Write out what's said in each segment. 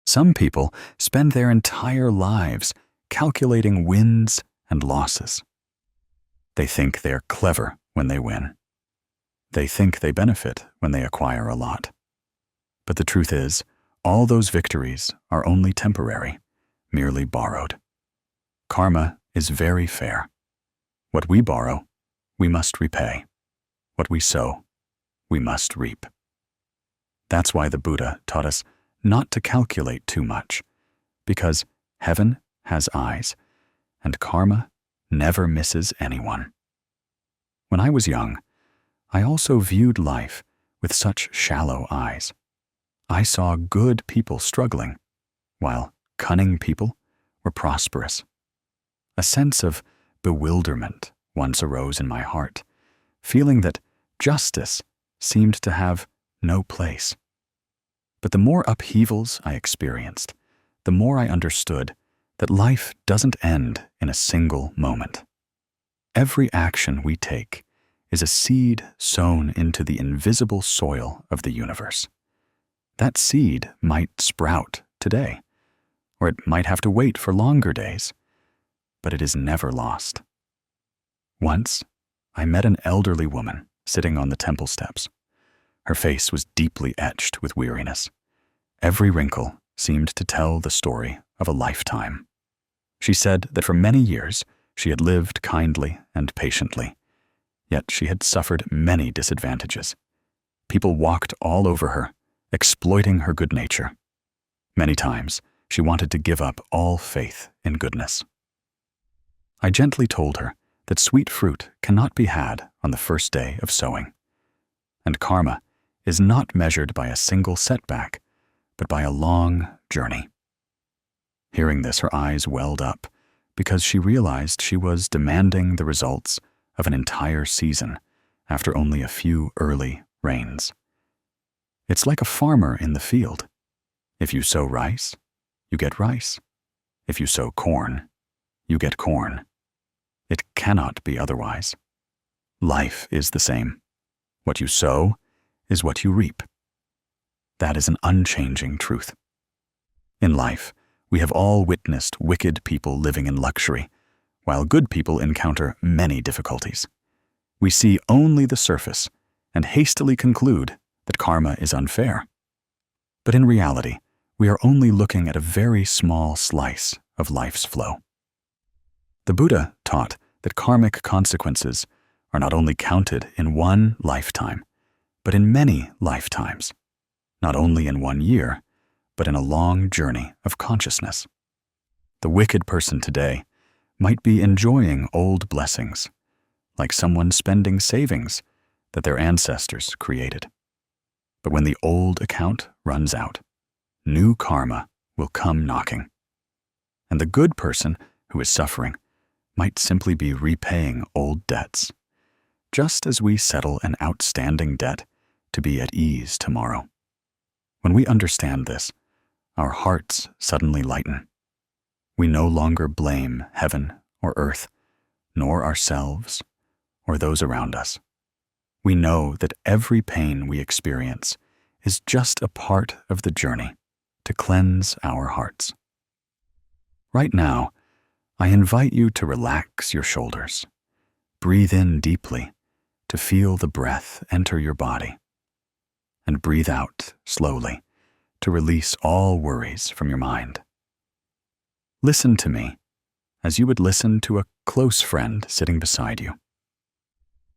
Some people spend their entire lives calculating wins and losses. They think they're clever when they win. They think they benefit when they acquire a lot. But the truth is, all those victories are only temporary, merely borrowed. Karma is very fair. What we borrow, we must repay. What we sow, we must reap. That's why the Buddha taught us not to calculate too much, because heaven has eyes, and karma never misses anyone. When I was young, I also viewed life with such shallow eyes. I saw good people struggling, while cunning people were prosperous. A sense of bewilderment once arose in my heart, feeling that justice seemed to have no place. But the more upheavals I experienced, the more I understood that life doesn't end in a single moment. Every action we take is a seed sown into the invisible soil of the universe. That seed might sprout today, or it might have to wait for longer days, but it is never lost. Once, I met an elderly woman sitting on the temple steps. Her face was deeply etched with weariness. Every wrinkle seemed to tell the story of a lifetime. She said that for many years she had lived kindly and patiently, yet she had suffered many disadvantages. People walked all over her, exploiting her good nature. Many times, she wanted to give up all faith in goodness. I gently told her that sweet fruit cannot be had on the first day of sowing, and karma is not measured by a single setback, but by a long journey. Hearing this, her eyes welled up because she realized she was demanding the results of an entire season after only a few early rains. It's like a farmer in the field. If you sow rice, you get rice. If you sow corn, you get corn. It cannot be otherwise. Life is the same. What you sow is what you reap. That is an unchanging truth. In life, we have all witnessed wicked people living in luxury, while good people encounter many difficulties. We see only the surface and hastily conclude that karma is unfair. But in reality, we are only looking at a very small slice of life's flow. The Buddha taught that karmic consequences are not only counted in one lifetime, but in many lifetimes, not only in 1 year, but in a long journey of consciousness. The wicked person today might be enjoying old blessings, like someone spending savings that their ancestors created. But when the old account runs out, new karma will come knocking. And the good person who is suffering might simply be repaying old debts, just as we settle an outstanding debt to be at ease tomorrow. When we understand this, our hearts suddenly lighten. We no longer blame heaven or earth, nor ourselves or those around us. We know that every pain we experience is just a part of the journey to cleanse our hearts. Right now, I invite you to relax your shoulders. Breathe in deeply to feel the breath enter your body, and breathe out slowly to release all worries from your mind. Listen to me as you would listen to a close friend sitting beside you.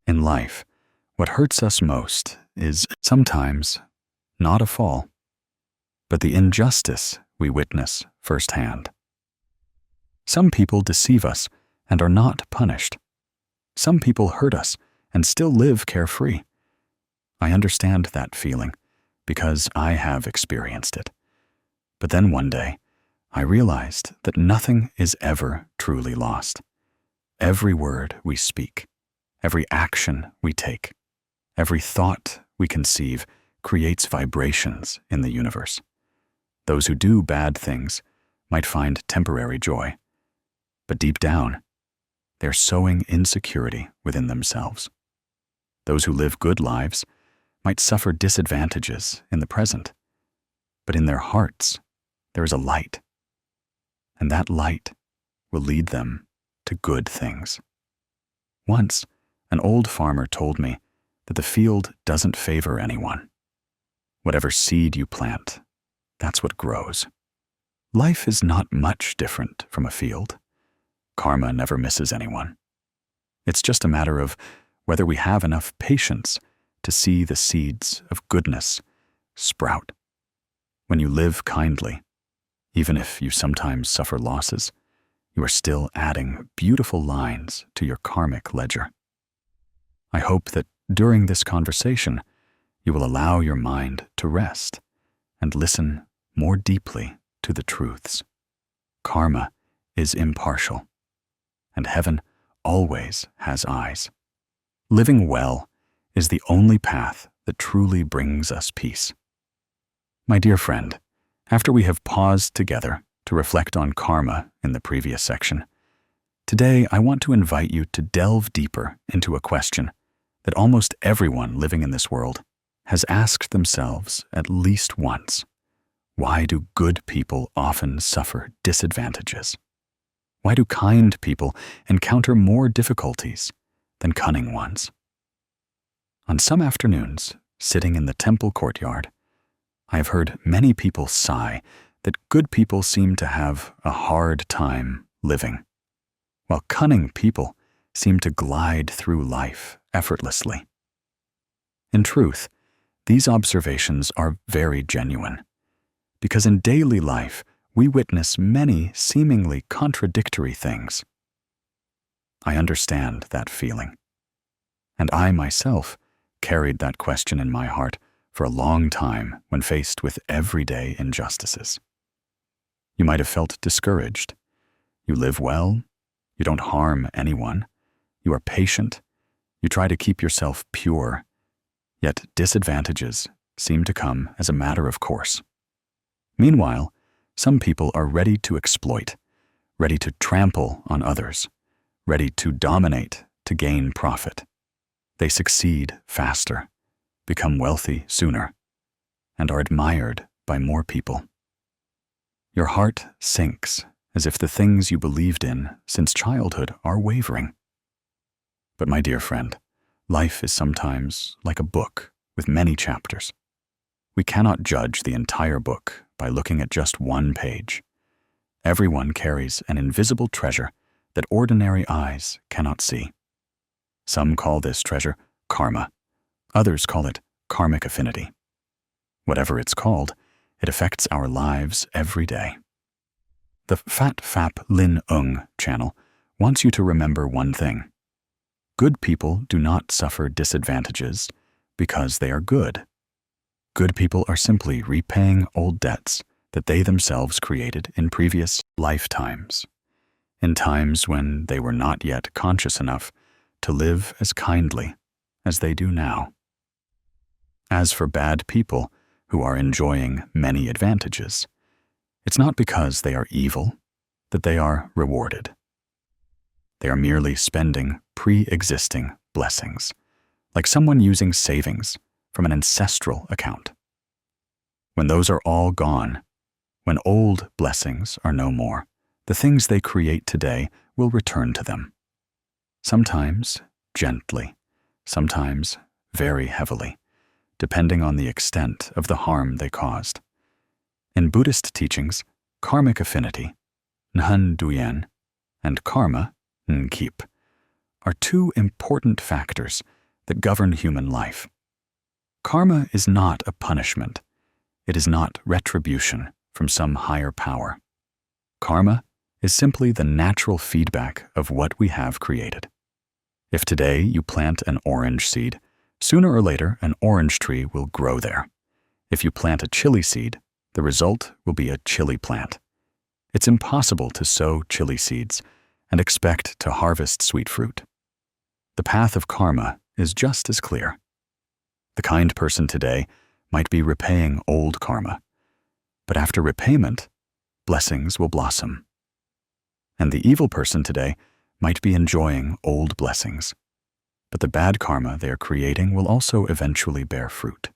In life, what hurts us most is sometimes not a fall, but the injustice we witness firsthand. Some people deceive us and are not punished. Some people hurt us and still live carefree. I understand that feeling because I have experienced it. But then one day, I realized that nothing is ever truly lost. Every word we speak, every action we take, every thought we conceive creates vibrations in the universe. Those who do bad things might find temporary joy, but deep down, they're sowing insecurity within themselves. Those who live good lives might suffer disadvantages in the present, but in their hearts, there is a light, and that light will lead them to good things. Once, an old farmer told me that the field doesn't favor anyone. Whatever seed you plant, that's what grows. Life is not much different from a field. Karma never misses anyone. It's just a matter of whether we have enough patience to see the seeds of goodness sprout. When you live kindly, even if you sometimes suffer losses, you are still adding beautiful lines to your karmic ledger. I hope that during this conversation, you will allow your mind to rest and listen more deeply to the truths. Karma is impartial, and heaven always has eyes. Living well is the only path that truly brings us peace. My dear friend, after we have paused together to reflect on karma in the previous section, today I want to invite you to delve deeper into a question that almost everyone living in this world has asked themselves at least once. Why do good people often suffer disadvantages? Why do kind people encounter more difficulties than cunning ones? On some afternoons, sitting in the temple courtyard, I have heard many people sigh that good people seem to have a hard time living, while cunning people seem to glide through life effortlessly. In truth, these observations are very genuine, because in daily life, we witness many seemingly contradictory things. I understand that feeling, and I myself carried that question in my heart for a long time when faced with everyday injustices. You might have felt discouraged. You live well, you don't harm anyone, you are patient, you try to keep yourself pure, yet disadvantages seem to come as a matter of course. Meanwhile, some people are ready to exploit, ready to trample on others, ready to dominate to gain profit. They succeed faster, become wealthy sooner, and are admired by more people. Your heart sinks as if the things you believed in since childhood are wavering. But my dear friend, life is sometimes like a book with many chapters. We cannot judge the entire book by looking at just one page. Everyone carries an invisible treasure that ordinary eyes cannot see. Some call this treasure karma. Others call it karmic affinity. Whatever it's called, it affects our lives every day. The Fat Phap Lin Ung channel wants you to remember one thing. Good people do not suffer disadvantages because they are good. Good people are simply repaying old debts that they themselves created in previous lifetimes, in times when they were not yet conscious enough to live as kindly as they do now. As for bad people who are enjoying many advantages, it's not because they are evil that they are rewarded. They are merely spending pre-existing blessings, like someone using savings from an ancestral account. When those are all gone, when old blessings are no more, the things they create today will return to them. Sometimes gently, sometimes very heavily, depending on the extent of the harm they caused. In Buddhist teachings, karmic affinity, Nhan Duyen, and karma, Nkip, are two important factors that govern human life. Karma is not a punishment. It is not retribution from some higher power. Karma is simply the natural feedback of what we have created. If today you plant an orange seed, sooner or later an orange tree will grow there. If you plant a chili seed, the result will be a chili plant. It's impossible to sow chili seeds and expect to harvest sweet fruit. The path of karma is just as clear. The kind person today might be repaying old karma, but after repayment, blessings will blossom. And the evil person today might be enjoying old blessings, but the bad karma they are creating will also eventually bear fruit.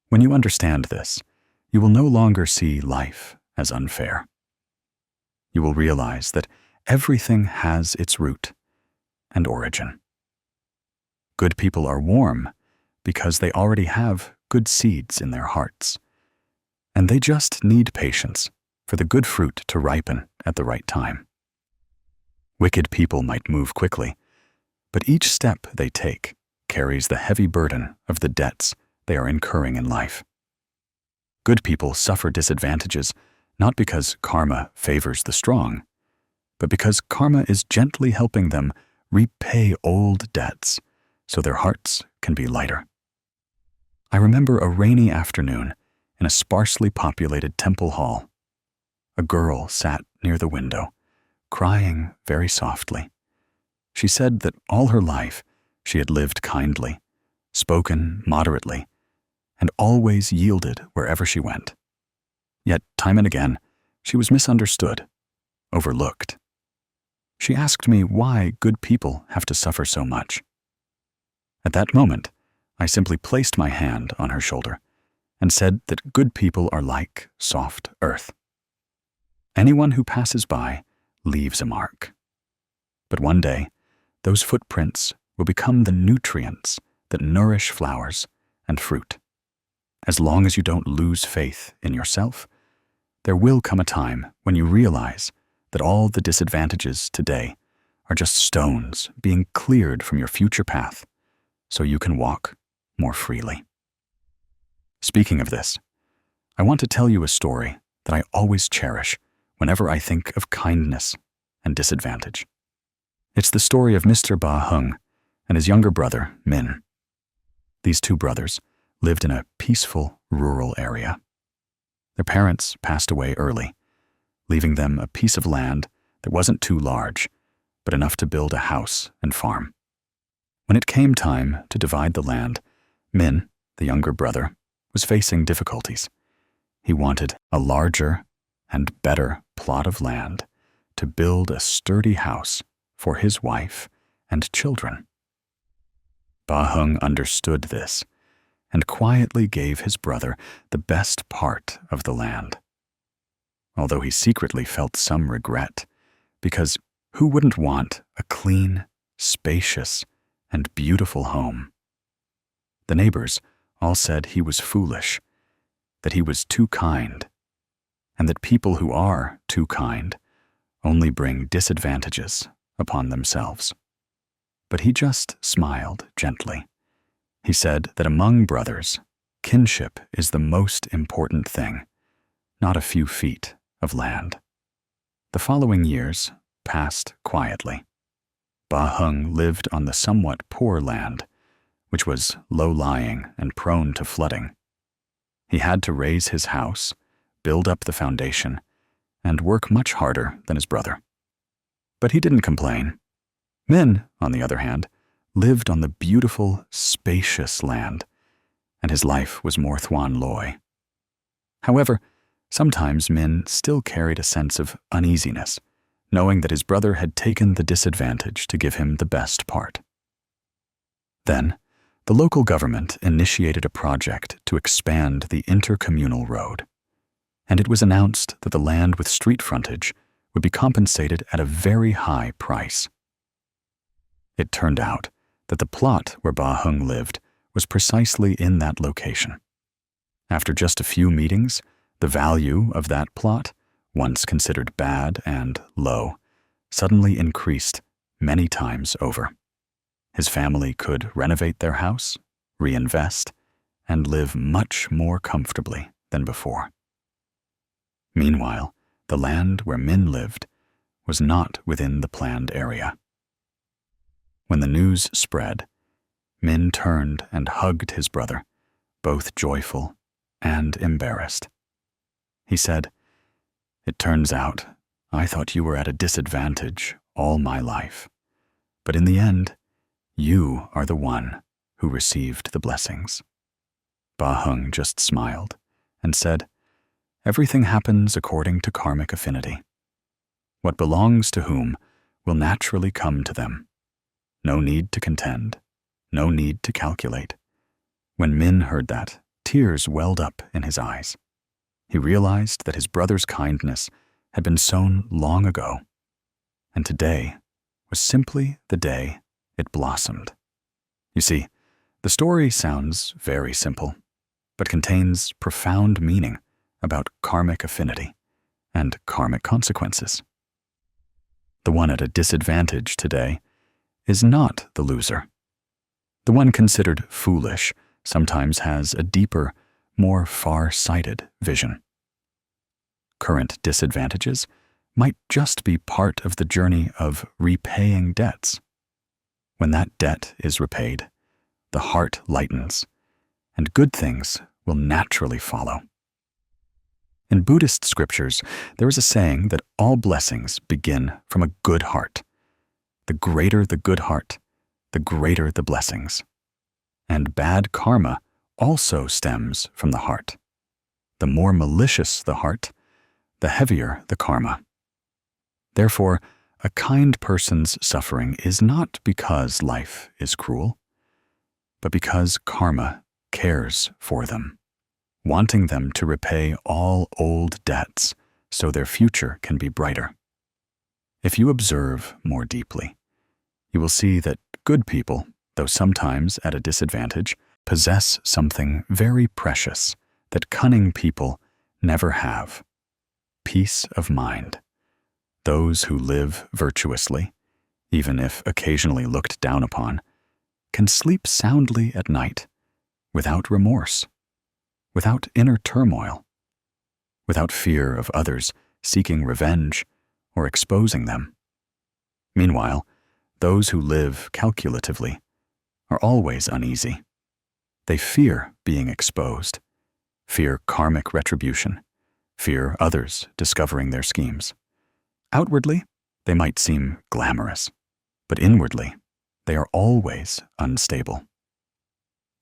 When you understand this, you will no longer see life as unfair. You will realize that everything has its root and origin. Good people are warm because they already have good seeds in their hearts, and they just need patience for the good fruit to ripen at the right time. Wicked people might move quickly, but each step they take carries the heavy burden of the debts they are incurring in life. Good people suffer disadvantages not because karma favors the strong, but because karma is gently helping them repay old debts so their hearts can be lighter. I remember a rainy afternoon in a sparsely populated temple hall. A girl sat near the window, crying very softly. She said that all her life she had lived kindly, spoken moderately, and always yielded wherever she went. Yet time and again, she was misunderstood, overlooked. She asked me why good people have to suffer so much. At that moment, I simply placed my hand on her shoulder and said that good people are like soft earth. Anyone who passes by leaves a mark. But one day, those footprints will become the nutrients that nourish flowers and fruit. As long as you don't lose faith in yourself, there will come a time when you realize that all the disadvantages today are just stones being cleared from your future path so you can walk more freely. Speaking of this, I want to tell you a story that I always cherish whenever I think of kindness and disadvantage. It's the story of Mr. Ba Hung and his younger brother, Min. These two brothers lived in a peaceful rural area. Their parents passed away early, leaving them a piece of land that wasn't too large, but enough to build a house and farm. When it came time to divide the land, Min, the younger brother, was facing difficulties. He wanted a larger and better plot of land to build a sturdy house for his wife and children. Ba Hung understood this and quietly gave his brother the best part of the land, although he secretly felt some regret, because who wouldn't want a clean, spacious, and beautiful home? The neighbors all said he was foolish, that he was too kind, and that people who are too kind only bring disadvantages upon themselves. But he just smiled gently. He said that among brothers, kinship is the most important thing, not a few feet of land. The following years passed quietly. Ba Hung lived on the somewhat poor land, which was low-lying and prone to flooding. He had to raise his house, build up the foundation, and work much harder than his brother. But he didn't complain. Min, on the other hand, lived on the beautiful, spacious land, and his life was more thuan loy. However, sometimes Min still carried a sense of uneasiness, knowing that his brother had taken the disadvantage to give him the best part. Then, the local government initiated a project to expand the intercommunal road, and it was announced that the land with street frontage would be compensated at a very high price. It turned out that the plot where Ba Hung lived was precisely in that location. After just a few meetings, the value of that plot, once considered bad and low, suddenly increased many times over. His family could renovate their house, reinvest, and live much more comfortably than before. Meanwhile, the land where Min lived was not within the planned area. When the news spread, Min turned and hugged his brother, both joyful and embarrassed. He said, "It turns out I thought you were at a disadvantage all my life, but in the end, you are the one who received the blessings." Ba Hung just smiled and said, "Everything happens according to karmic affinity. What belongs to whom will naturally come to them. No need to contend, no need to calculate." When Min heard that, tears welled up in his eyes. He realized that his brother's kindness had been sown long ago, and today was simply the day it blossomed. You see, the story sounds very simple, but contains profound meaning about karmic affinity and karmic consequences. The one at a disadvantage today is not the loser. The one considered foolish sometimes has a deeper, more far-sighted vision. Current disadvantages might just be part of the journey of repaying debts. When that debt is repaid, the heart lightens, and good things will naturally follow. In Buddhist scriptures, there is a saying that all blessings begin from a good heart. The greater the good heart, the greater the blessings. And bad karma also stems from the heart. The more malicious the heart, the heavier the karma. Therefore, a kind person's suffering is not because life is cruel, but because karma cares for them, wanting them to repay all old debts so their future can be brighter. If you observe more deeply, you will see that good people, though sometimes at a disadvantage, possess something very precious that cunning people never have: peace of mind. Those who live virtuously, even if occasionally looked down upon, can sleep soundly at night, without remorse, without inner turmoil, without fear of others seeking revenge or exposing them. Meanwhile, those who live calculatively are always uneasy. They fear being exposed, fear karmic retribution, fear others discovering their schemes. Outwardly, they might seem glamorous, but inwardly, they are always unstable.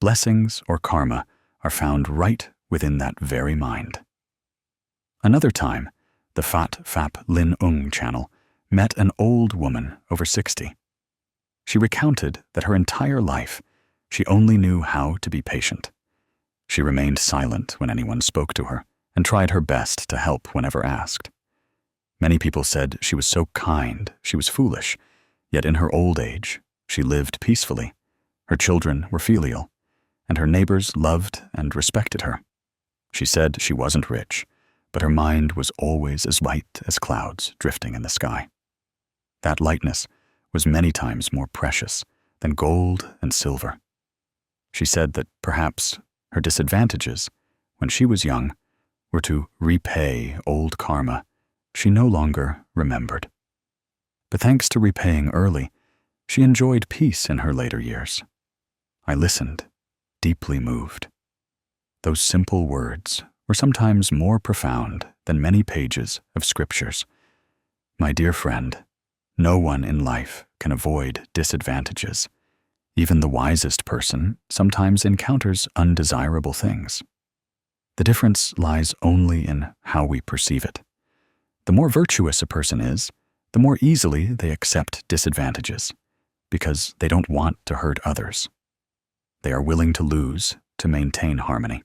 Blessings or karma are found right within that very mind. Another time, the Fat Phap Lin Ung channel met an old woman over 60. She recounted that her entire life, she only knew how to be patient. She remained silent when anyone spoke to her and tried her best to help whenever asked. Many people said she was so kind, she was foolish, yet in her old age, she lived peacefully. Her children were filial, and her neighbors loved and respected her. She said she wasn't rich, but her mind was always as light as clouds drifting in the sky. That lightness was many times more precious than gold and silver. She said that perhaps her disadvantages, when she was young, were to repay old karma she no longer remembered. But thanks to repaying early, she enjoyed peace in her later years. I listened, deeply moved. Those simple words were sometimes more profound than many pages of scriptures. My dear friend, no one in life can avoid disadvantages. Even the wisest person sometimes encounters undesirable things. The difference lies only in how we perceive it. The more virtuous a person is, the more easily they accept disadvantages, because they don't want to hurt others. They are willing to lose to maintain harmony.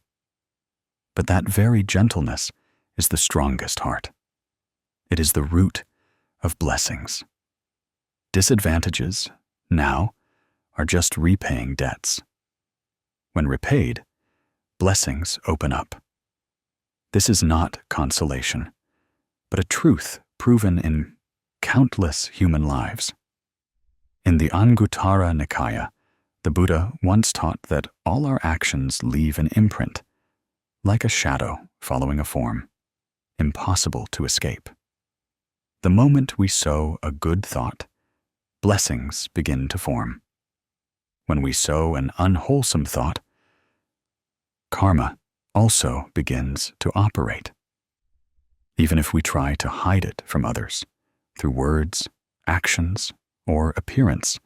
But that very gentleness is the strongest heart. It is the root of blessings. Disadvantages, now, are just repaying debts. When repaid, blessings open up. This is not consolation, but a truth proven in countless human lives. In the Anguttara Nikaya, the Buddha once taught that all our actions leave an imprint, like a shadow following a form, impossible to escape. The moment we sow a good thought, blessings begin to form. When we sow an unwholesome thought, karma also begins to operate. Even if we try to hide it from others, through words, actions, or appearance,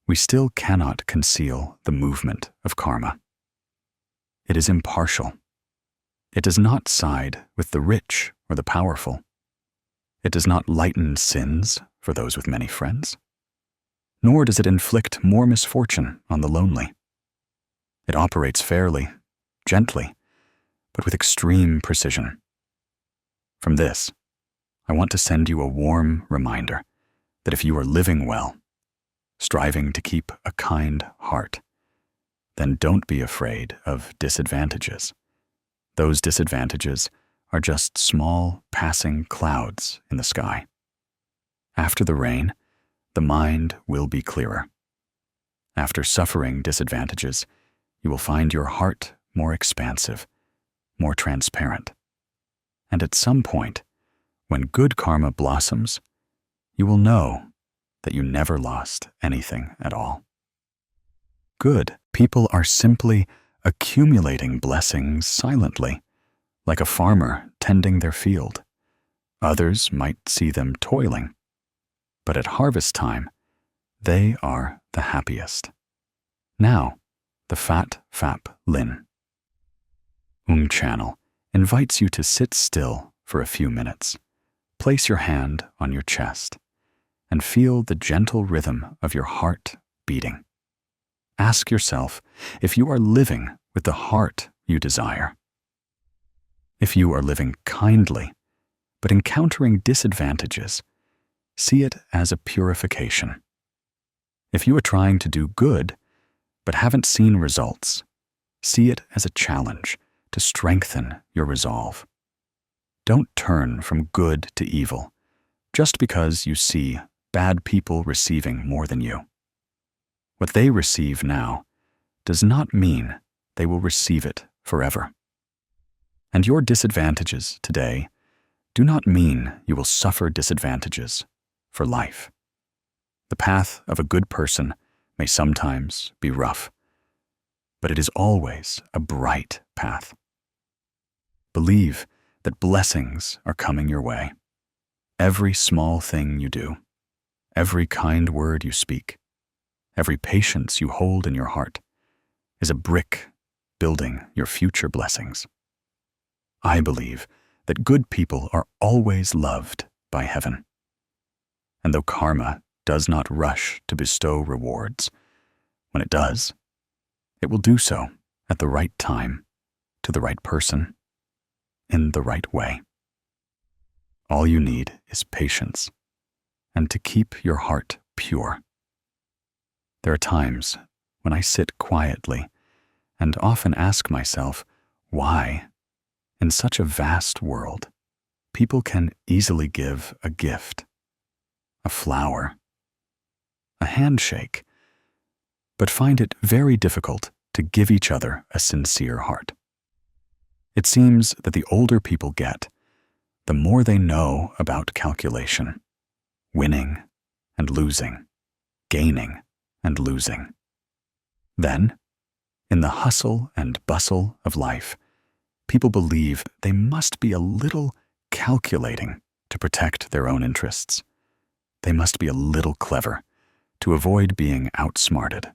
we still cannot conceal the movement of karma. It is impartial. It does not side with the rich or the powerful. It does not lighten sins for those with many friends, nor does it inflict more misfortune on the lonely. It operates fairly, gently, but with extreme precision. From this, I want to send you a warm reminder that if you are living well, striving to keep a kind heart, then don't be afraid of disadvantages. Those disadvantages are just small passing clouds in the sky. After the rain, the mind will be clearer. After suffering disadvantages, you will find your heart more expansive, more transparent. And at some point, when good karma blossoms, you will know that you never lost anything at all. Good people are simply accumulating blessings silently, like a farmer tending their field. Others might see them toiling, but at harvest time, they are the happiest. Now, the Fat Phap Lin channel invites you to sit still for a few minutes. Place your hand on your chest and feel the gentle rhythm of your heart beating. Ask yourself if you are living with the heart you desire. If you are living kindly, but encountering disadvantages, see it as a purification. If you are trying to do good, but haven't seen results, see it as a challenge to strengthen your resolve. Don't turn from good to evil just because you see bad people receiving more than you. What they receive now does not mean they will receive it forever. And your disadvantages today do not mean you will suffer disadvantages for life. The path of a good person may sometimes be rough, but it is always a bright path. Believe that blessings are coming your way. Every small thing you do, every kind word you speak, every patience you hold in your heart is a brick building your future blessings. I believe that good people are always loved by heaven. And though karma does not rush to bestow rewards, when it does, it will do so at the right time, to the right person, in the right way. All you need is patience and to keep your heart pure. There are times when I sit quietly and often ask myself why, in such a vast world, people can easily give a gift, a flower, a handshake, but find it very difficult to give each other a sincere heart. It seems that the older people get, the more they know about calculation, winning and losing, gaining and losing. Then, in the hustle and bustle of life, people believe they must be a little calculating to protect their own interests. They must be a little clever to avoid being outsmarted.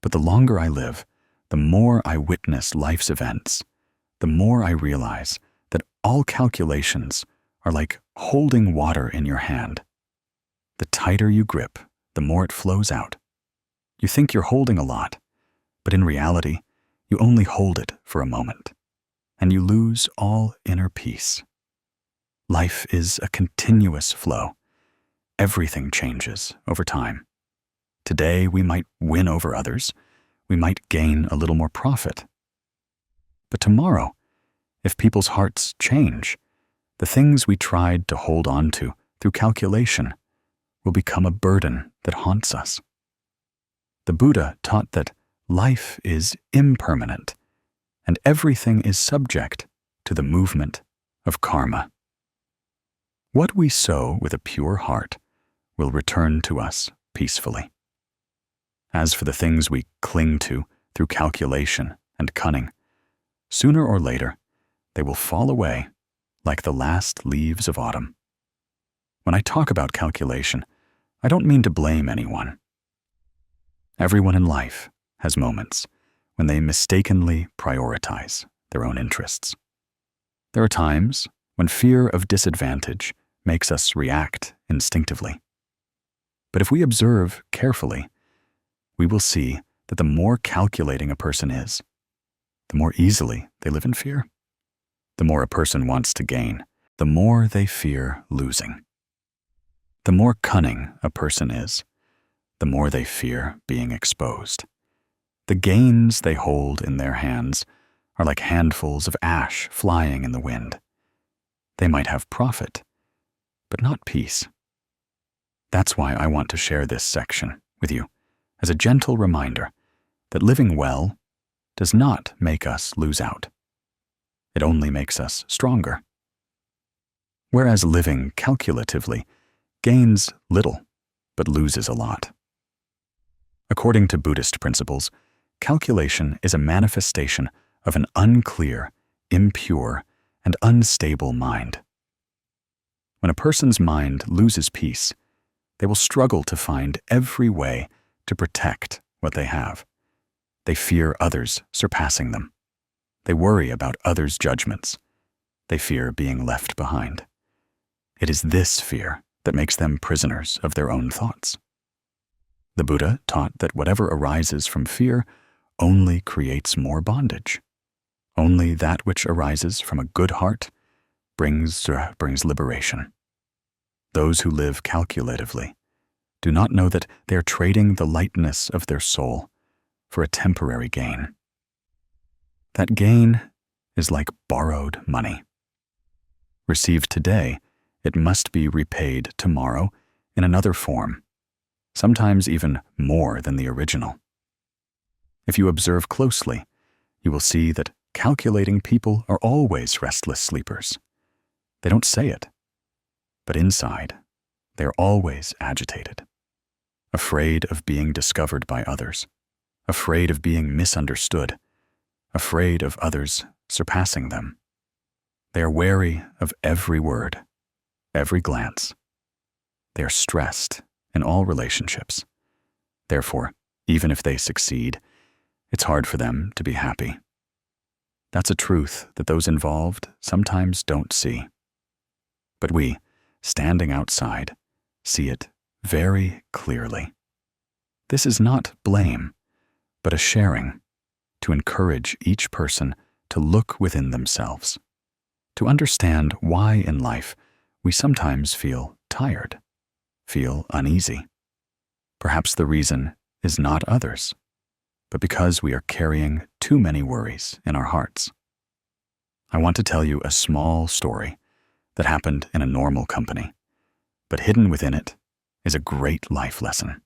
But the longer I live, the more I witness life's events, the more I realize that all calculations are like holding water in your hand. The tighter you grip, the more it flows out. You think you're holding a lot, but in reality, you only hold it for a moment, and you lose all inner peace. Life is a continuous flow. Everything changes over time. Today, we might win over others. We might gain a little more profit. But tomorrow, if people's hearts change, the things we tried to hold on to through calculation will become a burden that haunts us. The Buddha taught that life is impermanent and everything is subject to the movement of karma. What we sow with a pure heart will return to us peacefully. As for the things we cling to through calculation and cunning, sooner or later, they will fall away like the last leaves of autumn. When I talk about calculation, I don't mean to blame anyone. Everyone in life has moments when they mistakenly prioritize their own interests. There are times when fear of disadvantage makes us react instinctively. But if we observe carefully, we will see that the more calculating a person is, the more easily they live in fear. The more a person wants to gain, the more they fear losing. The more cunning a person is, the more they fear being exposed. The gains they hold in their hands are like handfuls of ash flying in the wind. They might have profit, but not peace. That's why I want to share this section with you as a gentle reminder that living well does not make us lose out. It only makes us stronger. Whereas living calculatively gains little but loses a lot. According to Buddhist principles, calculation is a manifestation of an unclear, impure, and unstable mind. When a person's mind loses peace, they will struggle to find every way to protect what they have. They fear others surpassing them. They worry about others' judgments. They fear being left behind. It is this fear that makes them prisoners of their own thoughts. The Buddha taught that whatever arises from fear only creates more bondage. Only that which arises from a good heart brings liberation. Those who live calculatively do not know that they are trading the lightness of their soul for a temporary gain. That gain is like borrowed money. Received today, it must be repaid tomorrow in another form, sometimes even more than the original. If you observe closely, you will see that calculating people are always restless sleepers. They don't say it, but inside, they are always agitated, afraid of being discovered by others, afraid of being misunderstood, afraid of others surpassing them. They are wary of every word, every glance. They are stressed in all relationships. Therefore, even if they succeed, it's hard for them to be happy. That's a truth that those involved sometimes don't see. But we, standing outside, see it very clearly. This is not blame, but a sharing to encourage each person to look within themselves, to understand why in life we sometimes feel tired, feel uneasy. Perhaps the reason is not others, but because we are carrying too many worries in our hearts. I want to tell you a small story that happened in a normal company, but hidden within it is a great life lesson.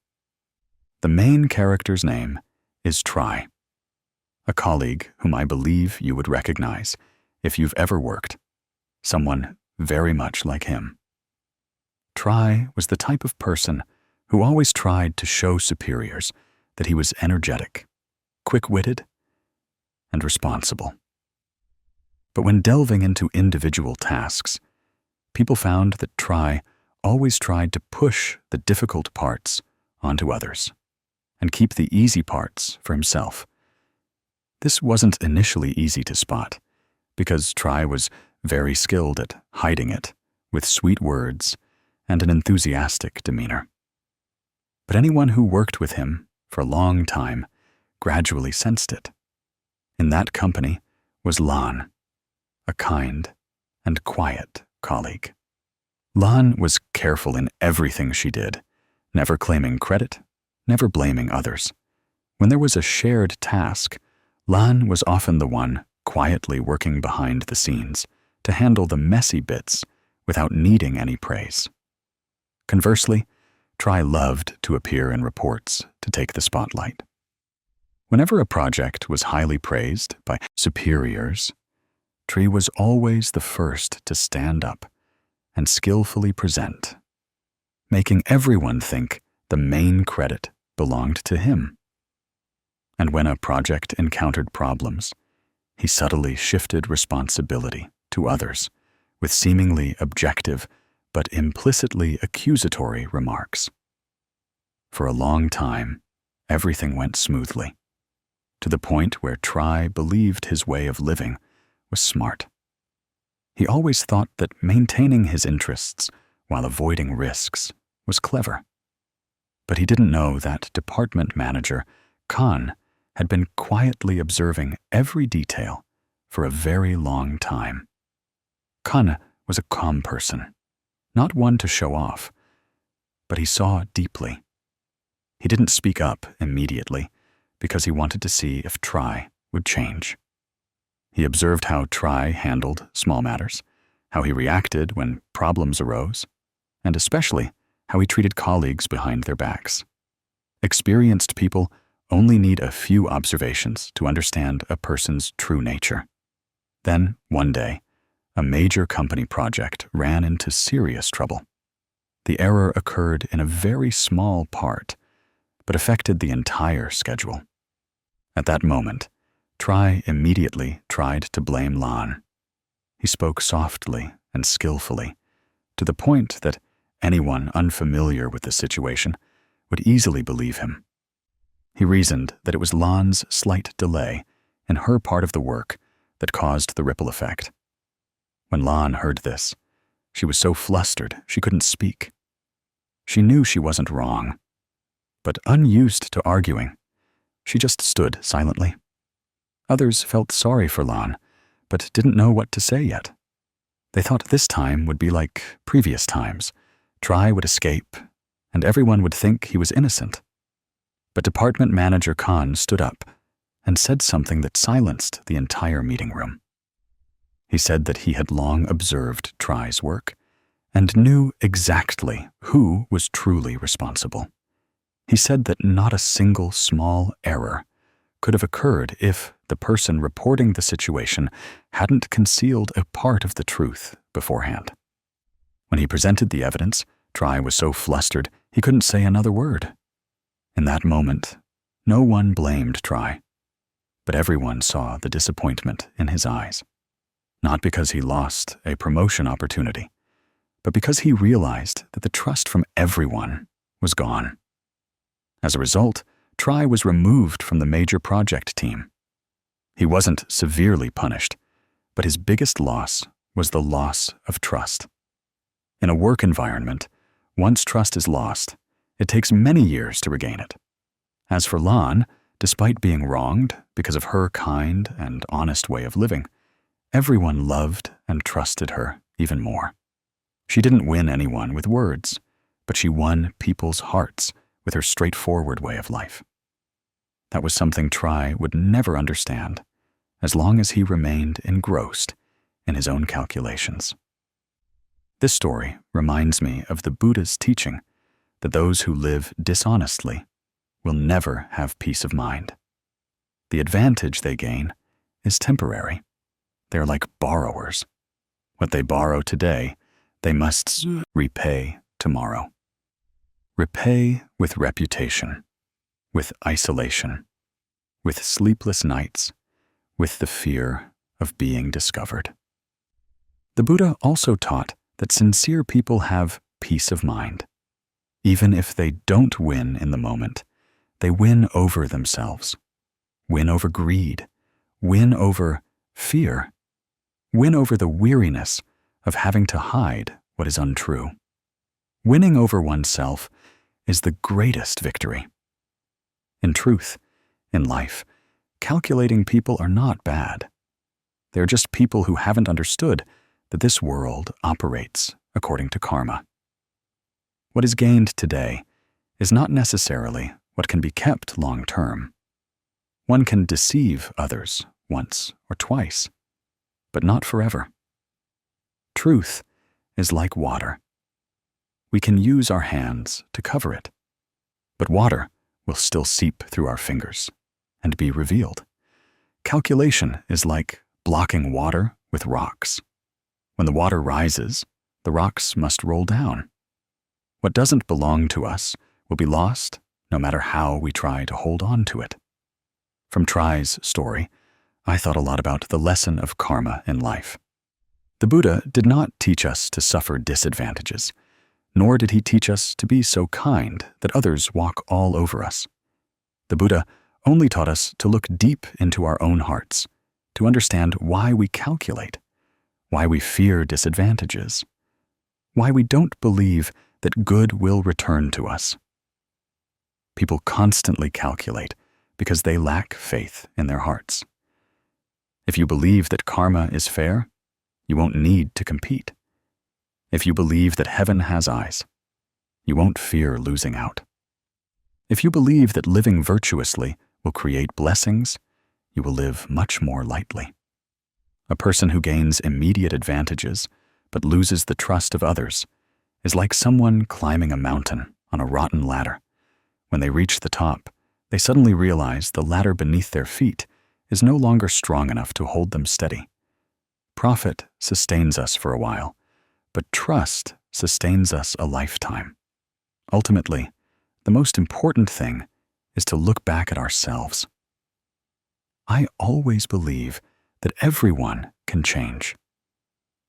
The main character's name is Try, a colleague whom I believe you would recognize if you've ever worked, someone very much like him. Try was the type of person who always tried to show superiors that he was energetic, quick-witted, and responsible. But when delving into individual tasks, people found that Try always tried to push the difficult parts onto others and keep the easy parts for himself. This wasn't initially easy to spot because Try was very skilled at hiding it with sweet words and an enthusiastic demeanor. But anyone who worked with him for a long time gradually sensed it. In that company was Lan, a kind and quiet colleague. Lan was careful in everything she did, never claiming credit, never blaming others. When there was a shared task, Lan was often the one quietly working behind the scenes to handle the messy bits without needing any praise. Conversely, Try loved to appear in reports to take the spotlight. Whenever a project was highly praised by superiors, Try was always the first to stand up and skillfully present, making everyone think the main credit belonged to him. And when a project encountered problems, he subtly shifted responsibility to others with seemingly objective but implicitly accusatory remarks. For a long time, everything went smoothly, to the point where Try believed his way of living was smart. He always thought that maintaining his interests while avoiding risks was clever. But he didn't know that department manager, Khan, had been quietly observing every detail for a very long time. Khan was a calm person, not one to show off, but he saw deeply. He didn't speak up immediately because he wanted to see if Tri would change. He observed how Tri handled small matters, how he reacted when problems arose, and especially how he treated colleagues behind their backs. Experienced people only need a few observations to understand a person's true nature. Then, one day, a major company project ran into serious trouble. The error occurred in a very small part, but affected the entire schedule. At that moment, Tri immediately tried to blame Lan. He spoke softly and skillfully, to the point that anyone unfamiliar with the situation would easily believe him. He reasoned that it was Lan's slight delay in her part of the work that caused the ripple effect. When Lan heard this, she was so flustered she couldn't speak. She knew she wasn't wrong, but unused to arguing, she just stood silently. Others felt sorry for Lan, but didn't know what to say yet. They thought this time would be like previous times. Tri would escape, and everyone would think he was innocent. But Department Manager Khan stood up and said something that silenced the entire meeting room. He said that he had long observed Tri's work and knew exactly who was truly responsible. He said that not a single small error could have occurred if the person reporting the situation hadn't concealed a part of the truth beforehand. When he presented the evidence, Tri was so flustered he couldn't say another word. In that moment, no one blamed Tri, but everyone saw the disappointment in his eyes. Not because he lost a promotion opportunity, but because he realized that the trust from everyone was gone. As a result, Tri was removed from the major project team. He wasn't severely punished, but his biggest loss was the loss of trust. In a work environment, once trust is lost, it takes many years to regain it. As for Lan, despite being wronged because of her kind and honest way of living, everyone loved and trusted her even more. She didn't win anyone with words, but she won people's hearts with her straightforward way of life. That was something Tri would never understand, as long as he remained engrossed in his own calculations. This story reminds me of the Buddha's teaching that those who live dishonestly will never have peace of mind. The advantage they gain is temporary. They are like borrowers. What they borrow today, they must repay tomorrow. Repay with reputation, with isolation, with sleepless nights, with the fear of being discovered. The Buddha also taught that sincere people have peace of mind. Even if they don't win in the moment, they win over themselves, win over greed, win over fear, win over the weariness of having to hide what is untrue. Winning over oneself is the greatest victory. In truth, in life, calculating people are not bad. They're just people who haven't understood that this world operates according to karma. What is gained today is not necessarily what can be kept long term. One can deceive others once or twice, but not forever. Truth is like water. We can use our hands to cover it, but water will still seep through our fingers and be revealed. Calculation is like blocking water with rocks. When the water rises, the rocks must roll down. What doesn't belong to us will be lost no matter how we try to hold on to it. From Tri's story, I thought a lot about the lesson of karma in life. The Buddha did not teach us to suffer disadvantages, nor did he teach us to be so kind that others walk all over us. The Buddha only taught us to look deep into our own hearts, to understand why we calculate, why we fear disadvantages, why we don't believe that good will return to us. People constantly calculate because they lack faith in their hearts. If you believe that karma is fair, you won't need to compete. If you believe that heaven has eyes, you won't fear losing out. If you believe that living virtuously will create blessings, you will live much more lightly. A person who gains immediate advantages but loses the trust of others is like someone climbing a mountain on a rotten ladder. When they reach the top, they suddenly realize the ladder beneath their feet is no longer strong enough to hold them steady. Profit sustains us for a while, but trust sustains us a lifetime. Ultimately, the most important thing is to look back at ourselves. I always believe that everyone can change.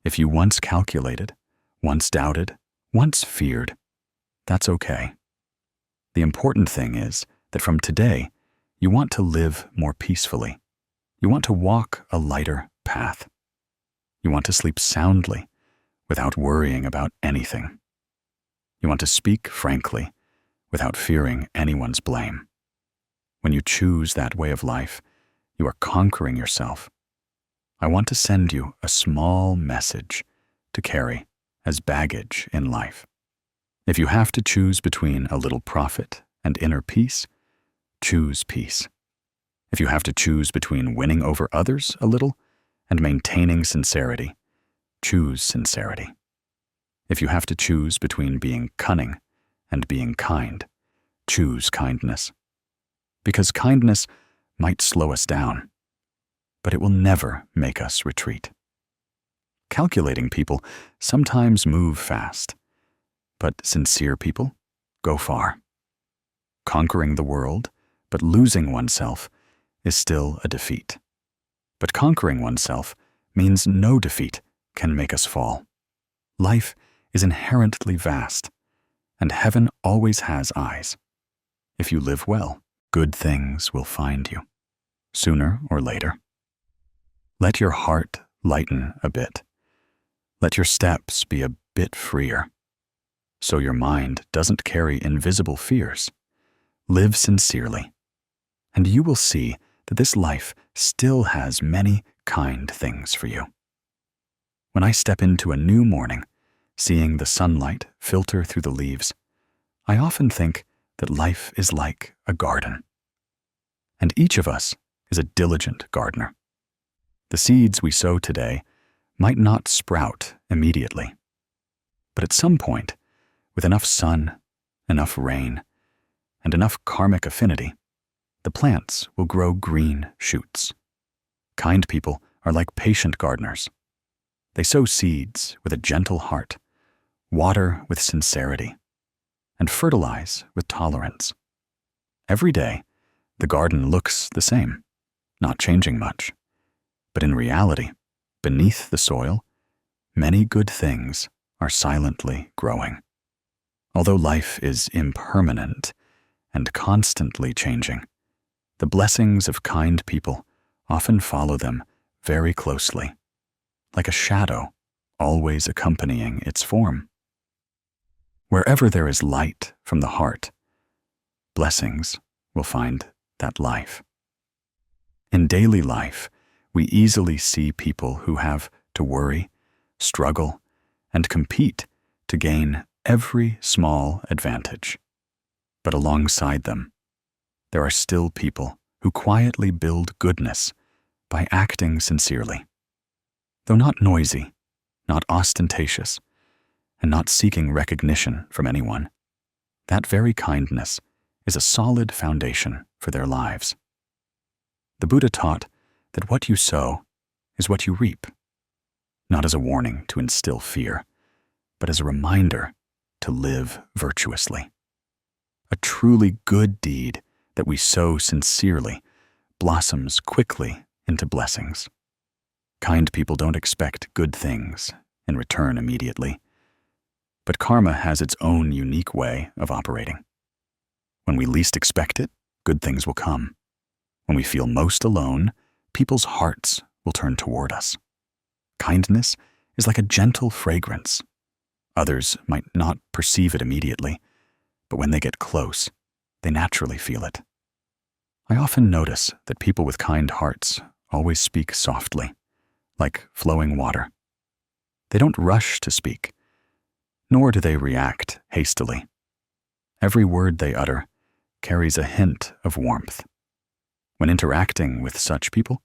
If you once calculated, once doubted, once feared, that's okay. The important thing is that from today, you want to live more peacefully. You want to walk a lighter path. You want to sleep soundly without worrying about anything. You want to speak frankly without fearing anyone's blame. When you choose that way of life, you are conquering yourself. I want to send you a small message to carry as baggage in life. If you have to choose between a little profit and inner peace, choose peace. If you have to choose between winning over others a little and maintaining sincerity, choose sincerity. If you have to choose between being cunning and being kind, choose kindness. Because kindness might slow us down, but it will never make us retreat. Calculating people sometimes move fast, but sincere people go far. Conquering the world, but losing oneself, is still a defeat. But conquering oneself means no defeat can make us fall. Life is inherently vast, and heaven always has eyes. If you live well, good things will find you, sooner or later. Let your heart lighten a bit. Let your steps be a bit freer, so your mind doesn't carry invisible fears. Live sincerely, and you will see that this life still has many kind things for you. When I step into a new morning, seeing the sunlight filter through the leaves, I often think that life is like a garden. And each of us is a diligent gardener. The seeds we sow today might not sprout immediately, but at some point, with enough sun, enough rain, and enough karmic affinity, the plants will grow green shoots. Kind people are like patient gardeners. They sow seeds with a gentle heart, water with sincerity, and fertilize with tolerance. Every day, the garden looks the same, not changing much. But in reality, beneath the soil, many good things are silently growing. Although life is impermanent and constantly changing, the blessings of kind people often follow them very closely, like a shadow always accompanying its form. Wherever there is light from the heart, blessings will find that life. In daily life, we easily see people who have to worry, struggle, and compete to gain every small advantage. But alongside them, there are still people who quietly build goodness by acting sincerely. Though not noisy, not ostentatious, and not seeking recognition from anyone, that very kindness is a solid foundation for their lives. The Buddha taught that what you sow is what you reap, not as a warning to instill fear, but as a reminder to live virtuously. A truly good deed that we sow sincerely blossoms quickly into blessings. Kind people don't expect good things in return immediately, but karma has its own unique way of operating. When we least expect it, good things will come. When we feel most alone, people's hearts will turn toward us. Kindness is like a gentle fragrance. Others might not perceive it immediately, but when they get close, they naturally feel it. I often notice that people with kind hearts always speak softly, like flowing water. They don't rush to speak, nor do they react hastily. Every word they utter carries a hint of warmth. When interacting with such people,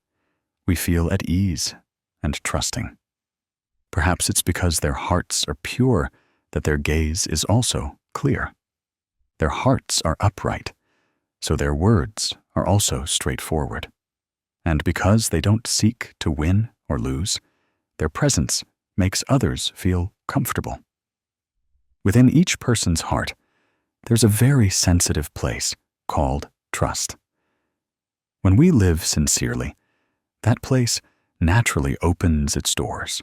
we feel at ease and trusting. Perhaps it's because their hearts are pure that their gaze is also clear. Their hearts are upright, so their words are also straightforward. And because they don't seek to win or lose, their presence makes others feel comfortable. Within each person's heart, there's a very sensitive place called trust. When we live sincerely, that place naturally opens its doors.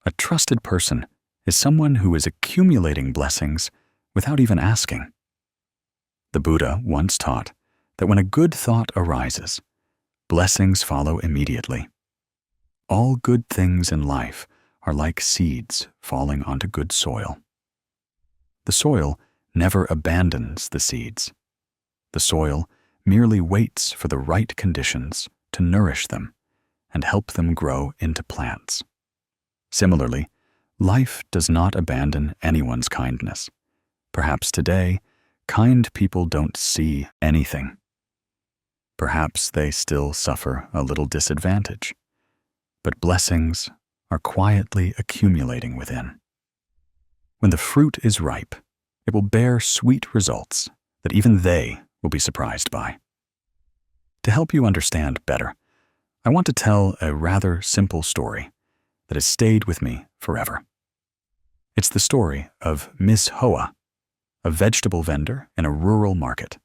A trusted person is someone who is accumulating blessings without even asking. The Buddha once taught that when a good thought arises, blessings follow immediately. All good things in life are like seeds falling onto good soil. The soil never abandons the seeds. The soil merely waits for the right conditions to nourish them and help them grow into plants. Similarly, life does not abandon anyone's kindness. Perhaps today, kind people don't see anything. Perhaps they still suffer a little disadvantage, but blessings are quietly accumulating within. When the fruit is ripe, it will bear sweet results that even they will be surprised by. To help you understand better, I want to tell a rather simple story that has stayed with me forever. It's the story of Ms. Hoa, a vegetable vendor in a rural market.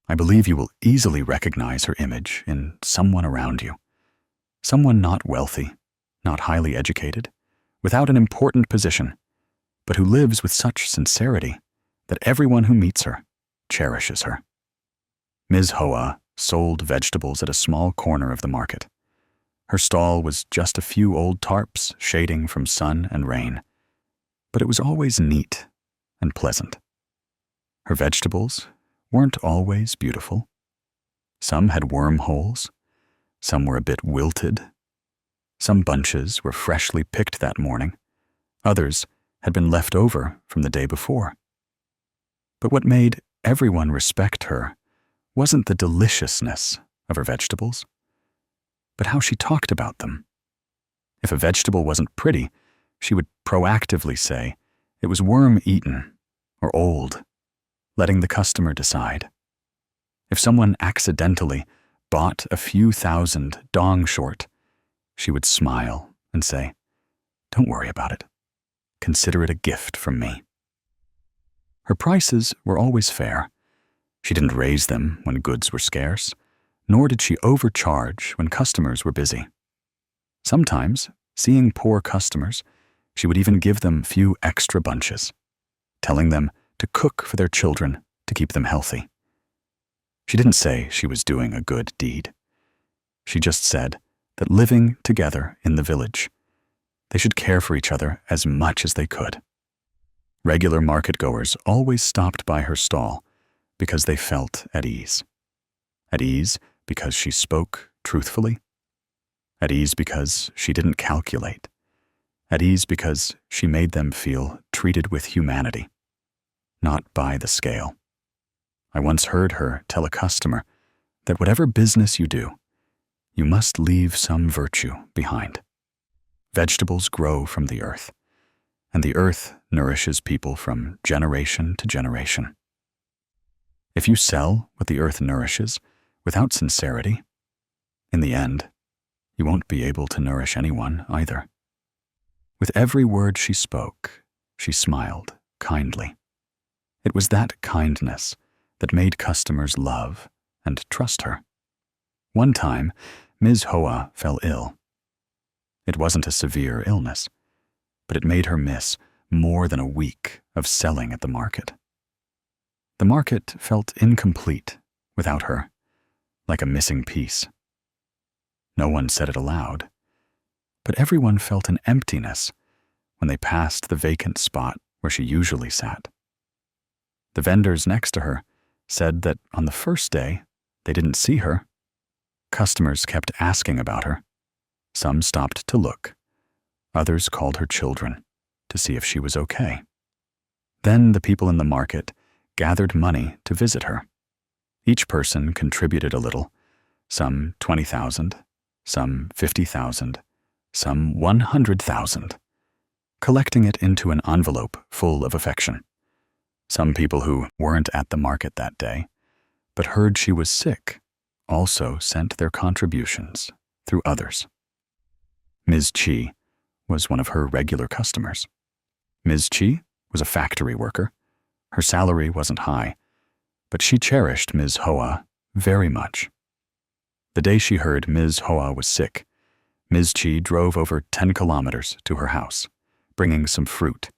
I believe you will easily recognize her image in someone around you. Someone not wealthy, not highly educated, without an important position, but who lives with such sincerity that everyone who meets her cherishes her. Ms. Hoa sold vegetables at a small corner of the market. Her stall was just a few old tarps shading from sun and rain, but it was always neat and pleasant. Her vegetables weren't always beautiful. Some had wormholes, some were a bit wilted, some bunches were freshly picked that morning, others had been left over from the day before. But what made everyone respect her wasn't the deliciousness of her vegetables, but how she talked about them. If a vegetable wasn't pretty, she would proactively say it was worm-eaten or old, letting the customer decide. If someone accidentally bought a few thousand dong short, she would smile and say, "Don't worry about it. Consider it a gift from me." Her prices were always fair. She didn't raise them when goods were scarce, nor did she overcharge when customers were busy. Sometimes, seeing poor customers, she would even give them few extra bunches, telling them to cook for their children to keep them healthy. She didn't say she was doing a good deed. She just said that living together in the village, they should care for each other as much as they could. Regular market-goers always stopped by her stall because they felt at ease. At ease because she spoke truthfully. At ease because she didn't calculate. At ease because she made them feel treated with humanity, not by the scale. I once heard her tell a customer that whatever business you do, you must leave some virtue behind. Vegetables grow from the earth, and the earth nourishes people from generation to generation. If you sell what the earth nourishes without sincerity, in the end, you won't be able to nourish anyone either. With every word she spoke, she smiled kindly. It was that kindness that made customers love and trust her. One time, Ms. Hoa fell ill. It wasn't a severe illness, but it made her miss more than a week of selling at the market. The market felt incomplete without her, like a missing piece. No one said it aloud, but everyone felt an emptiness when they passed the vacant spot where she usually sat. The vendors next to her said that on the first day, they didn't see her. Customers kept asking about her. Some stopped to look. Others called her children, to see if she was okay. Then the people in the market gathered money to visit her. Each person contributed a little, some 20,000, some 50,000, some 100,000, collecting it into an envelope full of affection. Some people who weren't at the market that day, but heard she was sick, also sent their contributions through others. Ms. Chi was one of her regular customers. Ms. Chi was a factory worker. Her salary wasn't high, but she cherished Ms. Hoa very much. The day she heard Ms. Hoa was sick, Ms. Chi drove over 10 kilometers to her house, bringing some fruit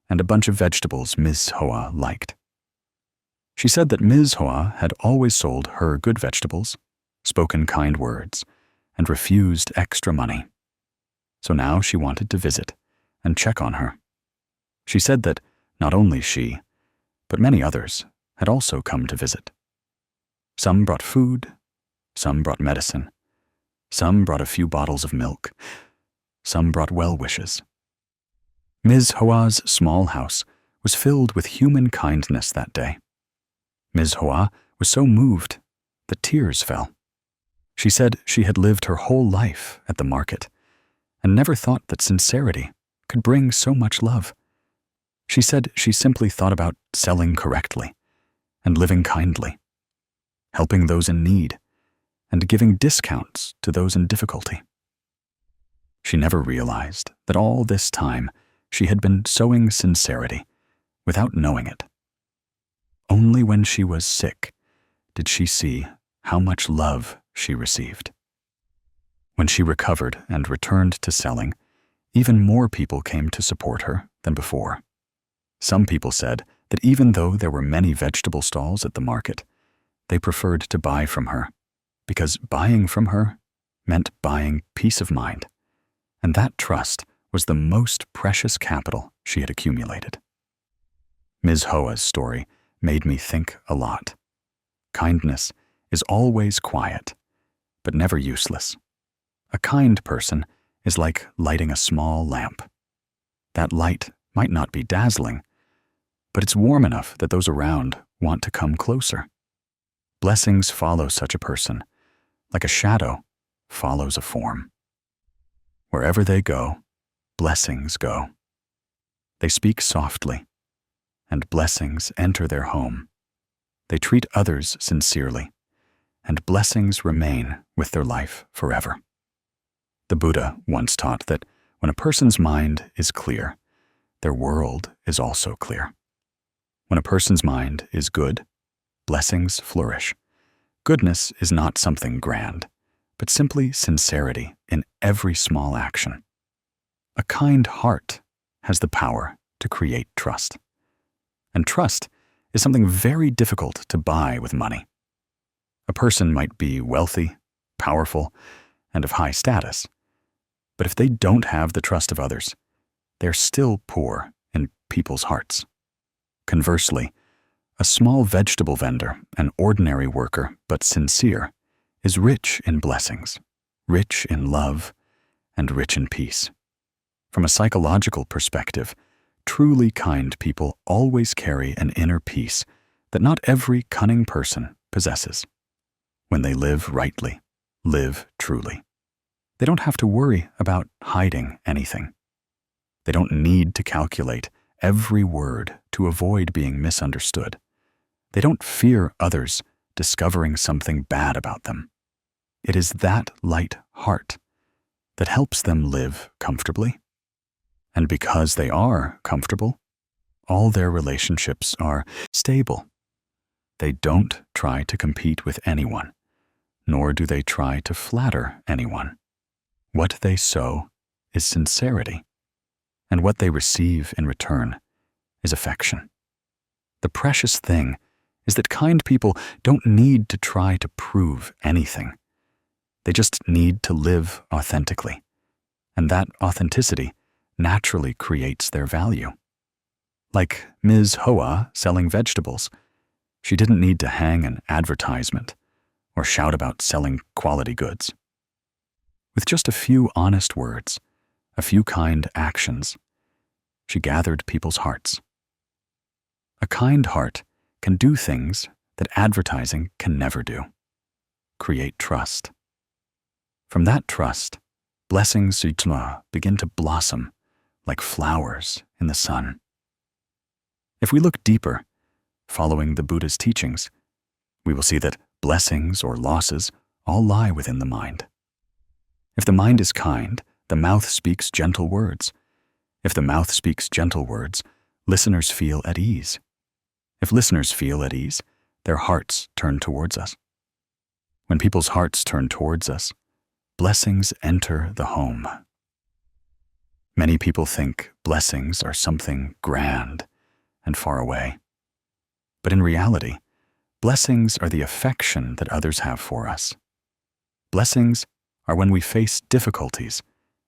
and a bunch of vegetables Ms. Hoa liked. She said that Ms. Hoa had always sold her good vegetables, spoken kind words, and refused extra money. So now she wanted to visit and check on her. She said that not only she, but many others had also come to visit. Some brought food, some brought medicine, some brought a few bottles of milk, some brought well wishes. Ms. Hoa's small house was filled with human kindness that day. Ms. Hoa was so moved that tears fell. She said she had lived her whole life at the market and never thought that sincerity could bring so much love. She said she simply thought about selling correctly and living kindly, helping those in need, and giving discounts to those in difficulty. She never realized that all this time she had been sowing sincerity without knowing it. Only when she was sick did she see how much love she received. When she recovered and returned to selling, even more people came to support her than before. Some people said that even though there were many vegetable stalls at the market, they preferred to buy from her, because buying from her meant buying peace of mind, and that trust was the most precious capital she had accumulated. Ms. Hoa's story made me think a lot. Kindness is always quiet, but never useless. A kind person is like lighting a small lamp. That light might not be dazzling, but it's warm enough that those around want to come closer. Blessings follow such a person, like a shadow follows a form. Wherever they go, blessings go. They speak softly, and blessings enter their home. They treat others sincerely, and blessings remain with their life forever. The Buddha once taught that when a person's mind is clear, their world is also clear. When a person's mind is good, blessings flourish. Goodness is not something grand, but simply sincerity in every small action. A kind heart has the power to create trust. And trust is something very difficult to buy with money. A person might be wealthy, powerful, and of high status, but if they don't have the trust of others, they're still poor in people's hearts. Conversely, a small vegetable vendor, an ordinary worker but sincere, is rich in blessings, rich in love, and rich in peace. From a psychological perspective, truly kind people always carry an inner peace that not every cunning person possesses. When they live rightly, live truly, they don't have to worry about hiding anything. They don't need to calculate every word to avoid being misunderstood. They don't fear others discovering something bad about them. It is that light heart that helps them live comfortably. And because they are comfortable, all their relationships are stable. They don't try to compete with anyone, nor do they try to flatter anyone. What they sow is sincerity, and what they receive in return is affection. The precious thing is that kind people don't need to try to prove anything. They just need to live authentically, and that authenticity naturally creates their value. Like Ms. Hoa selling vegetables, she didn't need to hang an advertisement or shout about selling quality goods. With just a few honest words, a few kind actions, she gathered people's hearts. A kind heart can do things that advertising can never do. Create trust. From that trust, blessings begin to blossom like flowers in the sun. If we look deeper, following the Buddha's teachings, we will see that blessings or losses all lie within the mind. If the mind is kind, the mouth speaks gentle words. If the mouth speaks gentle words, listeners feel at ease. If listeners feel at ease, their hearts turn towards us. When people's hearts turn towards us, blessings enter the home. Many people think blessings are something grand and far away. But in reality, blessings are the affection that others have for us. Blessings are when we face difficulties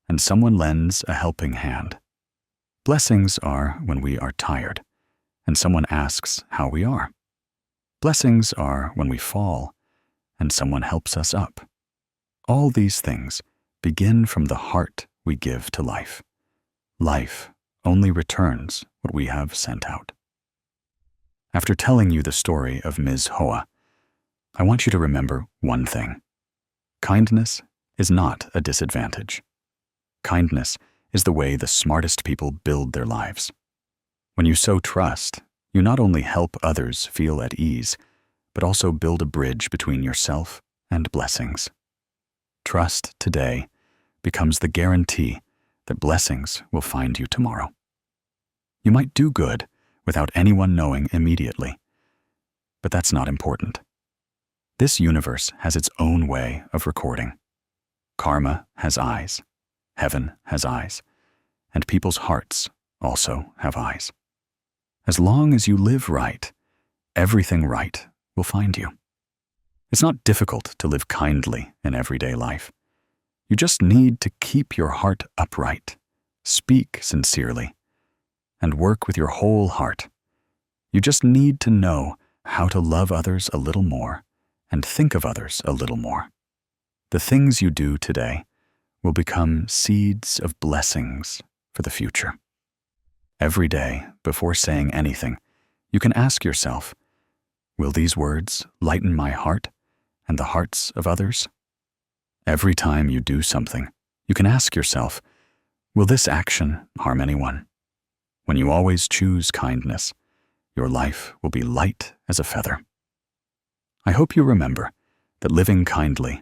and someone lends a helping hand. Blessings are when we are tired and someone asks how we are. Blessings are when we fall and someone helps us up. All these things begin from the heart we give to life. Life only returns what we have sent out. After telling you the story of Ms. Hoa, I want you to remember one thing. Kindness is not a disadvantage. Kindness is the way the smartest people build their lives. When you sow trust, you not only help others feel at ease, but also build a bridge between yourself and blessings. Trust today becomes the guarantee that blessings will find you tomorrow. You might do good without anyone knowing immediately, but that's not important. This universe has its own way of recording. Karma has eyes, heaven has eyes, and people's hearts also have eyes. As long as you live right, everything right will find you. It's not difficult to live kindly in everyday life. You just need to keep your heart upright, speak sincerely, and work with your whole heart. You just need to know how to love others a little more and think of others a little more. The things you do today will become seeds of blessings for the future. Every day, before saying anything, you can ask yourself, will these words lighten my heart and the hearts of others? Every time you do something, you can ask yourself, will this action harm anyone? When you always choose kindness, your life will be light as a feather. I hope you remember that living kindly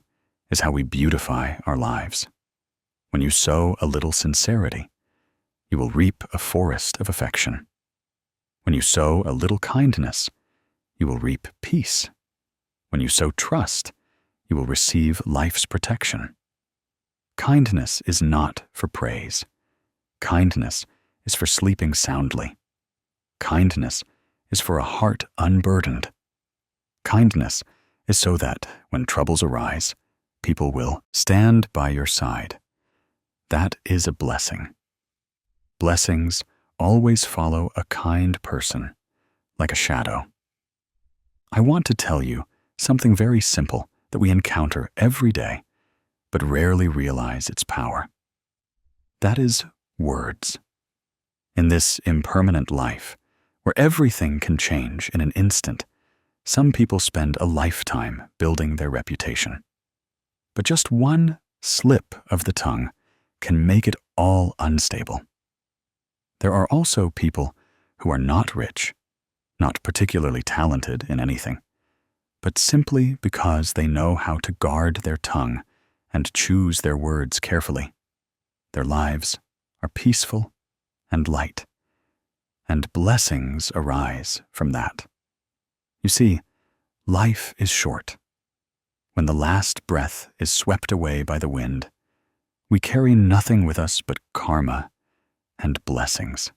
is how we beautify our lives. When you sow a little sincerity, you will reap a forest of affection. When you sow a little kindness, you will reap peace. When you sow trust, you will receive life's protection. Kindness is not for praise. Kindness is for sleeping soundly. Kindness is for a heart unburdened. Kindness is so that, when troubles arise, people will stand by your side. That is a blessing. Blessings always follow a kind person, like a shadow. I want to tell you something very simple that we encounter every day, but rarely realize its power. That is words. In this impermanent life, where everything can change in an instant, some people spend a lifetime building their reputation. But just one slip of the tongue can make it all unstable. There are also people who are not rich, not particularly talented in anything, but simply because they know how to guard their tongue and choose their words carefully. Their lives are peaceful and light, and blessings arise from that. You see, life is short. When the last breath is swept away by the wind, we carry nothing with us but karma and blessings.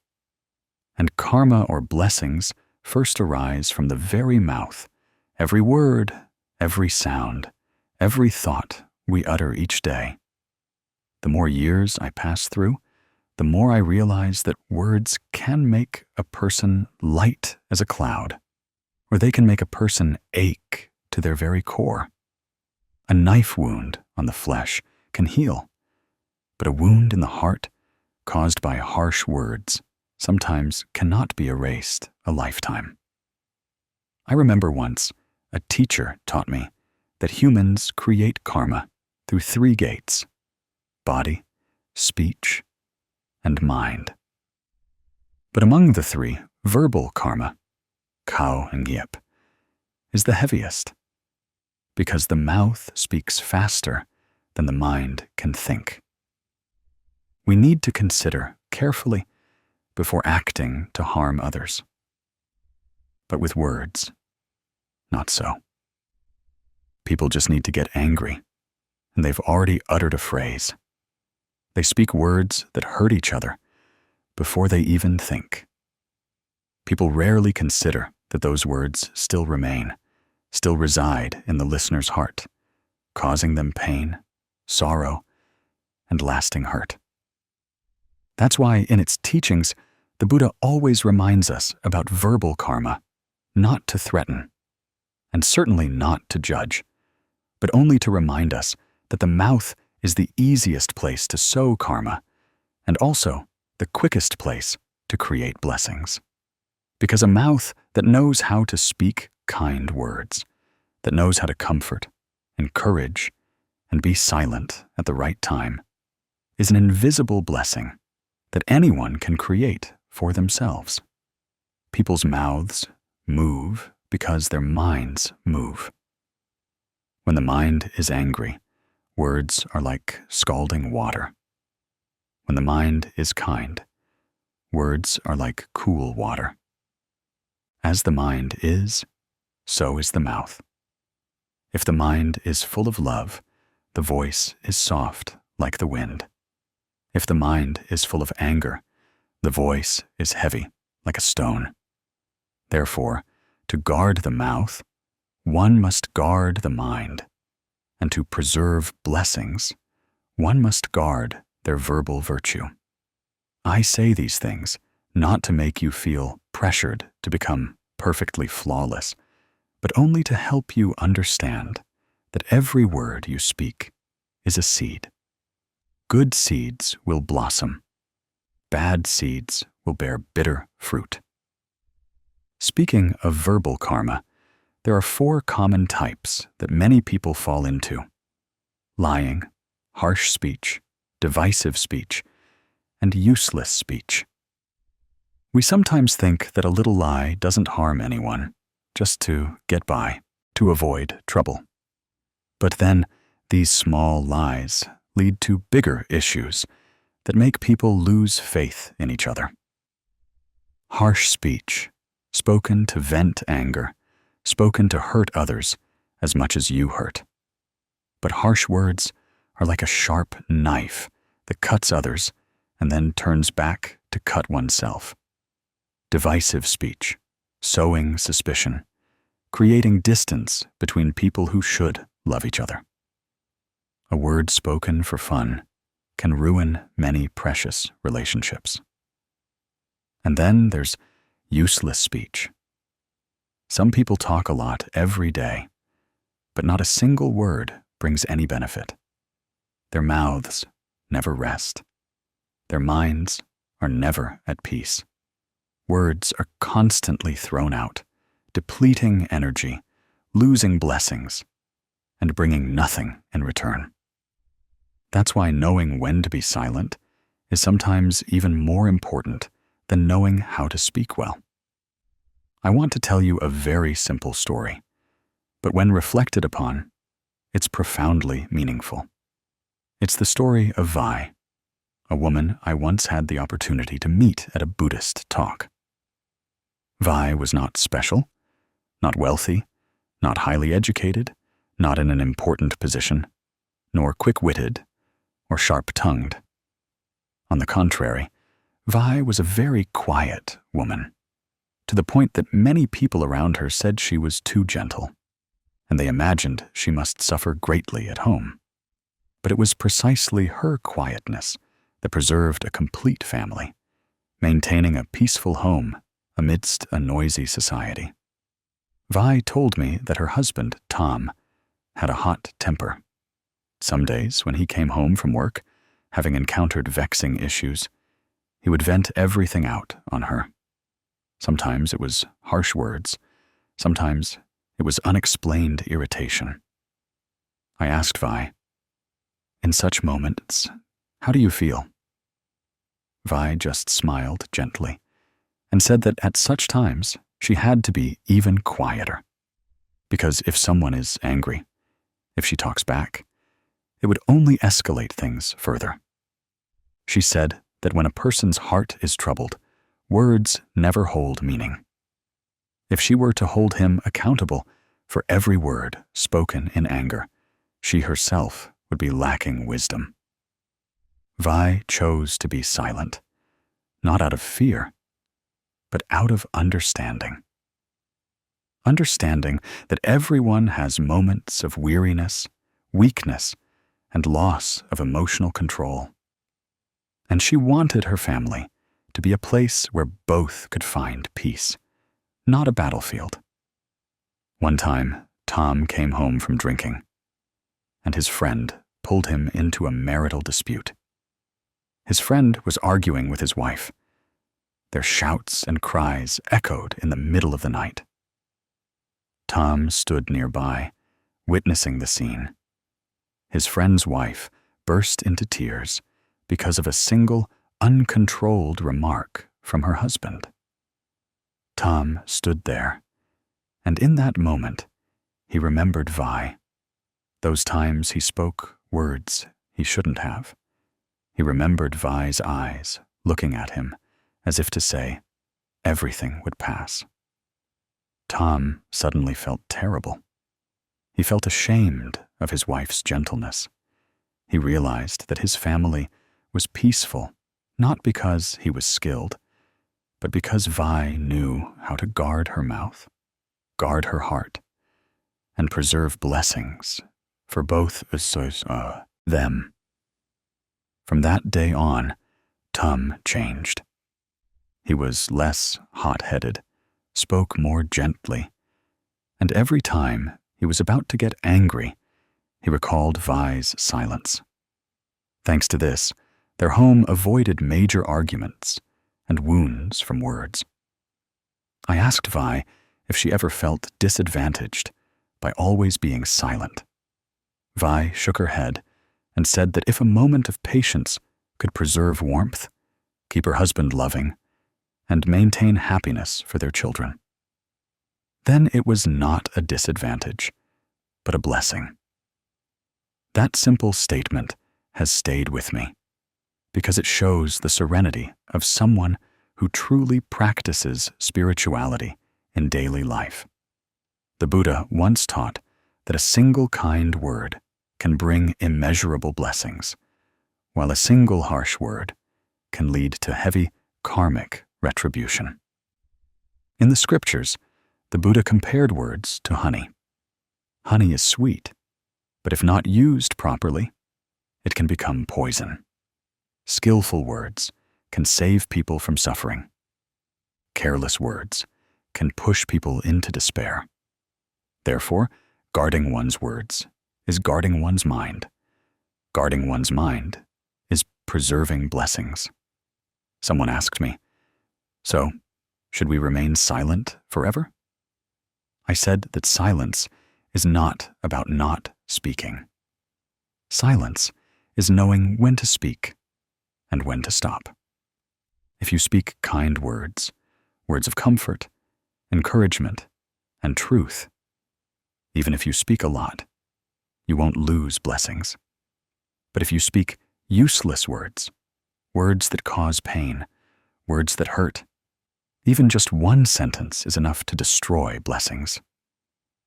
And karma or blessings first arise from the very mouth. Every word, every sound, every thought we utter each day. The more years I pass through, the more I realize that words can make a person light as a cloud, or they can make a person ache to their very core. A knife wound on the flesh can heal, but a wound in the heart caused by harsh words sometimes cannot be erased a lifetime. I remember once a teacher taught me that humans create karma through 3 gates: body, speech, and mind. But among the 3, verbal karma, kao and yip, is the heaviest, because the mouth speaks faster than the mind can think. We need to consider carefully before acting to harm others. But with words, not so. People just need to get angry, and they've already uttered a phrase. They speak words that hurt each other before they even think. People rarely consider that those words still remain, still reside in the listener's heart, causing them pain, sorrow, and lasting hurt. That's why in its teachings, the Buddha always reminds us about verbal karma, not to threaten, and certainly not to judge, but only to remind us that the mouth is the easiest place to sow karma, and also the quickest place to create blessings. Because a mouth that knows how to speak kind words, that knows how to comfort, encourage, and be silent at the right time, is an invisible blessing that anyone can create for themselves. People's mouths move because their minds move. When the mind is angry, words are like scalding water. When the mind is kind, words are like cool water. As the mind is, so is the mouth. If the mind is full of love, the voice is soft like the wind. If the mind is full of anger, the voice is heavy like a stone. Therefore, to guard the mouth, one must guard the mind, and to preserve blessings, one must guard their verbal virtue. I say these things not to make you feel pressured to become perfectly flawless, but only to help you understand that every word you speak is a seed. Good seeds will blossom. Bad seeds will bear bitter fruit. Speaking of verbal karma, there are 4 common types that many people fall into: lying, harsh speech, divisive speech, and useless speech. We sometimes think that a little lie doesn't harm anyone, just to get by, to avoid trouble. But then, these small lies lead to bigger issues that make people lose faith in each other. Harsh speech, spoken to vent anger, spoken to hurt others as much as you hurt. But harsh words are like a sharp knife that cuts others and then turns back to cut oneself. Divisive speech, sowing suspicion, creating distance between people who should love each other. A word spoken for fun can ruin many precious relationships. And then there's useless speech. Some people talk a lot every day, but not a single word brings any benefit. Their mouths never rest. Their minds are never at peace. Words are constantly thrown out, depleting energy, losing blessings, and bringing nothing in return. That's why knowing when to be silent is sometimes even more important than knowing how to speak well. I want to tell you a very simple story, but when reflected upon, it's profoundly meaningful. It's the story of Vi, a woman I once had the opportunity to meet at a Buddhist talk. Vi was not special, not wealthy, not highly educated, not in an important position, nor quick-witted or sharp-tongued. On the contrary, Vi was a very quiet woman, to the point that many people around her said she was too gentle, and they imagined she must suffer greatly at home. But it was precisely her quietness that preserved a complete family, maintaining a peaceful home amidst a noisy society. Vi told me that her husband, Tom, had a hot temper. Some days, when he came home from work, having encountered vexing issues, He would vent everything out on her. Sometimes it was harsh words. Sometimes it was unexplained irritation. I asked Vi, "In such moments, how do you feel?" Vi just smiled gently and said that at such times she had to be even quieter. Because if someone is angry, if she talks back, it would only escalate things further. She said that when a person's heart is troubled, words never hold meaning. If she were to hold him accountable for every word spoken in anger, she herself would be lacking wisdom. Vi chose to be silent, not out of fear, but out of understanding. Understanding that everyone has moments of weariness, weakness, and loss of emotional control. And she wanted her family to be a place where both could find peace, not a battlefield. One time, Tom came home from drinking, and his friend pulled him into a marital dispute. His friend was arguing with his wife. Their shouts and cries echoed in the middle of the night. Tom stood nearby, witnessing the scene. His friend's wife burst into tears because of a single, uncontrolled remark from her husband. Tom stood there, and in that moment, he remembered Vi. Those times he spoke words he shouldn't have. He remembered Vi's eyes looking at him as if to say, everything would pass. Tom suddenly felt terrible. He felt ashamed of his wife's gentleness. He realized that his family was peaceful, not because he was skilled, but because Vi knew how to guard her mouth, guard her heart, and preserve blessings for both them. From that day on, Tom changed. He was less hot-headed, spoke more gently, and every time he was about to get angry, he recalled Vi's silence. Thanks to this, their home avoided major arguments and wounds from words. I asked Vi if she ever felt disadvantaged by always being silent. Vi shook her head and said that if a moment of patience could preserve warmth, keep her husband loving, and maintain happiness for their children, then it was not a disadvantage, but a blessing. That simple statement has stayed with me because it shows the serenity of someone who truly practices spirituality in daily life. The Buddha once taught that a single kind word can bring immeasurable blessings, while a single harsh word can lead to heavy karmic retribution. In the scriptures, the Buddha compared words to honey. Honey is sweet, but if not used properly, it can become poison. Skillful words can save people from suffering. Careless words can push people into despair. Therefore, guarding one's words is guarding one's mind. Guarding one's mind is preserving blessings. Someone asked me, "So, should we remain silent forever?" I said that silence is not about not speaking. Silence is knowing when to speak and when to stop. If you speak kind words, words of comfort, encouragement, and truth, even if you speak a lot, you won't lose blessings. But if you speak useless words, words that cause pain, words that hurt, even just one sentence is enough to destroy blessings.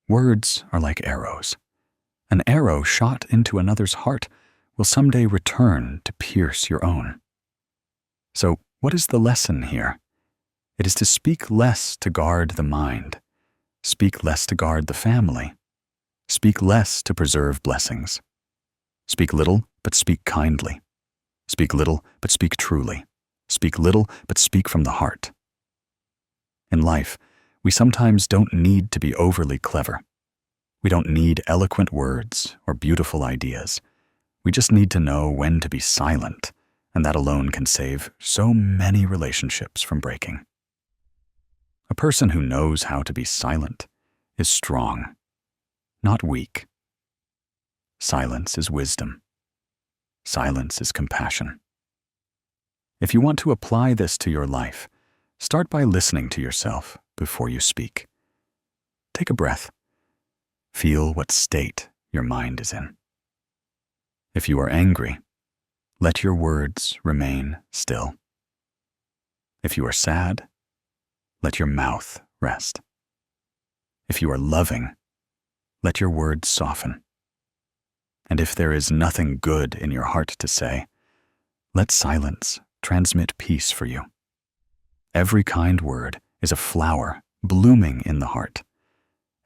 Words are like arrows. An arrow shot into another's heart will someday return to pierce your own. So, what is the lesson here? It is to speak less to guard the mind, speak less to guard the family, speak less to preserve blessings. Speak little, but speak kindly. Speak little, but speak truly. Speak little, but speak from the heart. In life, we sometimes don't need to be overly clever. We don't need eloquent words or beautiful ideas. We just need to know when to be silent and that alone can save so many relationships from breaking. A person who knows how to be silent is strong, not weak. Silence is wisdom. Silence is compassion. If you want to apply this to your life, start by listening to yourself before you speak. Take a breath. Feel what state your mind is in. If you are angry, let your words remain still. If you are sad, let your mouth rest. If you are loving, let your words soften. And if there is nothing good in your heart to say, let silence transmit peace for you. Every kind word is a flower blooming in the heart.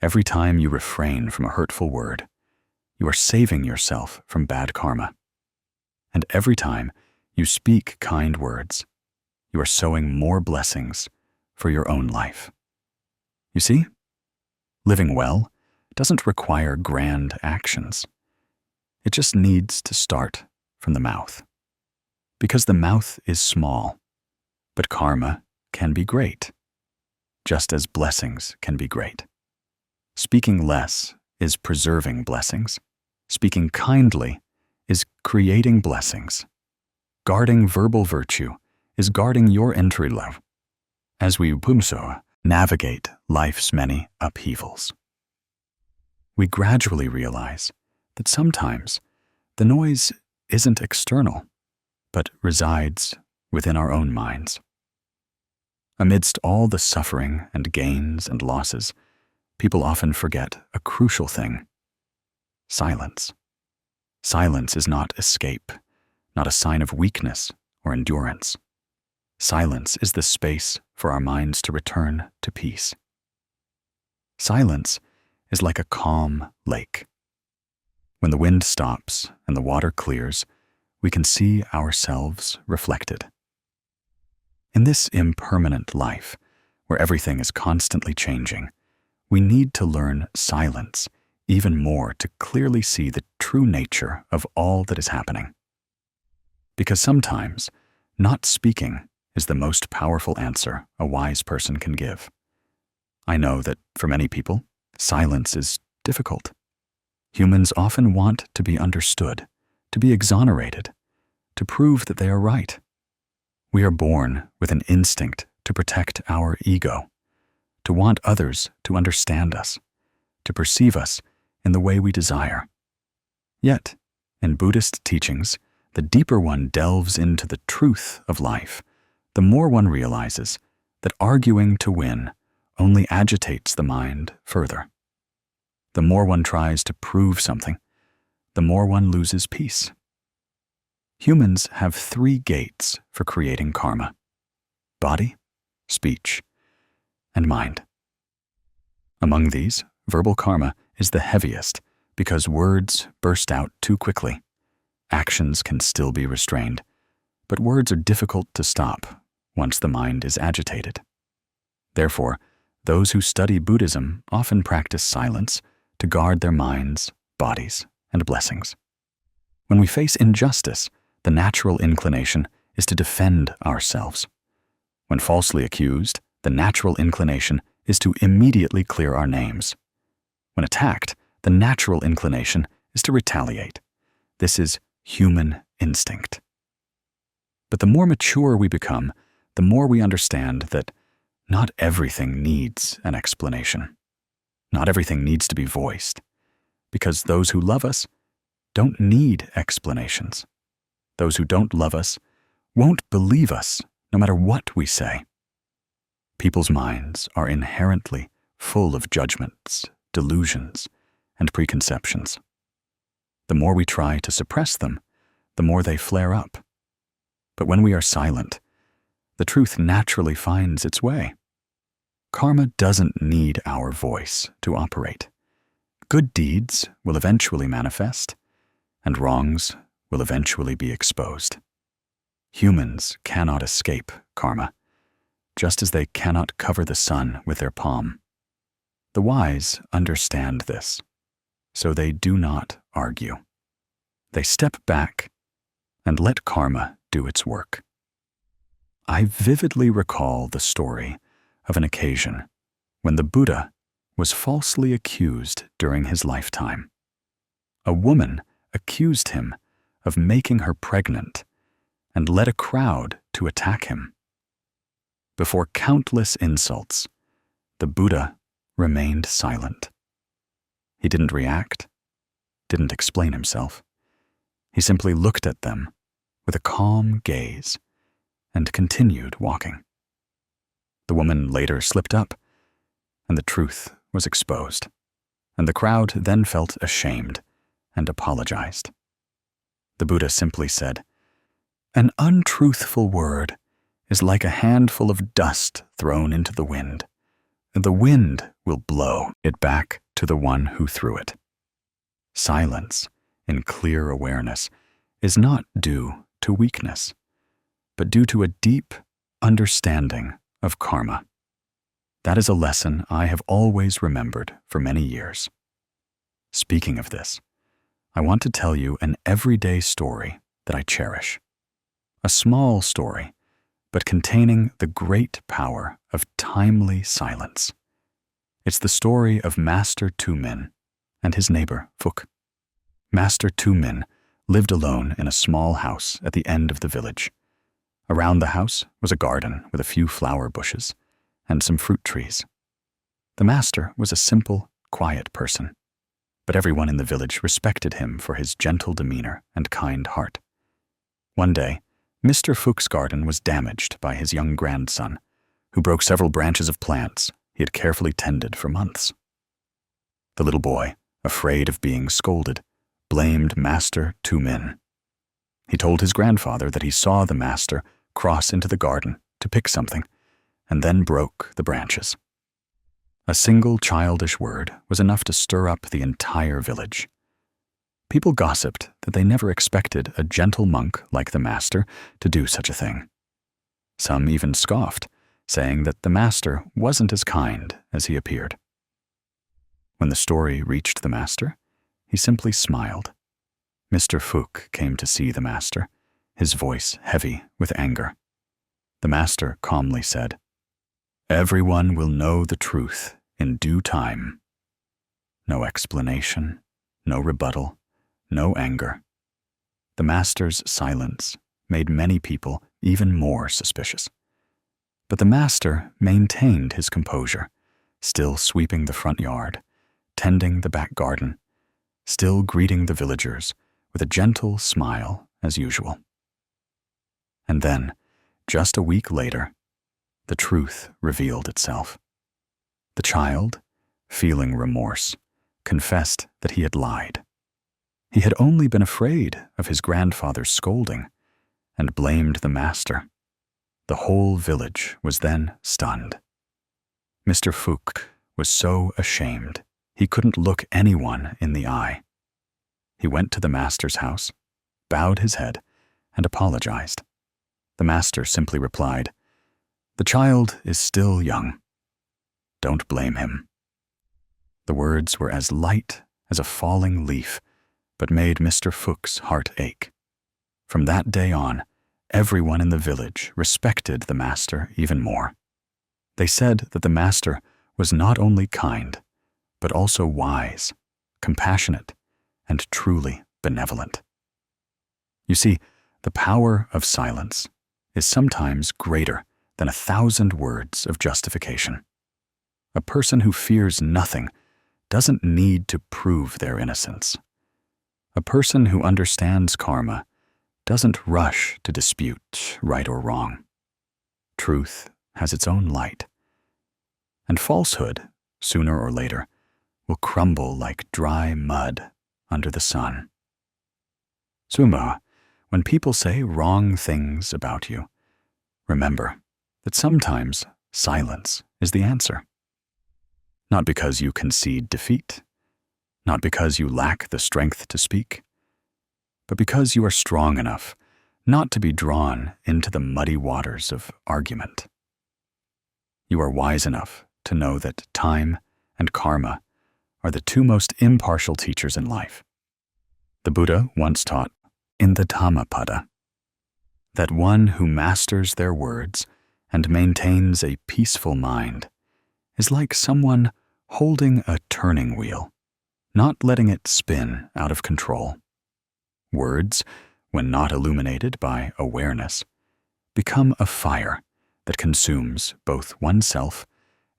Every time you refrain from a hurtful word, you are saving yourself from bad karma. And every time you speak kind words, you are sowing more blessings for your own life. You see, living well doesn't require grand actions. It just needs to start from the mouth. Because the mouth is small, but karma can be great, just as blessings can be great. Speaking less is preserving blessings. Speaking kindly is creating blessings. Guarding verbal virtue is guarding your entry level as we pumso navigate life's many upheavals. We gradually realize that sometimes the noise isn't external, but resides within our own minds. Amidst all the suffering and gains and losses, people often forget a crucial thing: silence. Silence is not escape, not a sign of weakness or endurance. Silence is the space for our minds to return to peace. Silence is like a calm lake. When the wind stops and the water clears, we can see ourselves reflected. In this impermanent life, where everything is constantly changing, we need to learn silence even more to clearly see the true nature of all that is happening. Because sometimes, not speaking is the most powerful answer a wise person can give. I know that for many people, silence is difficult. Humans often want to be understood, to be exonerated, to prove that they are right. We are born with an instinct to protect our ego, to want others to understand us, to perceive us in the way we desire. Yet, in Buddhist teachings, the deeper one delves into the truth of life, the more one realizes that arguing to win only agitates the mind further. The more one tries to prove something, the more one loses peace. Humans have 3 gates for creating karma: body, speech, and mind. Among these, verbal karma is the heaviest because words burst out too quickly. Actions can still be restrained, but words are difficult to stop once the mind is agitated. Therefore, those who study Buddhism often practice silence to guard their minds, bodies, and blessings. When we face injustice, the natural inclination is to defend ourselves. When falsely accused, the natural inclination is to immediately clear our names. When attacked, the natural inclination is to retaliate. This is human instinct. But the more mature we become, the more we understand that not everything needs an explanation. Not everything needs to be voiced, because those who love us don't need explanations. Those who don't love us won't believe us no matter what we say. People's minds are inherently full of judgments, delusions, and preconceptions. The more we try to suppress them, the more they flare up. But when we are silent, the truth naturally finds its way. Karma doesn't need our voice to operate. Good deeds will eventually manifest, and wrongs will eventually be exposed. Humans cannot escape karma, just as they cannot cover the sun with their palm. The wise understand this, so they do not argue. They step back and let karma do its work. I vividly recall the story of an occasion when the Buddha was falsely accused during his lifetime. A woman accused him of making her pregnant and led a crowd to attack him. Before countless insults, the Buddha remained silent. He didn't react, didn't explain himself. He simply looked at them with a calm gaze and continued walking. The woman later slipped up, and the truth was exposed, and the crowd then felt ashamed and apologized. The Buddha simply said, "An untruthful word is like a handful of dust thrown into the wind. The wind will blow it back to the one who threw it." Silence in clear awareness is not due to weakness, but due to a deep understanding of karma. That is a lesson I have always remembered for many years. Speaking of this, I want to tell you an everyday story that I cherish. A small story, but containing the great power of timely silence. It's the story of Master Tumin and his neighbor, Phúc. Master Tumin lived alone in a small house at the end of the village. Around the house was a garden with a few flower bushes and some fruit trees. The master was a simple, quiet person, but everyone in the village respected him for his gentle demeanor and kind heart. One day, Mr. Phúc garden was damaged by his young grandson, who broke several branches of plants he had carefully tended for months. The little boy, afraid of being scolded, blamed Master Tumin. He told his grandfather that he saw the master cross into the garden to pick something, and then broke the branches. A single childish word was enough to stir up the entire village. People gossiped that they never expected a gentle monk like the master to do such a thing. Some even scoffed, saying that the master wasn't as kind as he appeared. When the story reached the master, he simply smiled. Mr. Phúc came to see the master, his voice heavy with anger. The master calmly said, "Everyone will know the truth in due time." No explanation, no rebuttal, no anger. The master's silence made many people even more suspicious. But the master maintained his composure, still sweeping the front yard, tending the back garden, still greeting the villagers with a gentle smile as usual. And then, just a week later, the truth revealed itself. The child, feeling remorse, confessed that he had lied. He had only been afraid of his grandfather's scolding and blamed the master. The whole village was then stunned. Mr. Phúc was so ashamed he couldn't look anyone in the eye. He went to the master's house, bowed his head, and apologized. The master simply replied, "The child is still young. Don't blame him." The words were as light as a falling leaf, but made Mr. Phúc heart ache. From that day on, everyone in the village respected the master even more. They said that the master was not only kind, but also wise, compassionate, and truly benevolent. You see, the power of silence is sometimes greater than 1,000 words of justification. A person who fears nothing doesn't need to prove their innocence. A person who understands karma doesn't rush to dispute right or wrong. Truth has its own light, and falsehood, sooner or later, will crumble like dry mud under the sun. Suma, when people say wrong things about you, remember that sometimes silence is the answer. Not because you concede defeat, not because you lack the strength to speak, but because you are strong enough not to be drawn into the muddy waters of argument. You are wise enough to know that time and karma are the two most impartial teachers in life. The Buddha once taught in the Dhammapada, that one who masters their words and maintains a peaceful mind is like someone holding a turning wheel, not letting it spin out of control. Words, when not illuminated by awareness, become a fire that consumes both oneself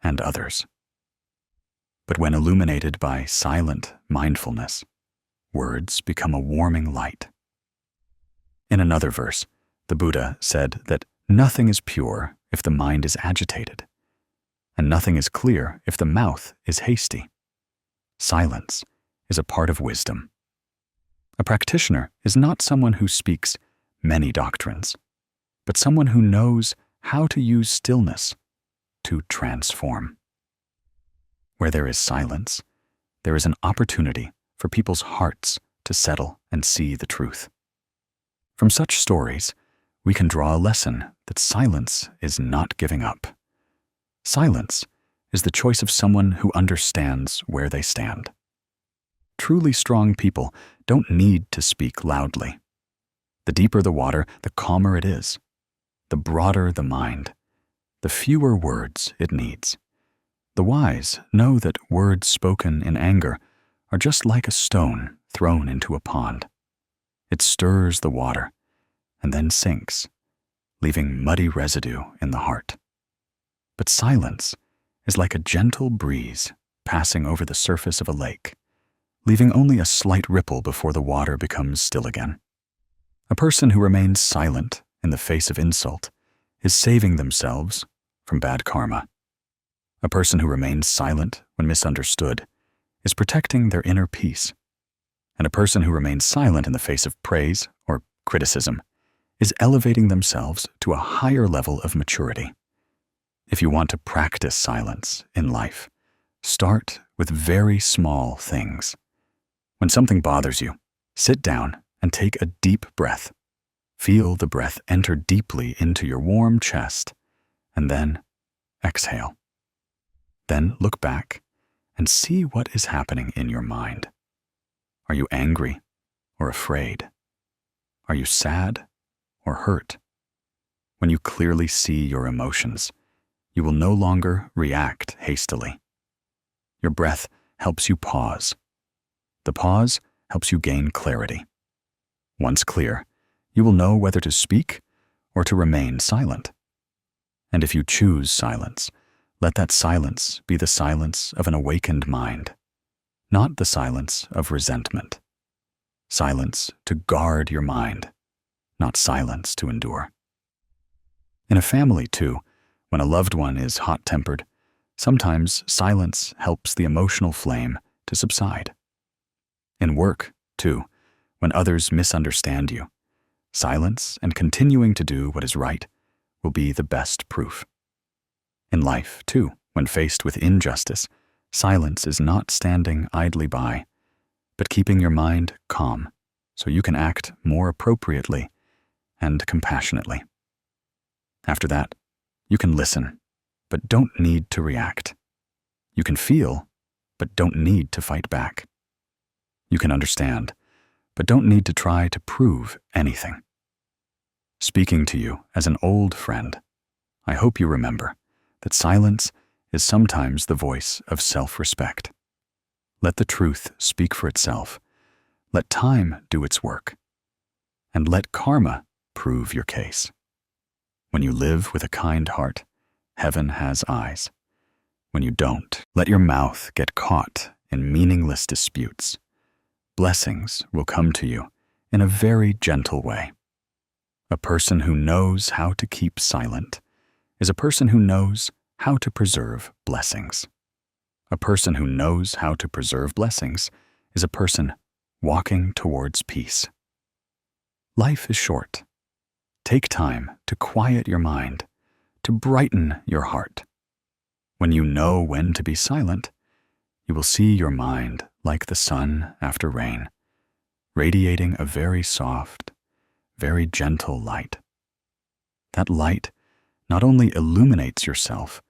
and others. But when illuminated by silent mindfulness, words become a warming light. In another verse, the Buddha said that nothing is pure if the mind is agitated, and nothing is clear if the mouth is hasty. Silence is a part of wisdom. A practitioner is not someone who speaks many doctrines, but someone who knows how to use stillness to transform. Where there is silence, there is an opportunity for people's hearts to settle and see the truth. From such stories, we can draw a lesson that silence is not giving up. Silence is the choice of someone who understands where they stand. Truly strong people don't need to speak loudly. The deeper the water, the calmer it is. The broader the mind, the fewer words it needs. The wise know that words spoken in anger are just like a stone thrown into a pond. It stirs the water and then sinks, leaving muddy residue in the heart. But silence is like a gentle breeze passing over the surface of a lake, leaving only a slight ripple before the water becomes still again. A person who remains silent in the face of insult is saving themselves from bad karma. A person who remains silent when misunderstood is protecting their inner peace. And a person who remains silent in the face of praise or criticism is elevating themselves to a higher level of maturity. If you want to practice silence in life, start with very small things. When something bothers you, sit down and take a deep breath. Feel the breath enter deeply into your warm chest, and then exhale. Then look back and see what is happening in your mind. Are you angry or afraid? Are you sad or hurt? When you clearly see your emotions, you will no longer react hastily. Your breath helps you pause. The pause helps you gain clarity. Once clear, you will know whether to speak or to remain silent. And if you choose silence, let that silence be the silence of an awakened mind, not the silence of resentment. Silence to guard your mind, not silence to endure. In a family, too, when a loved one is hot-tempered, sometimes silence helps the emotional flame to subside. In work, too, when others misunderstand you, silence and continuing to do what is right will be the best proof. In life, too, when faced with injustice, silence is not standing idly by, but keeping your mind calm so you can act more appropriately and compassionately. After that, you can listen, but don't need to react. You can feel, but don't need to fight back. You can understand, but don't need to try to prove anything. Speaking to you as an old friend, I hope you remember that silence is sometimes the voice of self-respect. Let the truth speak for itself. Let time do its work. And let karma prove your case. When you live with a kind heart, heaven has eyes. When you don't, let your mouth get caught in meaningless disputes. Blessings will come to you in a very gentle way. A person who knows how to keep silent is a person who knows how to preserve blessings. A person who knows how to preserve blessings is a person walking towards peace. Life is short. Take time to quiet your mind, to brighten your heart. When you know when to be silent, you will see your mind like the sun after rain, radiating a very soft, very gentle light. That light not only illuminates yourself,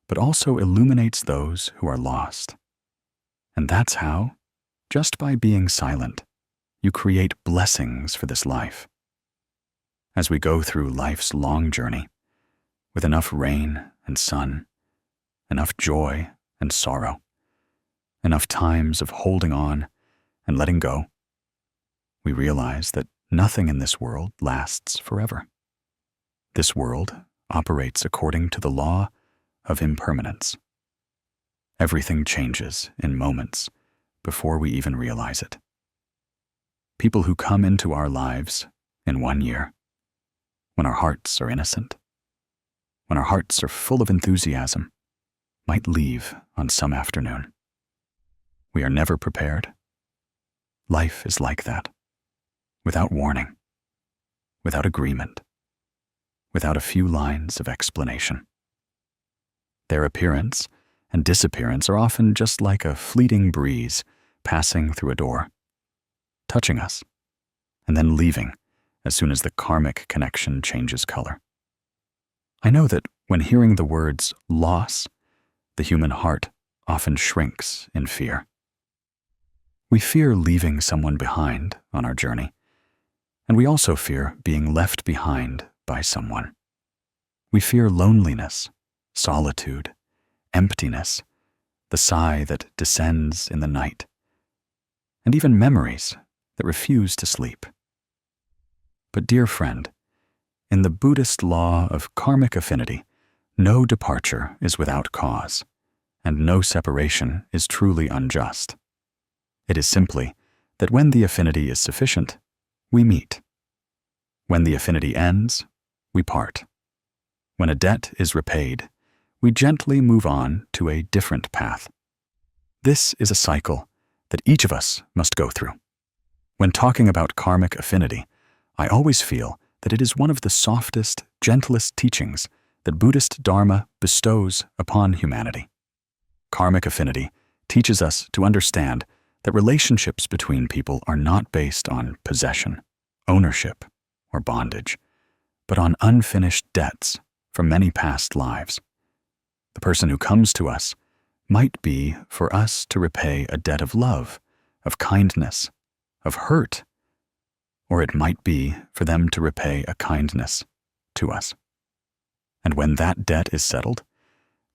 but also illuminates those who are lost. And that's how, just by being silent, you create blessings for this life. As we go through life's long journey, with enough rain and sun, enough joy and sorrow, enough times of holding on and letting go, we realize that nothing in this world lasts forever. This world operates according to the law of impermanence. Everything changes in moments before we even realize it. People who come into our lives in 1 year, when our hearts are innocent, when our hearts are full of enthusiasm, might leave on some afternoon. We are never prepared. Life is like that, without warning, without agreement, without a few lines of explanation. Their appearance and disappearance are often just like a fleeting breeze passing through a door, touching us, and then leaving as soon as the karmic connection changes color. I know that when hearing the words loss, the human heart often shrinks in fear. We fear leaving someone behind on our journey, and we also fear being left behind by someone. We fear loneliness, solitude, emptiness, the sigh that descends in the night, and even memories that refuse to sleep. But dear friend, in the Buddhist law of karmic affinity, no departure is without cause, and no separation is truly unjust. It is simply that when the affinity is sufficient, we meet. When the affinity ends, we part. When a debt is repaid, we gently move on to a different path. This is a cycle that each of us must go through. When talking about karmic affinity, I always feel that it is one of the softest, gentlest teachings that Buddhist Dharma bestows upon humanity. Karmic affinity teaches us to understand that relationships between people are not based on possession, ownership, or bondage, but on unfinished debts from many past lives. The person who comes to us might be for us to repay a debt of love, of kindness, of hurt, or it might be for them to repay a kindness to us. And when that debt is settled,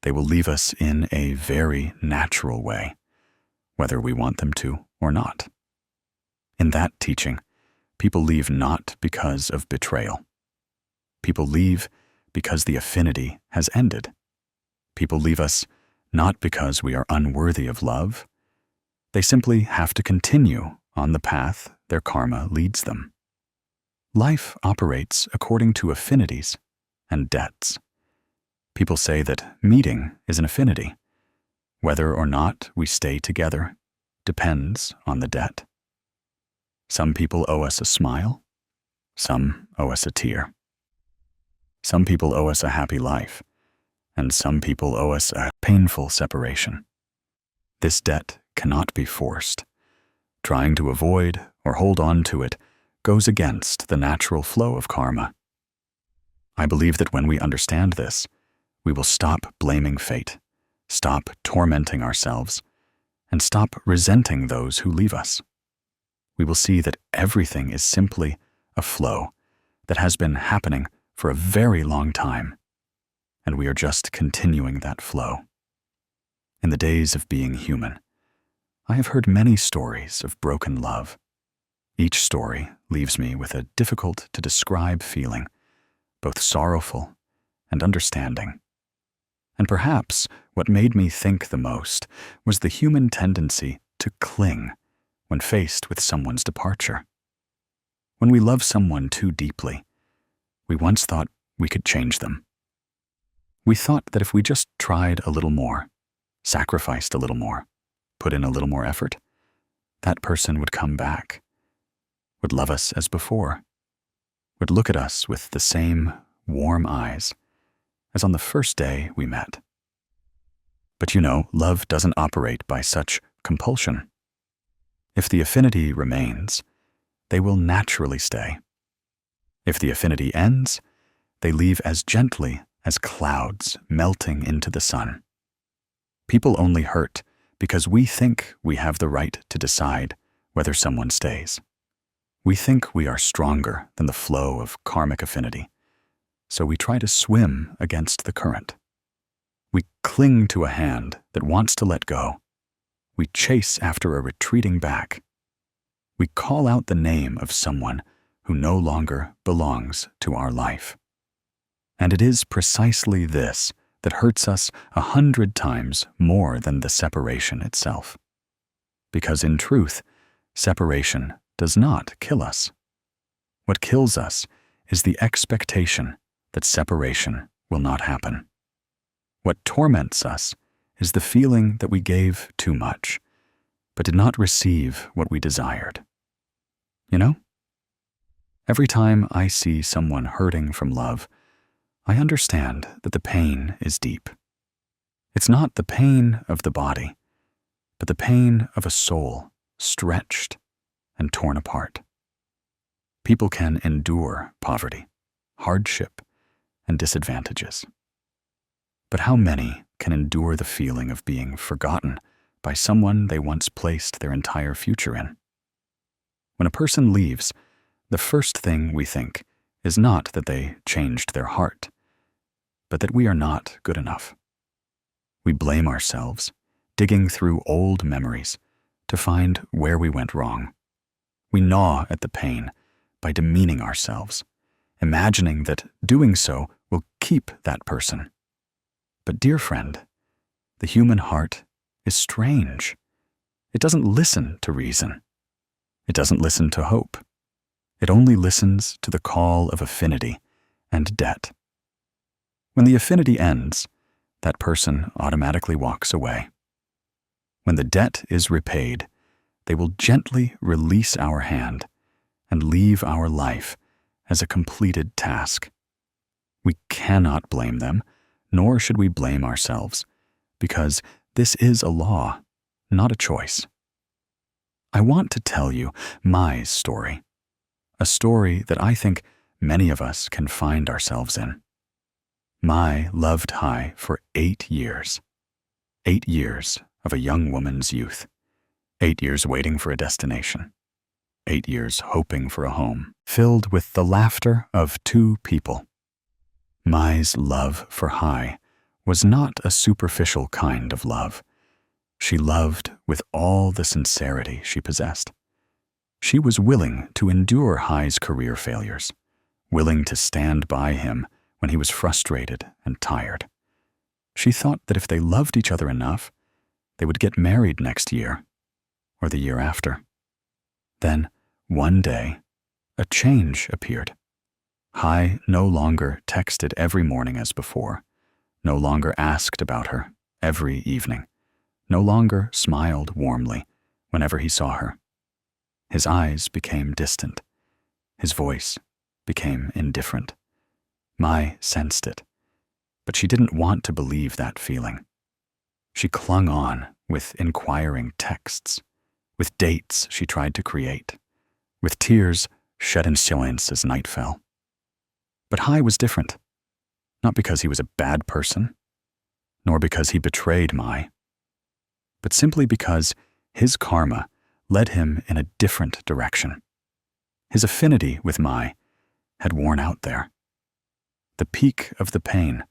they will leave us in a very natural way, whether we want them to or not. In that teaching, people leave not because of betrayal. People leave because the affinity has ended. People leave us not because we are unworthy of love. They simply have to continue on the path their karma leads them. Life operates according to affinities and debts. People say that meeting is an affinity. Whether or not we stay together depends on the debt. Some people owe us a smile. Some owe us a tear. Some people owe us a happy life, and some people owe us a painful separation. This debt cannot be forced. Trying to avoid or hold on to it goes against the natural flow of karma. I believe that when we understand this, we will stop blaming fate, stop tormenting ourselves, and stop resenting those who leave us. We will see that everything is simply a flow that has been happening for a very long time, and we are just continuing that flow. In the days of being human, I have heard many stories of broken love. Each story leaves me with a difficult-to-describe feeling, both sorrowful and understanding. And perhaps what made me think the most was the human tendency to cling when faced with someone's departure. When we love someone too deeply, we once thought we could change them. We thought that if we just tried a little more, sacrificed a little more, put in a little more effort, that person would come back, would love us as before, would look at us with the same warm eyes as on the first day we met. But you know, love doesn't operate by such compulsion. If the affinity remains, they will naturally stay. If the affinity ends, they leave as gently as clouds melting into the sun. People only hurt because we think we have the right to decide whether someone stays. We think we are stronger than the flow of karmic affinity, so we try to swim against the current. We cling to a hand that wants to let go. We chase after a retreating back. We call out the name of someone who no longer belongs to our life. And it is precisely this that hurts us 100 times more than the separation itself. Because in truth, separation does not kill us. What kills us is the expectation that separation will not happen. What torments us is the feeling that we gave too much, but did not receive what we desired. You know? Every time I see someone hurting from love, I understand that the pain is deep. It's not the pain of the body, but the pain of a soul stretched and torn apart. People can endure poverty, hardship, and disadvantages. But how many can endure the feeling of being forgotten by someone they once placed their entire future in? When a person leaves, the first thing we think is not that they changed their heart, but that we are not good enough. We blame ourselves, digging through old memories to find where we went wrong. We gnaw at the pain by demeaning ourselves, imagining that doing so will keep that person. But dear friend, the human heart is strange. It doesn't listen to reason. It doesn't listen to hope. It only listens to the call of affinity and debt. When the affinity ends, that person automatically walks away. When the debt is repaid, they will gently release our hand and leave our life as a completed task. We cannot blame them, nor should we blame ourselves, because this is a law, not a choice. I want to tell you my story, a story that I think many of us can find ourselves in. Mai loved Hai for 8 years. 8 years of a young woman's youth. 8 years waiting for a destination. 8 years hoping for a home, filled with the laughter of 2 people. Mai's love for Hai was not a superficial kind of love. She loved with all the sincerity she possessed. She was willing to endure Hai's career failures, willing to stand by him when he was frustrated and tired. She thought that if they loved each other enough, they would get married next year or the year after. Then, one day, a change appeared. Hai no longer texted every morning as before, no longer asked about her every evening, no longer smiled warmly whenever he saw her. His eyes became distant. His voice became indifferent. Mai sensed it, but she didn't want to believe that feeling. She clung on with inquiring texts, with dates she tried to create, with tears shed in silence as night fell. But Hai was different, not because he was a bad person, nor because he betrayed Mai, but simply because his karma led him in a different direction. His affinity with Mai had worn out there. The peak of the pain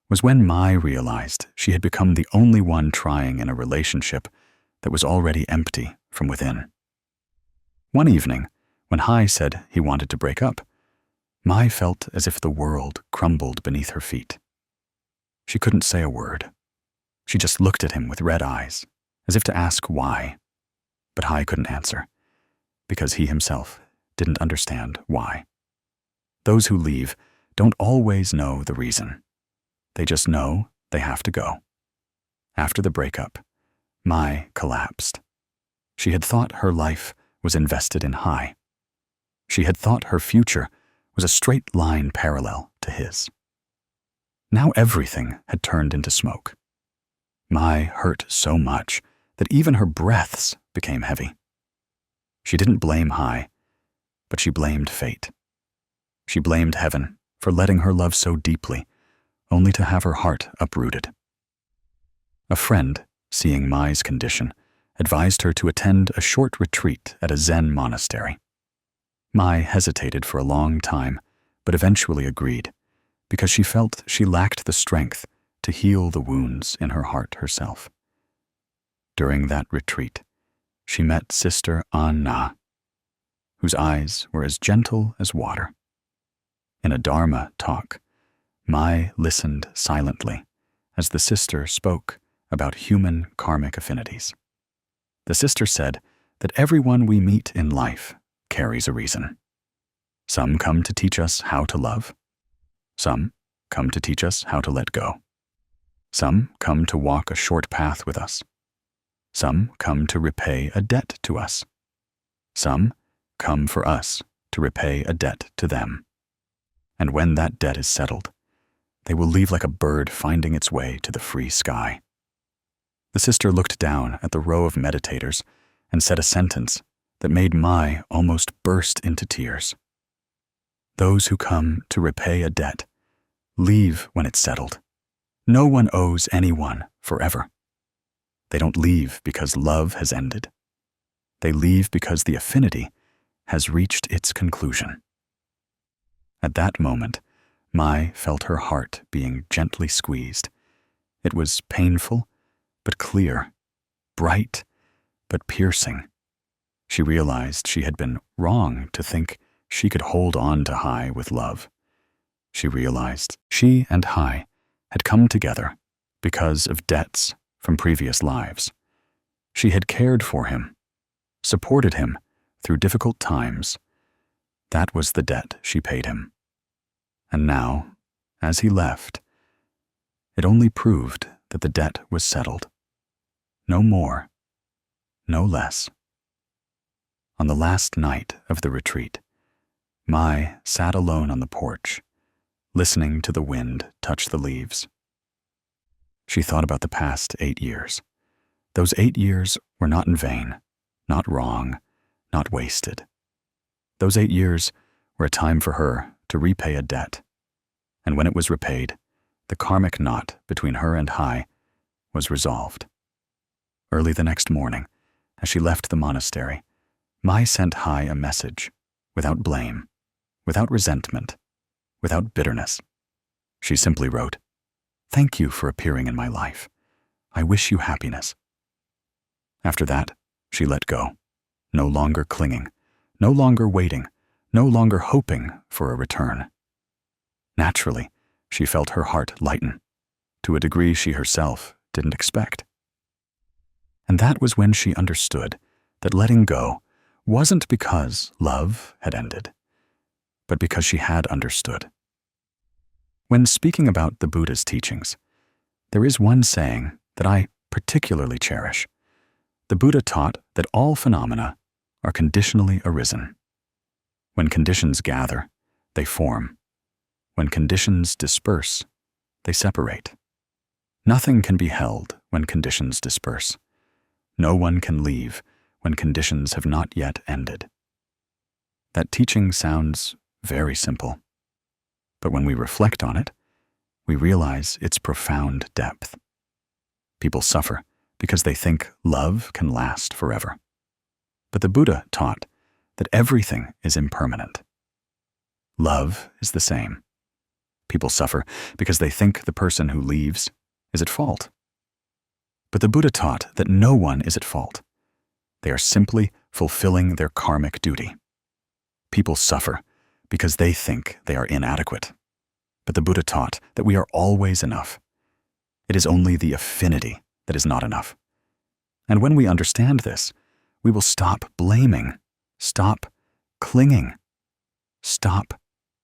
was when Mai realized she had become the only one trying in a relationship that was already empty from within. One evening, when Hai said he wanted to break up, Mai felt as if the world crumbled beneath her feet. She couldn't say a word. She just looked at him with red eyes, as if to ask why. But Hai couldn't answer, because he himself didn't understand why. Those who leave don't always know the reason. They just know they have to go. After the breakup, Mai collapsed. She had thought her life was invested in Hai. She had thought her future was a straight line parallel to his. Now everything had turned into smoke. Mai hurt so much that even her breaths became heavy. She didn't blame Hai, but she blamed fate. She blamed heaven for letting her love so deeply, only to have her heart uprooted. A friend, seeing Mai's condition, advised her to attend a short retreat at a Zen monastery. Mai hesitated for a long time, but eventually agreed, because she felt she lacked the strength to heal the wounds in her heart herself. During that retreat, she met Sister Anna, whose eyes were as gentle as water. In a Dharma talk, Mai listened silently as the sister spoke about human karmic affinities. The sister said that everyone we meet in life carries a reason. Some come to teach us how to love. Some come to teach us how to let go. Some come to walk a short path with us. Some come to repay a debt to us. Some come for us to repay a debt to them. And when that debt is settled, they will leave like a bird finding its way to the free sky. The sister looked down at the row of meditators and said a sentence that made Mai almost burst into tears. Those who come to repay a debt leave when it's settled. No one owes anyone forever. They don't leave because love has ended. They leave because the affinity has reached its conclusion. At that moment, Mai felt her heart being gently squeezed. It was painful, but clear, bright, but piercing. She realized she had been wrong to think she could hold on to Hai with love. She realized she and Hai had come together because of debts from previous lives. She had cared for him, supported him through difficult times. That was the debt she paid him. And now, as he left, it only proved that the debt was settled. No more, no less. On the last night of the retreat, Mai sat alone on the porch, listening to the wind touch the leaves. She thought about the past 8 years. Those 8 years were not in vain, not wrong, not wasted. Those 8 years were a time for her to repay a debt. And when it was repaid, the karmic knot between her and Hai was resolved. Early the next morning, as she left the monastery, Mai sent Hai a message, without blame, without resentment, without bitterness. She simply wrote, "Thank you for appearing in my life. I wish you happiness." After that, she let go, no longer clinging, no longer waiting, no longer hoping for a return. Naturally, she felt her heart lighten, to a degree she herself didn't expect. And that was when she understood that letting go wasn't because love had ended, but because she had understood. When speaking about the Buddha's teachings, there is one saying that I particularly cherish. The Buddha taught that all phenomena are conditionally arisen. When conditions gather, they form. When conditions disperse, they separate. Nothing can be held when conditions disperse. No one can leave when conditions have not yet ended. That teaching sounds very simple, but when we reflect on it, we realize its profound depth. People suffer because they think love can last forever. But the Buddha taught that everything is impermanent. Love is the same. People suffer because they think the person who leaves is at fault. But the Buddha taught that no one is at fault. They are simply fulfilling their karmic duty. People suffer because they think they are inadequate. But the Buddha taught that we are always enough. It is only the affinity that is not enough. And when we understand this, we will stop blaming, stop clinging, stop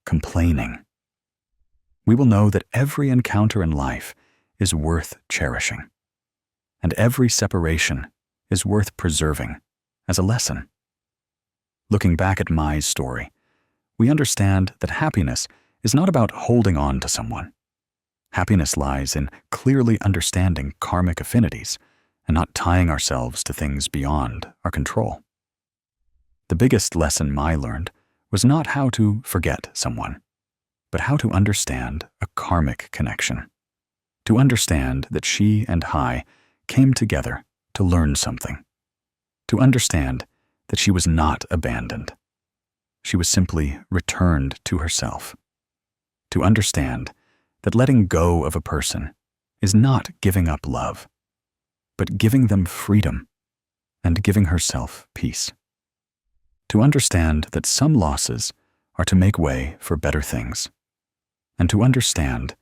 complaining. We will know that every encounter in life is worth cherishing, and every separation is worth preserving as a lesson. Looking back at Mai's story, we understand that happiness is not about holding on to someone. Happiness lies in clearly understanding karmic affinities and not tying ourselves to things beyond our control. The biggest lesson Mai learned was not how to forget someone, but how to understand a karmic connection. To understand that she and Hai came together to learn something. To understand that she was not abandoned. she was simply returned to herself. To understand that letting go of a person is not giving up love, but giving them freedom and giving herself peace. To understand that some losses are to make way for better things, and to understand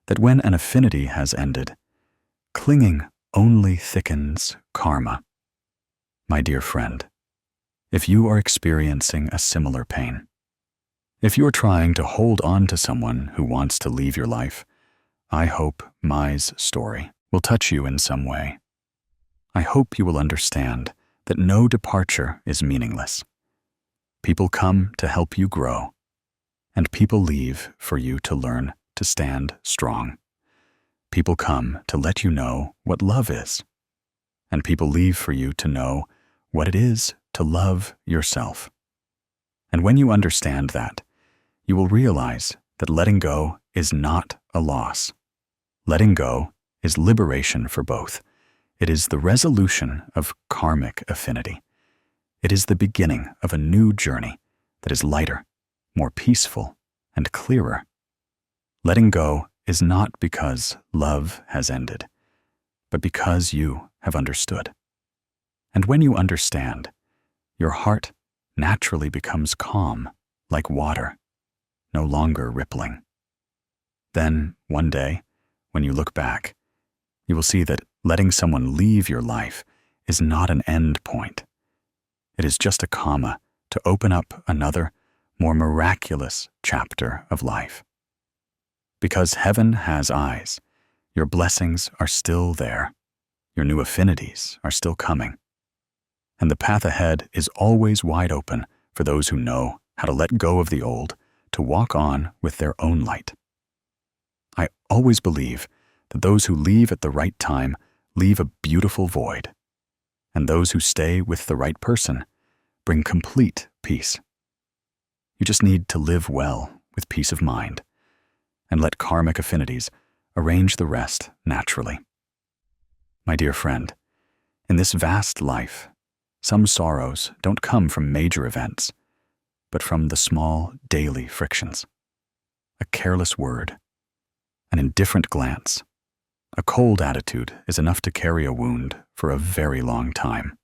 that when an affinity has ended, clinging only thickens karma. My dear friend, if you are experiencing a similar pain, if you are trying to hold on to someone who wants to leave your life, I hope Mai's story will touch you in some way. I hope you will understand that no departure is meaningless. People come to help you grow, and people leave for you to learn to stand strong. People come to let you know what love is, and people leave for you to know what it is to love yourself. And when you understand that, you will realize that letting go is not a loss. Letting go is liberation for both. It is the resolution of karmic affinity. It is the beginning of a new journey that is lighter, more peaceful, and clearer. Letting go is not because love has ended, but because you have understood. And when you understand, your heart naturally becomes calm, like water, no longer rippling. Then, one day, when you look back, you will see that letting someone leave your life is not an end point. It is just a comma to open up another, more miraculous chapter of life. Because heaven has eyes, your blessings are still there, your new affinities are still coming, and the path ahead is always wide open for those who know how to let go of the old, to walk on with their own light. I always believe that those who leave at the right time leave a beautiful void, and those who stay with the right person bring complete peace. You just need to live well with peace of mind and let karmic affinities arrange the rest naturally. My dear friend, in this vast life, some sorrows don't come from major events, but from the small daily frictions. A careless word, an indifferent glance, a cold attitude is enough to carry a wound for a very long time.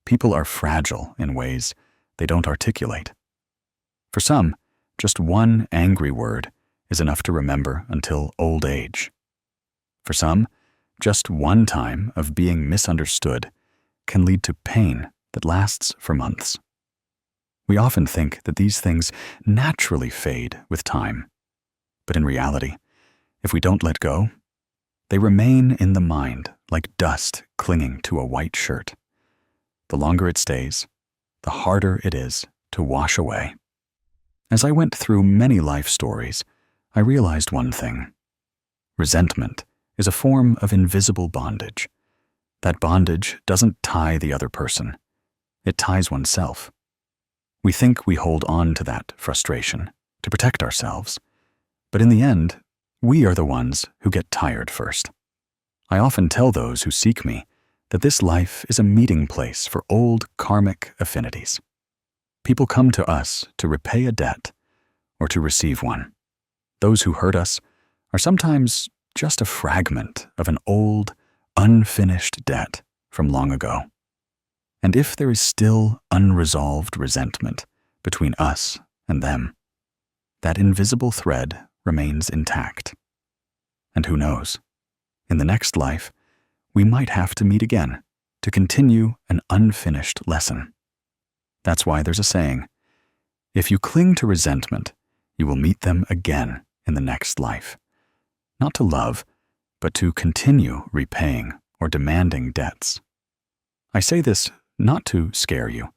People are fragile in ways they don't articulate. For some, just one angry word is enough to remember until old age. For some, just one time of being misunderstood can lead to pain that lasts for months. We often think that these things naturally fade with time, but in reality, if we don't let go, they remain in the mind like dust clinging to a white shirt. The longer it stays, the harder it is to wash away. As I went through many life stories, I realized one thing. Resentment is a form of invisible bondage. That bondage doesn't tie the other person. It ties oneself. We think we hold on to that frustration to protect ourselves, but in the end, we are the ones who get tired first. I often tell those who seek me that this life is a meeting place for old karmic affinities. People come to us to repay a debt or to receive one. Those who hurt us are sometimes just a fragment of an old, unfinished debt from long ago. And if there is still unresolved resentment between us and them, that invisible thread remains intact. And who knows, in the next life, we might have to meet again to continue an unfinished lesson. That's why there's a saying, if you cling to resentment, you will meet them again in the next life. Not to love, but to continue repaying or demanding debts. I say this not to scare you,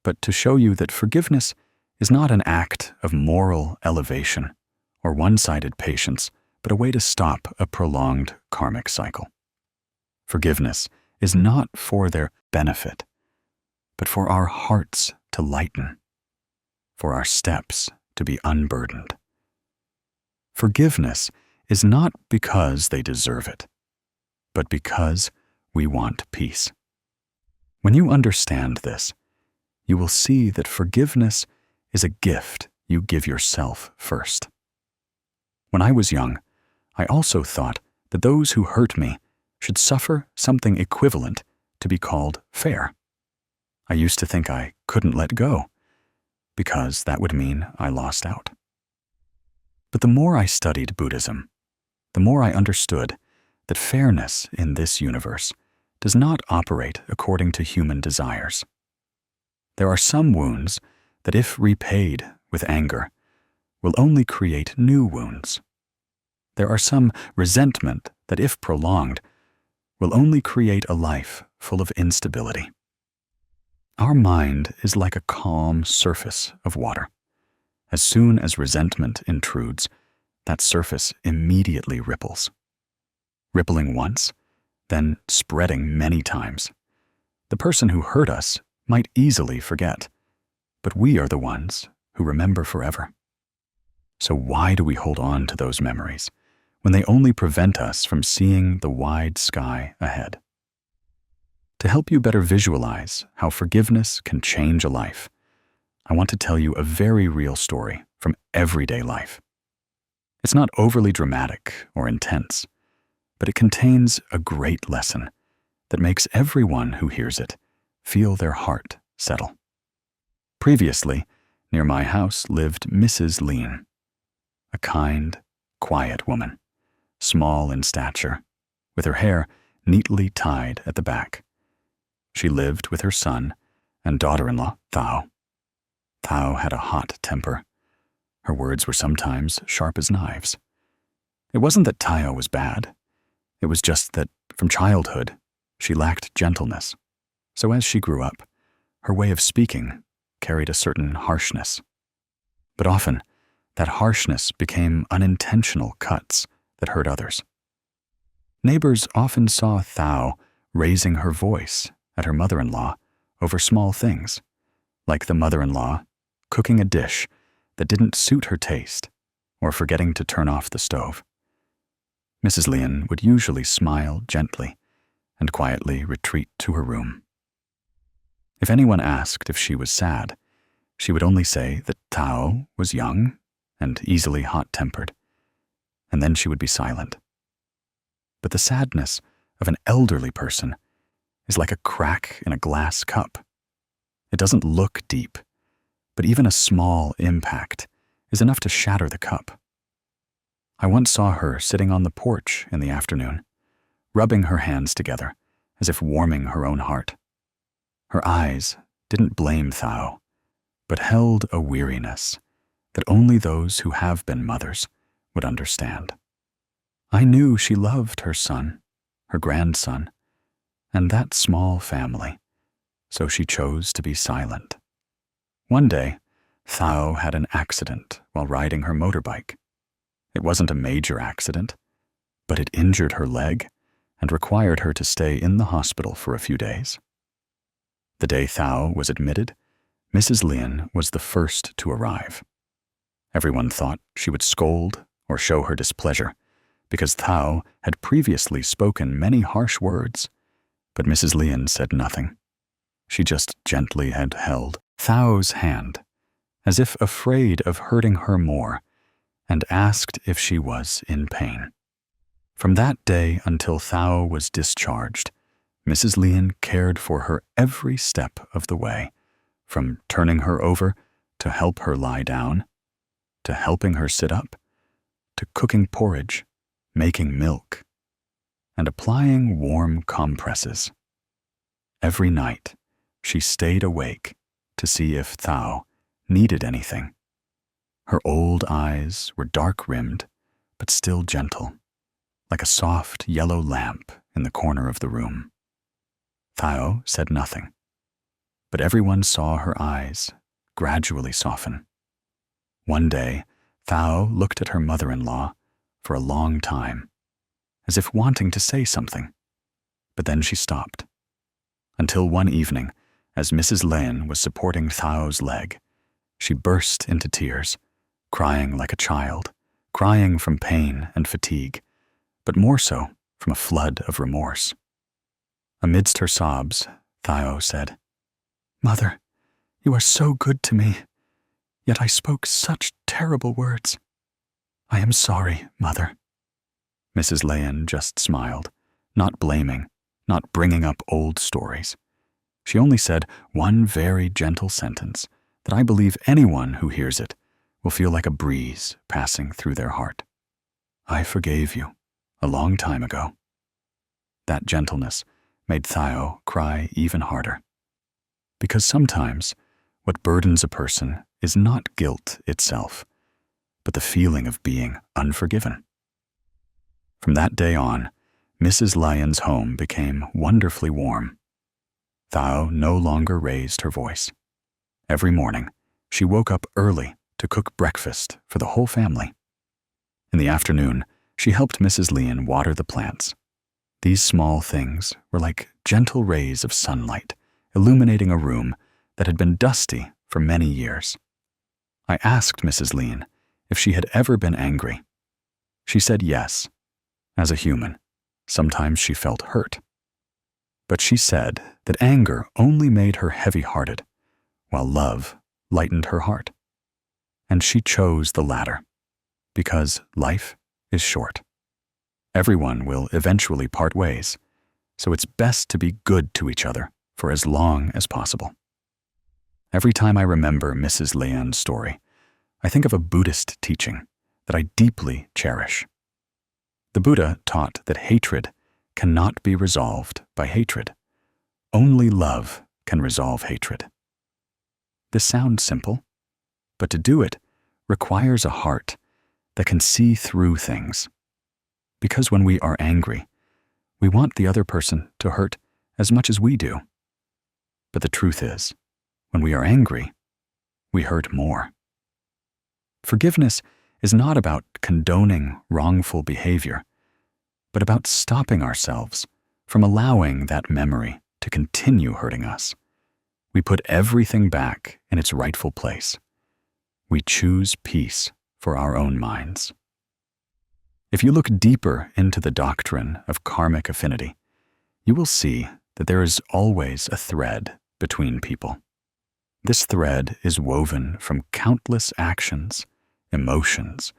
but to show you that forgiveness is not an act of moral elevation or one-sided patience, but a way to stop a prolonged karmic cycle. Forgiveness is not for their benefit, but for our hearts to lighten, for our steps to be unburdened. Forgiveness is not because they deserve it, but because we want peace. When you understand this, you will see that forgiveness is a gift you give yourself first. When I was young, I also thought that those who hurt me should suffer something equivalent to be called fair. I used to think I couldn't let go, because that would mean I lost out. But the more I studied Buddhism, the more I understood that fairness in this universe does not operate according to human desires. There are some wounds that, if repaid with anger, will only create new wounds. There are some resentment that, if prolonged, will only create a life full of instability. Our mind is like a calm surface of water. As soon as resentment intrudes, that surface immediately ripples. Rippling once, then spreading many times. The person who hurt us might easily forget, but we are the ones who remember forever. So why do we hold on to those memories when they only prevent us from seeing the wide sky ahead? To help you better visualize how forgiveness can change a life, I want to tell you a very real story from everyday life. It's not overly dramatic or intense, but it contains a great lesson that makes everyone who hears it feel their heart settle. Previously, near my house lived Mrs. Lean, a kind, quiet woman, small in stature, with her hair neatly tied at the back. She lived with her son and daughter-in-law, Thao. Thao had a hot temper. Her words were sometimes sharp as knives. It wasn't that Thao was bad. It was just that, from childhood, she lacked gentleness. So as she grew up, her way of speaking carried a certain harshness. But often, that harshness became unintentional cuts that hurt others. Neighbors often saw Thao raising her voice at her mother-in-law over small things, like the mother-in-law cooking a dish that didn't suit her taste or forgetting to turn off the stove. Mrs. Lean would usually smile gently and quietly retreat to her room. If anyone asked if she was sad, she would only say that Thao was young and easily hot-tempered, and then she would be silent. But the sadness of an elderly person is like a crack in a glass cup. It doesn't look deep, but even a small impact is enough to shatter the cup. I once saw her sitting on the porch in the afternoon, rubbing her hands together as if warming her own heart. Her eyes didn't blame Thao, but held a weariness that only those who have been mothers would understand. I knew she loved her son, her grandson, and that small family, so she chose to be silent. One day, Thao had an accident while riding her motorbike. It wasn't a major accident, but it injured her leg and required her to stay in the hospital for a few days. The day Thao was admitted, Mrs. Lean was the first to arrive. Everyone thought she would scold or show her displeasure, because Thao had previously spoken many harsh words, but Mrs. Lean said nothing. She just gently had held Thao's hand, as if afraid of hurting her more, and asked if she was in pain. From that day until Thao was discharged, Mrs. Lean cared for her every step of the way, from turning her over to help her lie down, to helping her sit up, to cooking porridge, making milk, and applying warm compresses. Every night, she stayed awake to see if Thao needed anything. Her old eyes were dark-rimmed, but still gentle, like a soft yellow lamp in the corner of the room. Thao said nothing, but everyone saw her eyes gradually soften. One day, Thao looked at her mother-in-law for a long time, as if wanting to say something, but then she stopped. Until one evening, as Mrs. Lean was supporting Thao's leg, she burst into tears, crying like a child, crying from pain and fatigue, but more so from a flood of remorse. Amidst her sobs, Thao said, "Mother, you are so good to me. Yet I spoke such terrible words. I am sorry, Mother." Mrs. Layan just smiled, not blaming, not bringing up old stories. She only said one very gentle sentence that I believe anyone who hears it will feel like a breeze passing through their heart. "I forgave you a long time ago." That gentleness made Thaao cry even harder. Because sometimes what burdens a person is not guilt itself, but the feeling of being unforgiven. From that day on, Mrs. Layan's home became wonderfully warm. Thaao no longer raised her voice. Every morning, she woke up early to cook breakfast for the whole family. In the afternoon, she helped Mrs. Layan water the plants. These small things were like gentle rays of sunlight, illuminating a room that had been dusty for many years. I asked Mrs. Layan if she had ever been angry. She said yes. As a human, sometimes she felt hurt. But she said that anger only made her heavy-hearted, while love lightened her heart. And she chose the latter, because life is short. Everyone will eventually part ways, so it's best to be good to each other for as long as possible. Every time I remember Mrs. Layan's story, I think of a Buddhist teaching that I deeply cherish. The Buddha taught that hatred cannot be resolved by hatred. Only love can resolve hatred. This sounds simple, but to do it requires a heart that can see through things. Because when we are angry, we want the other person to hurt as much as we do. But the truth is, when we are angry, we hurt more. Forgiveness is not about condoning wrongful behavior, but about stopping ourselves from allowing that memory to continue hurting us. We put everything back in its rightful place. We choose peace for our own minds. If you look deeper into the doctrine of karmic affinity, you will see that there is always a thread between people. This thread is woven from countless actions, emotions,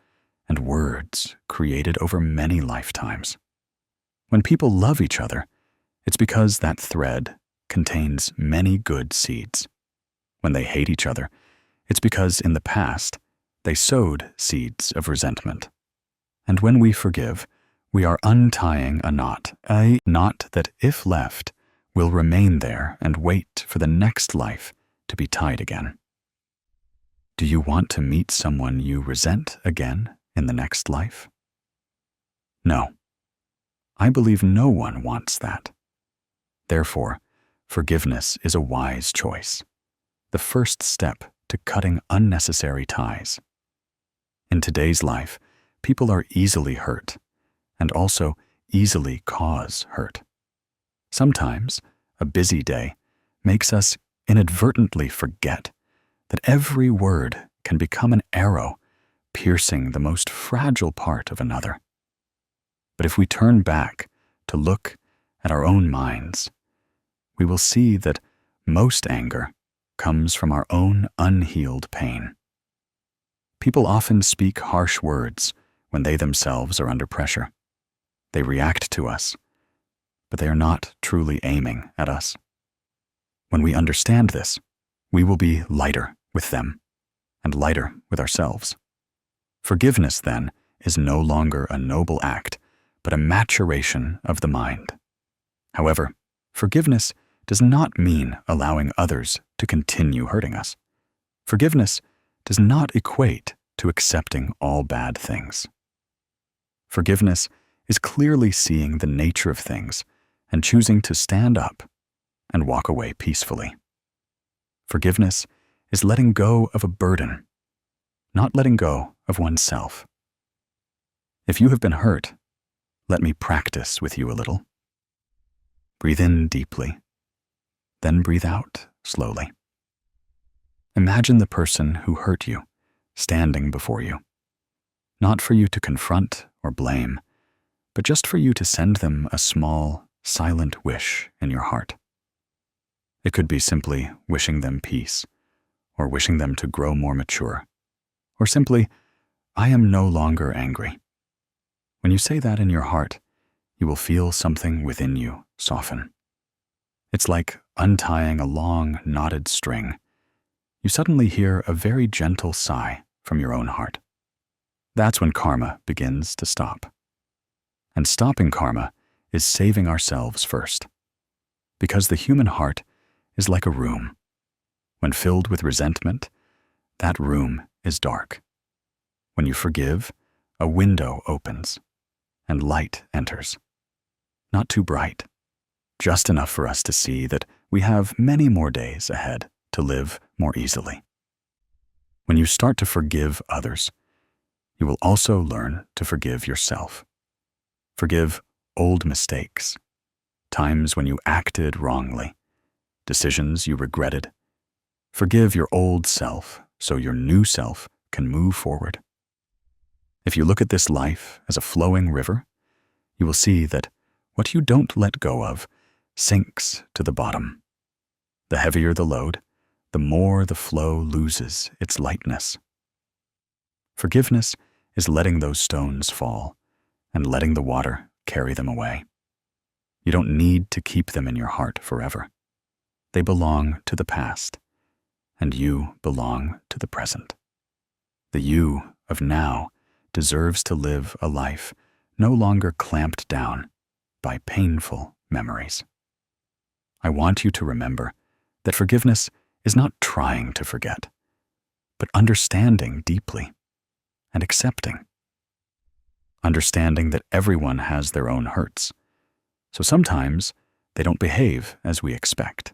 and words created over many lifetimes. When people love each other, it's because that thread contains many good seeds. When they hate each other, it's because in the past, they sowed seeds of resentment. And when we forgive, we are untying a knot that, if left, will remain there and wait for the next life to be tied again. Do you want to meet someone you resent again in the next life? No. I believe no one wants that. Therefore, forgiveness is a wise choice, the first step to cutting unnecessary ties. In today's life, people are easily hurt and also easily cause hurt. Sometimes, a busy day makes us inadvertently forget that every word can become an arrow piercing the most fragile part of another. But if we turn back to look at our own minds, we will see that most anger comes from our own unhealed pain. People often speak harsh words when they themselves are under pressure. They react to us, but they are not truly aiming at us. When we understand this, we will be lighter with them and lighter with ourselves. Forgiveness, then, is no longer a noble act, but a maturation of the mind. However, forgiveness does not mean allowing others to continue hurting us. Forgiveness does not equate to accepting all bad things. Forgiveness is clearly seeing the nature of things and choosing to stand up and walk away peacefully. Forgiveness is letting go of a burden, not letting go of oneself. If you have been hurt, let me practice with you a little. Breathe in deeply, then breathe out slowly. Imagine the person who hurt you standing before you, not for you to confront or blame, but just for you to send them a small, silent wish in your heart. It could be simply wishing them peace, or wishing them to grow more mature, or simply, I am no longer angry. When you say that in your heart, you will feel something within you soften. It's like untying a long, knotted string. You suddenly hear a very gentle sigh from your own heart. That's when karma begins to stop. And stopping karma is saving ourselves first. Because the human heart is like a room. When filled with resentment, that room is dark. When you forgive, a window opens, and light enters. Not too bright, just enough for us to see that we have many more days ahead to live more easily. When you start to forgive others, you will also learn to forgive yourself. Forgive old mistakes, times when you acted wrongly, decisions you regretted. Forgive your old self so your new self can move forward. If you look at this life as a flowing river, you will see that what you don't let go of sinks to the bottom. The heavier the load, the more the flow loses its lightness. Forgiveness is letting those stones fall and letting the water carry them away. You don't need to keep them in your heart forever. They belong to the past, and you belong to the present. The you of now deserves to live a life no longer clamped down by painful memories. I want you to remember that forgiveness is not trying to forget, but understanding deeply and accepting. Understanding that everyone has their own hurts, so sometimes they don't behave as we expect.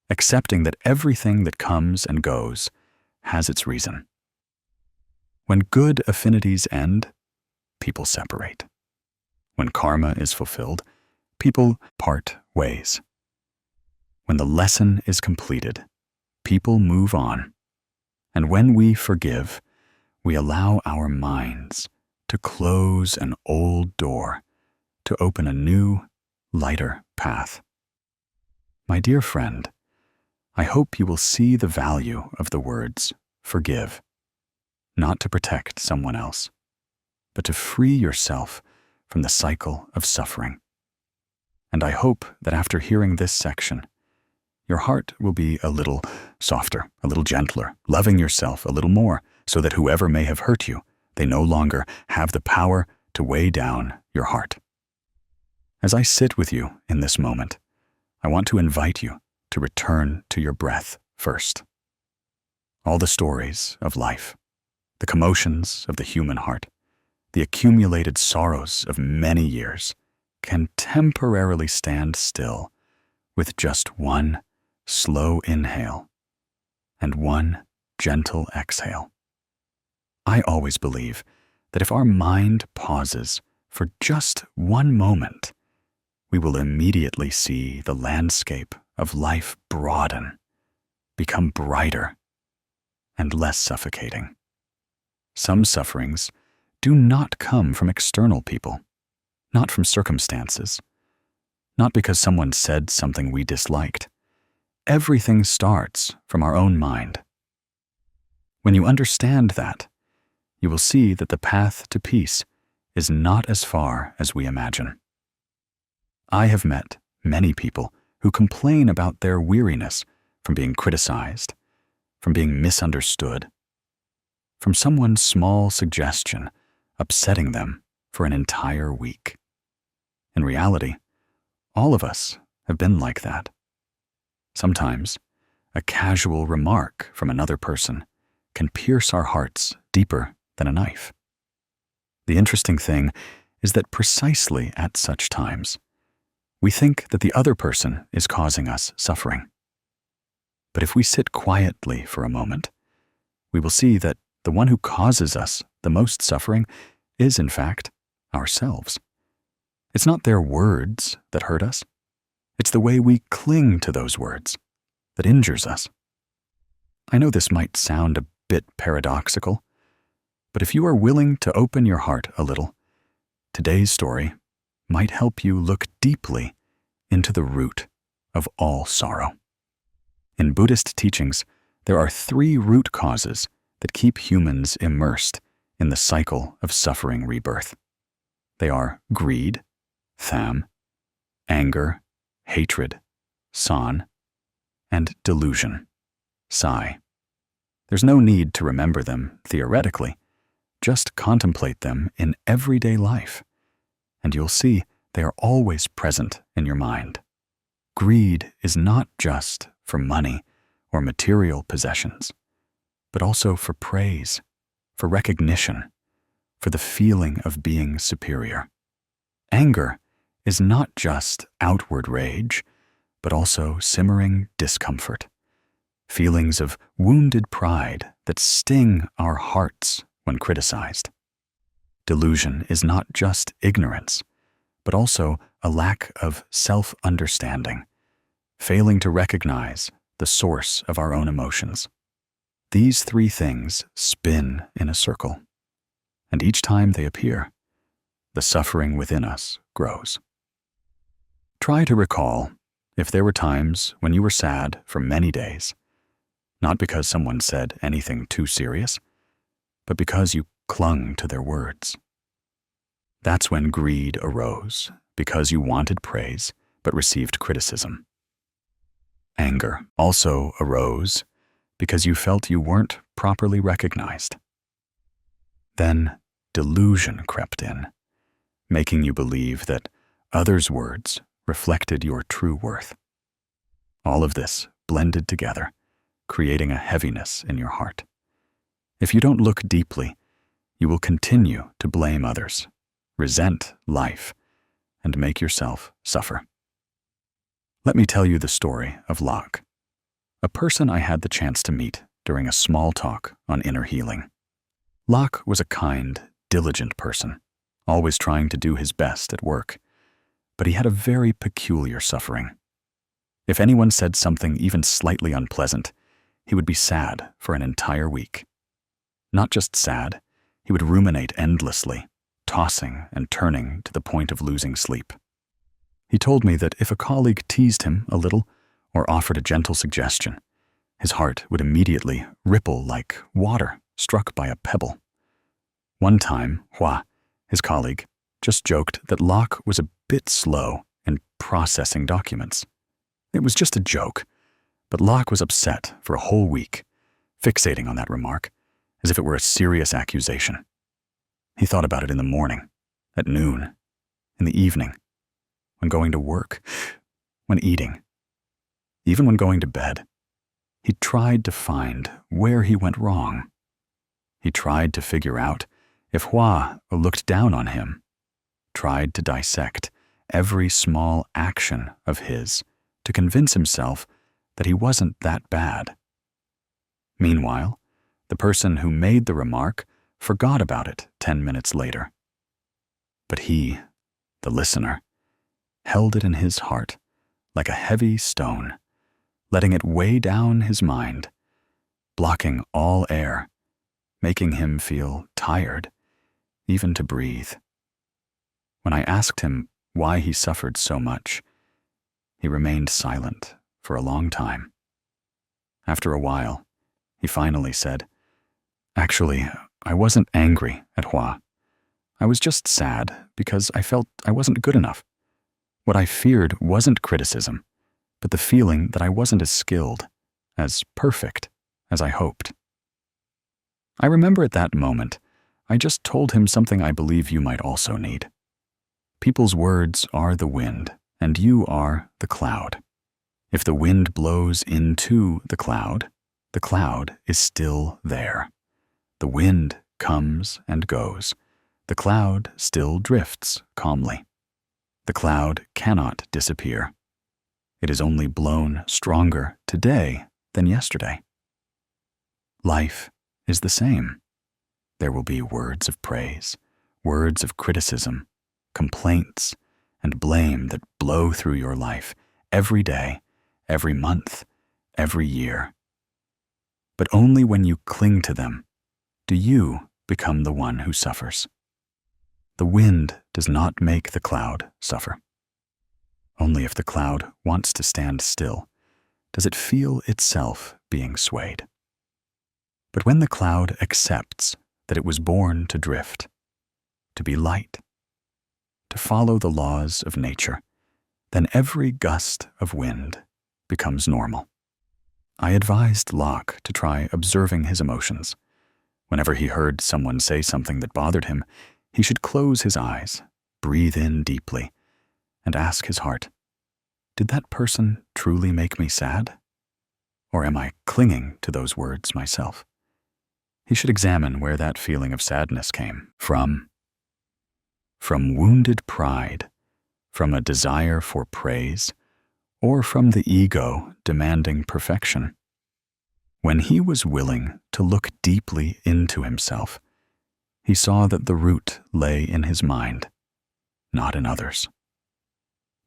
Accepting that everything that comes and goes has its reason. When good affinities end, people separate. When karma is fulfilled, people part ways. When the lesson is completed, people move on. And when we forgive, we allow our minds to close an old door to open a new, lighter path. My dear friend, I hope you will see the value of the words forgive, not to protect someone else, but to free yourself from the cycle of suffering. And I hope that after hearing this section, your heart will be a little softer, a little gentler, loving yourself a little more, so that whoever may have hurt you, they no longer have the power to weigh down your heart. As I sit with you in this moment, I want to invite you to return to your breath first. All the stories of life, the commotions of the human heart, the accumulated sorrows of many years can temporarily stand still with just one slow inhale and one gentle exhale. I always believe that if our mind pauses for just one moment, we will immediately see the landscape of life broaden, become brighter, and less suffocating. Some sufferings do not come from external people, not from circumstances, not because someone said something we disliked. Everything starts from our own mind. When you understand that, you will see that the path to peace is not as far as we imagine. I have met many people who complain about their weariness from being criticized, from being misunderstood, from someone's small suggestion upsetting them for an entire week. In reality, all of us have been like that. Sometimes, a casual remark from another person can pierce our hearts deeper than a knife. The interesting thing is that precisely at such times, we think that the other person is causing us suffering. But if we sit quietly for a moment, we will see that the one who causes us the most suffering is, in fact, ourselves. It's not their words that hurt us. It's the way we cling to those words that injures us. I know this might sound a bit paradoxical, but if you are willing to open your heart a little, today's story might help you look deeply into the root of all sorrow. In Buddhist teachings, There are three root causes that keep humans immersed in the cycle of suffering rebirth. They are greed, tham, anger, hatred, san, and delusion, sai. There's no need to remember them theoretically. Just contemplate them in everyday life, and you'll see they are always present in your mind. Greed is not just for money or material possessions, but also for praise, for recognition, for the feeling of being superior. Anger is not just outward rage, but also simmering discomfort, feelings of wounded pride that sting our hearts when criticized. Delusion is not just ignorance, but also a lack of self-understanding, failing to recognize the source of our own emotions. These three things spin in a circle, and each time they appear, the suffering within us grows. Try to recall if there were times when you were sad for many days, not because someone said anything too serious, but because you clung to their words. That's when greed arose, because you wanted praise but received criticism. Anger also arose because you felt you weren't properly recognized. Then delusion crept in, making you believe that others' words reflected your true worth. All of this blended together, creating a heaviness in your heart. If you don't look deeply, you will continue to blame others, resent life, and make yourself suffer. Let me tell you the story of Locke, a person I had the chance to meet during a small talk on inner healing. Locke was a kind, diligent person, always trying to do his best at work, but he had a very peculiar suffering. If anyone said something even slightly unpleasant, he would be sad for an entire week. Not just sad, he would ruminate endlessly, tossing and turning to the point of losing sleep. He told me that if a colleague teased him a little or offered a gentle suggestion, his heart would immediately ripple like water struck by a pebble. One time, Hua, his colleague, just joked that Locke was a bit slow in processing documents. It was just a joke, but Locke was upset for a whole week, fixating on that remark as if it were a serious accusation. He thought about it in the morning, at noon, in the evening, when going to work, when eating, even when going to bed. He tried to find where he went wrong. He tried to figure out if Hua looked down on him, tried to dissect every small action of his to convince himself that he wasn't that bad. Meanwhile, the person who made the remark forgot about it 10 minutes later. But he, the listener, held it in his heart like a heavy stone, letting it weigh down his mind, blocking all air, making him feel tired, even to breathe. When I asked him why he suffered so much, he remained silent for a long time. After a while, he finally said, "Actually, I wasn't angry at Hua. I was just sad because I felt I wasn't good enough. What I feared wasn't criticism, but the feeling that I wasn't as skilled, as perfect as I hoped." I remember at that moment, I just told him something I believe you might also need. People's words are the wind, and you are the cloud. If the wind blows into the cloud is still there. The wind comes and goes. The cloud still drifts calmly. The cloud cannot disappear. It is only blown stronger today than yesterday. Life is the same. There will be words of praise, words of criticism, complaints, and blame that blow through your life every day, every month, every year. But only when you cling to them do you become the one who suffers. The wind does not make the cloud suffer. Only if the cloud wants to stand still does it feel itself being swayed. But when the cloud accepts that it was born to drift, to be light, to follow the laws of nature, then every gust of wind becomes normal. I advised Locke to try observing his emotions. Whenever he heard someone say something that bothered him, he should close his eyes, breathe in deeply, and ask his heart, did that person truly make me sad? Or am I clinging to those words myself? He should examine where that feeling of sadness came from. From wounded pride, from a desire for praise, or from the ego demanding perfection. When he was willing to look deeply into himself, he saw that the root lay in his mind, not in others.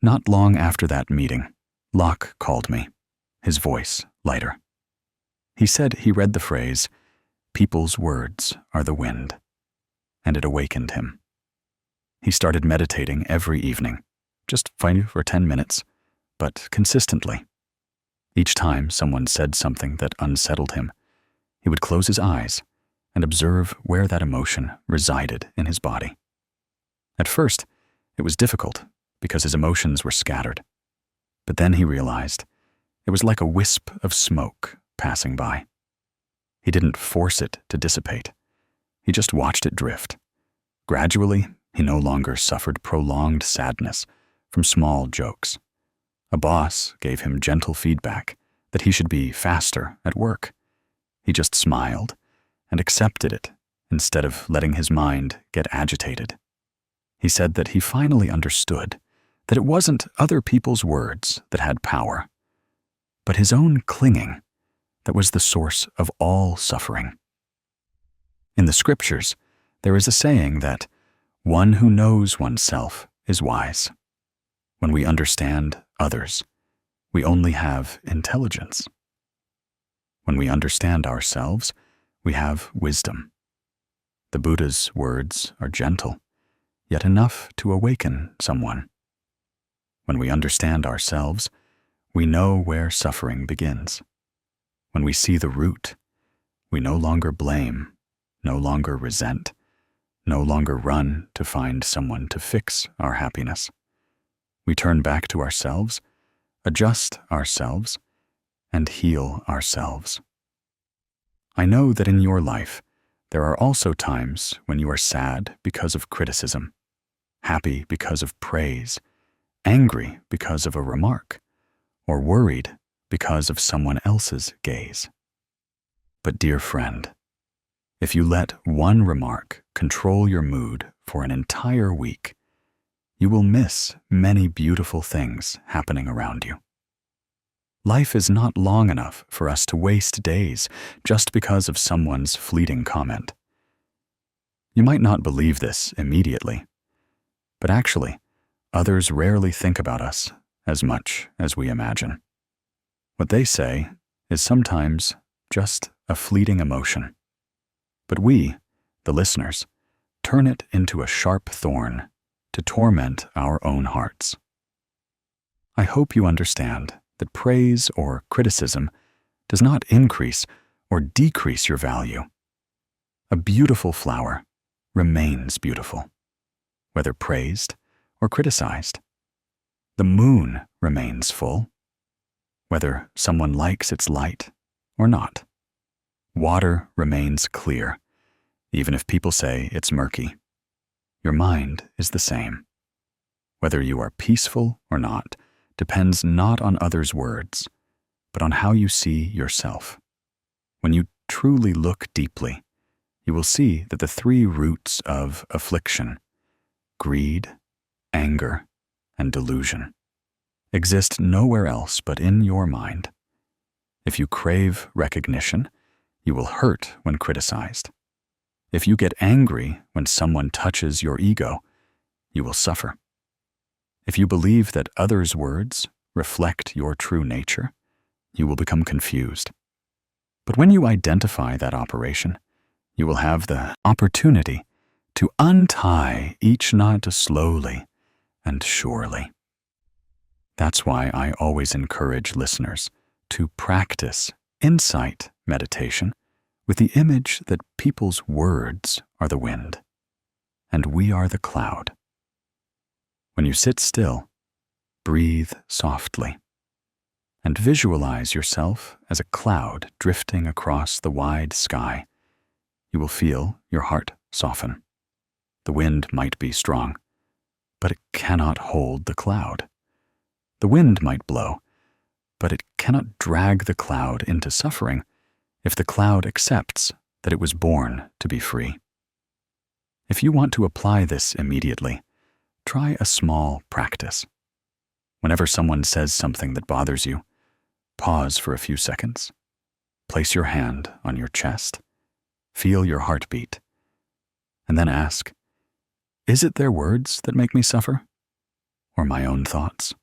Not long after that meeting, Locke called me, his voice lighter. He said he read the phrase, "People's words are the wind," and it awakened him. He started meditating every evening, just 5 or 10 minutes, but consistently. Each time someone said something that unsettled him, he would close his eyes and observe where that emotion resided in his body. At first, it was difficult because his emotions were scattered, but then he realized it was like a wisp of smoke passing by. He didn't force it to dissipate. He just watched it drift. Gradually, he no longer suffered prolonged sadness from small jokes. A boss gave him gentle feedback that he should be faster at work. He just smiled and accepted it instead of letting his mind get agitated. He said that he finally understood that it wasn't other people's words that had power, but his own clinging that was the source of all suffering. In the scriptures, there is a saying that one who knows oneself is wise. When we understand others, we only have intelligence. When we understand ourselves, we have wisdom. The Buddha's words are gentle, yet enough to awaken someone. When we understand ourselves, we know where suffering begins. When we see the root, we no longer blame, no longer resent, no longer run to find someone to fix our happiness. We turn back to ourselves, adjust ourselves, and heal ourselves. I know that in your life, there are also times when you are sad because of criticism, happy because of praise, angry because of a remark, or worried because of someone else's gaze. But dear friend, if you let one remark control your mood for an entire week, you will miss many beautiful things happening around you. Life is not long enough for us to waste days just because of someone's fleeting comment. You might not believe this immediately, but actually, others rarely think about us as much as we imagine. What they say is sometimes just a fleeting emotion, but we, the listeners, turn it into a sharp thorn to torment our own hearts. I hope you understand that praise or criticism does not increase or decrease your value. A beautiful flower remains beautiful, whether praised or criticized. The moon remains full, whether someone likes its light or not. Water remains clear, even if people say it's murky. Your mind is the same. Whether you are peaceful or not depends not on others' words, but on how you see yourself. When you truly look deeply, you will see that the 3 roots of affliction, greed, anger, and delusion, exist nowhere else but in your mind. If you crave recognition, you will hurt when criticized. If you get angry when someone touches your ego, you will suffer. If you believe that others' words reflect your true nature, you will become confused. But when you identify that operation, you will have the opportunity to untie each knot slowly and surely. That's why I always encourage listeners to practice insight meditation with the image that people's words are the wind, and we are the cloud. When you sit still, breathe softly, and visualize yourself as a cloud drifting across the wide sky. You will feel your heart soften. The wind might be strong, but it cannot hold the cloud. The wind might blow, but it cannot drag the cloud into suffering if the cloud accepts that it was born to be free. If you want to apply this immediately, try a small practice. Whenever someone says something that bothers you, pause for a few seconds. Place your hand on your chest. Feel your heartbeat. And then ask, is it their words that make me suffer, or my own thoughts?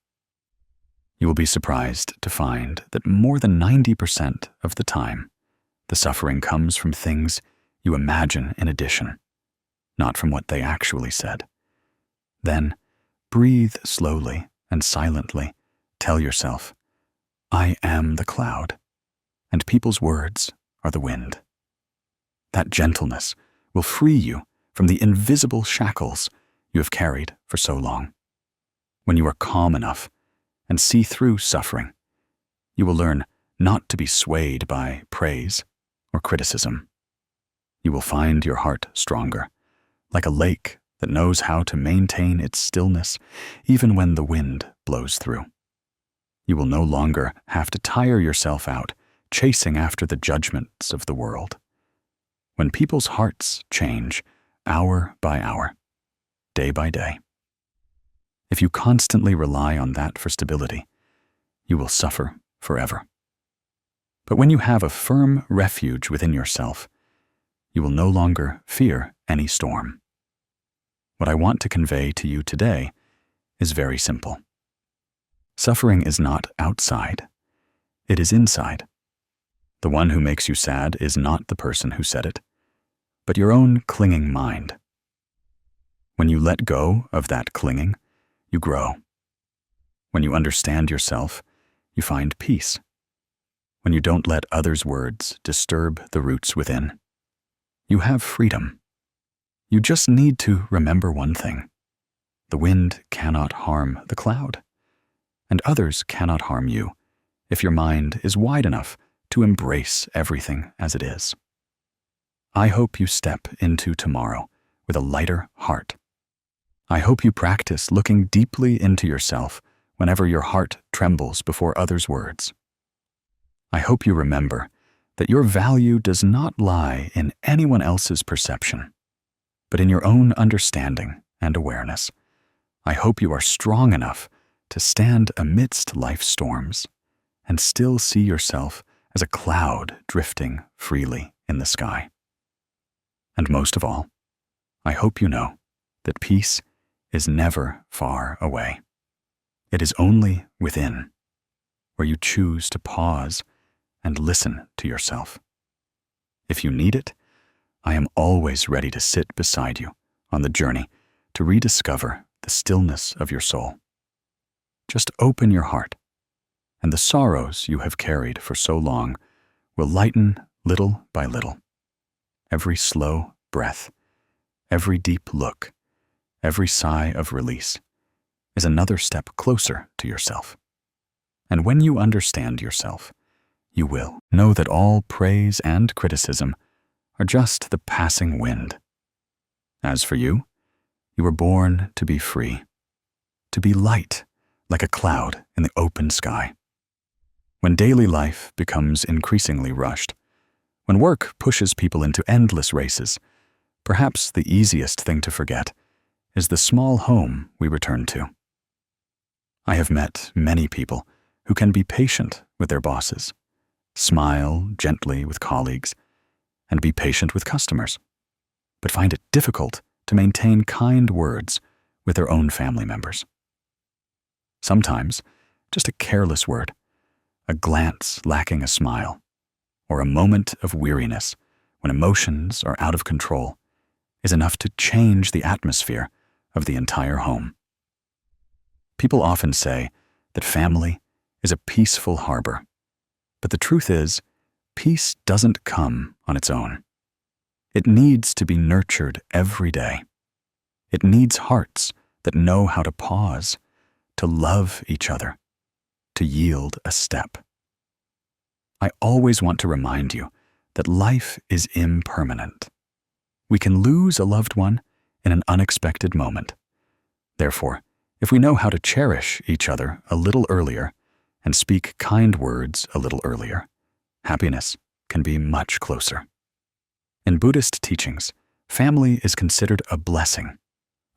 You will be surprised to find that more than 90% of the time, the suffering comes from things you imagine in addition, not from what they actually said. Then, breathe slowly and silently. Tell yourself, I am the cloud, and people's words are the wind. That gentleness will free you from the invisible shackles you have carried for so long. When you are calm enough and see through suffering, you will learn not to be swayed by praise or criticism. You will find your heart stronger, like a lake that knows how to maintain its stillness even when the wind blows through. You will no longer have to tire yourself out chasing after the judgments of the world. When people's hearts change hour by hour, day by day, if you constantly rely on that for stability, you will suffer forever. But when you have a firm refuge within yourself, you will no longer fear any storm. What I want to convey to you today is very simple. Suffering is not outside, it is inside. The one who makes you sad is not the person who said it, but your own clinging mind. When you let go of that clinging, you grow. When you understand yourself, you find peace. When you don't let others' words disturb the roots within, you have freedom. You just need to remember one thing. The wind cannot harm the cloud, and others cannot harm you if your mind is wide enough to embrace everything as it is. I hope you step into tomorrow with a lighter heart. I hope you practice looking deeply into yourself whenever your heart trembles before others' words. I hope you remember that your value does not lie in anyone else's perception, but in your own understanding and awareness. I hope you are strong enough to stand amidst life's storms and still see yourself as a cloud drifting freely in the sky. And most of all, I hope you know that peace is never far away. It is only within, where you choose to pause and listen to yourself. If you need it, I am always ready to sit beside you on the journey to rediscover the stillness of your soul. Just open your heart, and the sorrows you have carried for so long will lighten little by little. Every slow breath, every deep look, every sigh of release is another step closer to yourself. And when you understand yourself, you will know that all praise and criticism are just the passing wind. As for you, you were born to be free, to be light like a cloud in the open sky. When daily life becomes increasingly rushed, when work pushes people into endless races, perhaps the easiest thing to forget is the small home we return to. I have met many people who can be patient with their bosses, smile gently with colleagues, and be patient with customers, but find it difficult to maintain kind words with their own family members. Sometimes, just a careless word, a glance lacking a smile, or a moment of weariness when emotions are out of control is enough to change the atmosphere of the entire home. People often say that family is a peaceful harbor, but the truth is, Peace doesn't come on its own. It needs to be nurtured every day. It needs hearts that know how to pause, to love each other, to yield a step. I always want to remind you that life is impermanent. We can lose a loved one in an unexpected moment. Therefore, if we know how to cherish each other a little earlier and speak kind words a little earlier, happiness can be much closer. In Buddhist teachings, family is considered a blessing,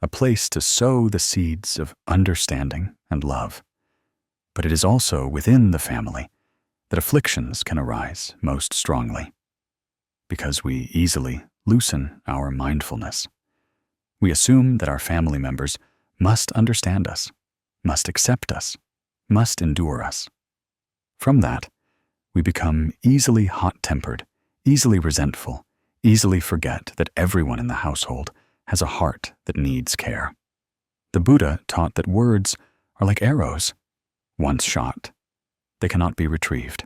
a place to sow the seeds of understanding and love. But it is also within the family that afflictions can arise most strongly, because we easily loosen our mindfulness. We assume that our family members must understand us, must accept us, must endure us. From that, we become easily hot-tempered, easily resentful, easily forget that everyone in the household has a heart that needs care. The Buddha taught that words are like arrows. Once shot, they cannot be retrieved.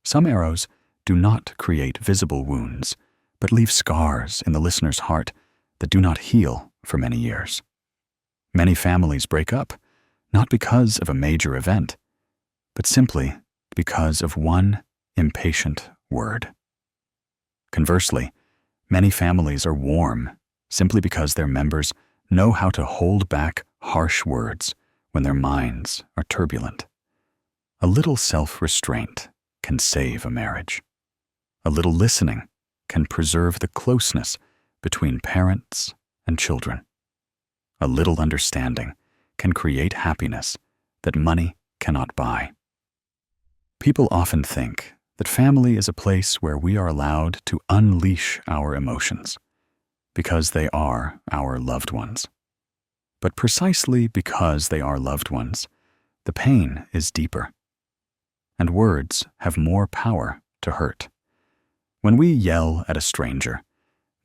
Some arrows do not create visible wounds, but leave scars in the listener's heart that do not heal for many years. Many families break up, not because of a major event, but simply because of one impatient word. Conversely, many families are warm simply because their members know how to hold back harsh words when their minds are turbulent. A little self-restraint can save a marriage. A little listening can preserve the closeness between parents and children. A little understanding can create happiness that money cannot buy. People often think that family is a place where we are allowed to unleash our emotions because they are our loved ones. But precisely because they are loved ones, the pain is deeper, and words have more power to hurt. When we yell at a stranger,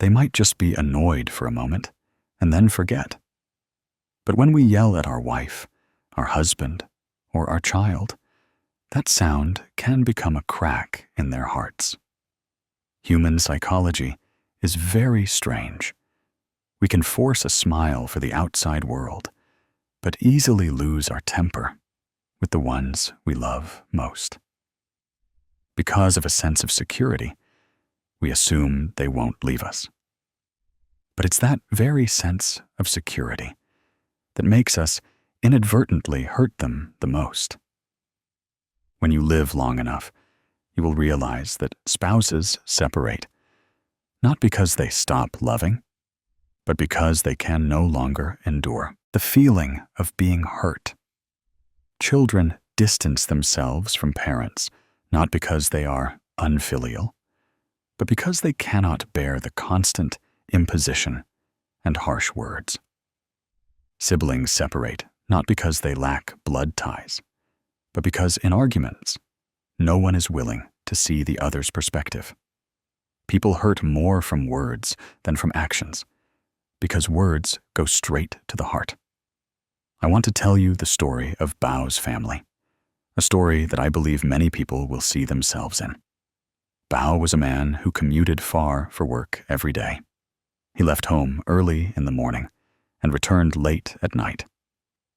they might just be annoyed for a moment and then forget. But when we yell at our wife, our husband, or our child, that sound can become a crack in their hearts. Human psychology is very strange. We can force a smile for the outside world, but easily lose our temper with the ones we love most. Because of a sense of security, we assume they won't leave us. But it's that very sense of security that makes us inadvertently hurt them the most. When you live long enough, you will realize that spouses separate, not because they stop loving, but because they can no longer endure the feeling of being hurt. Children distance themselves from parents, not because they are unfilial, but because they cannot bear the constant imposition and harsh words. Siblings separate, not because they lack blood ties, but because in arguments, no one is willing to see the other's perspective. People hurt more from words than from actions, because words go straight to the heart. I want to tell you the story of Bao's family, a story that I believe many people will see themselves in. Bao was a man who commuted far for work every day. He left home early in the morning and returned late at night.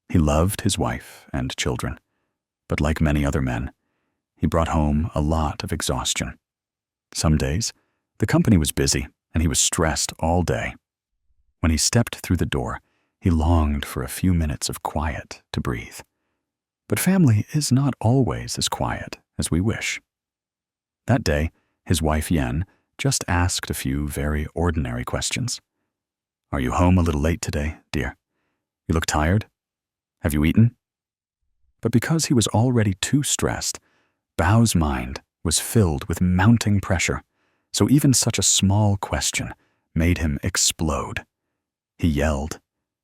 He loved his wife and children, but like many other men, he brought home a lot of exhaustion. Some days, the company was busy and he was stressed all day. When he stepped through the door, he longed for a few minutes of quiet to breathe. But family is not always as quiet as we wish. That day, his wife Yen just asked a few very ordinary questions. "Are you home a little late today, dear? You look tired? Have you eaten?" But because he was already too stressed, Bao's mind was filled with mounting pressure, so even such a small question made him explode. He yelled,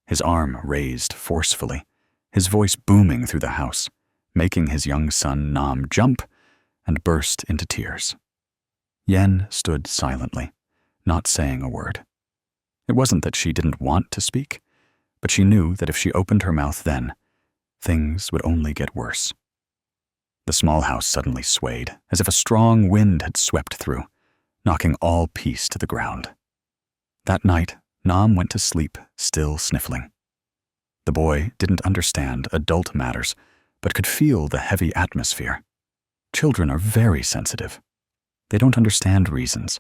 his arm raised forcefully, his voice booming through the house, making his young son Nam jump and burst into tears. Yen stood silently, not saying a word. It wasn't that she didn't want to speak, but she knew that if she opened her mouth then, things would only get worse. The small house suddenly swayed, as if a strong wind had swept through, knocking all peace to the ground. That night, Nam went to sleep, still sniffling. The boy didn't understand adult matters, but could feel the heavy atmosphere. Children are very sensitive. They don't understand reasons,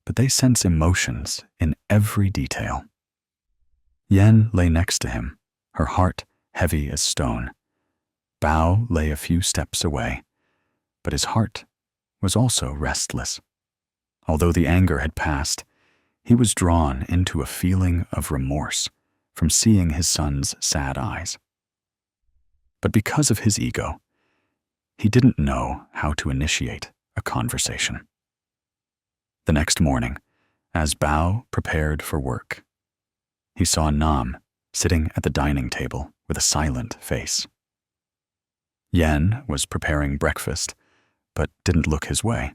but they sense emotions in every detail. Yen lay next to him, her heart heavy as stone. Bao lay a few steps away, but his heart was also restless. Although the anger had passed, he was drawn into a feeling of remorse from seeing his son's sad eyes. But because of his ego, he didn't know how to initiate a conversation. The next morning, as Bao prepared for work, he saw Nam sitting at the dining table with a silent face. Yen was preparing breakfast, but didn't look his way.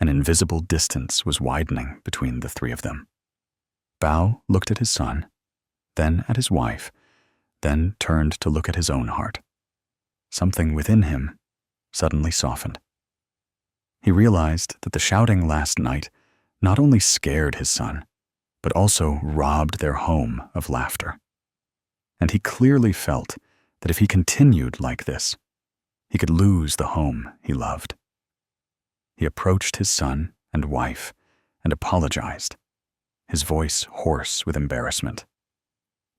An invisible distance was widening between the three of them. Bao looked at his son, then at his wife, then turned to look at his own heart. Something within him suddenly softened. He realized that the shouting last night not only scared his son, but also robbed their home of laughter. And he clearly felt that if he continued like this, he could lose the home he loved. He approached his son and wife and apologized, his voice hoarse with embarrassment.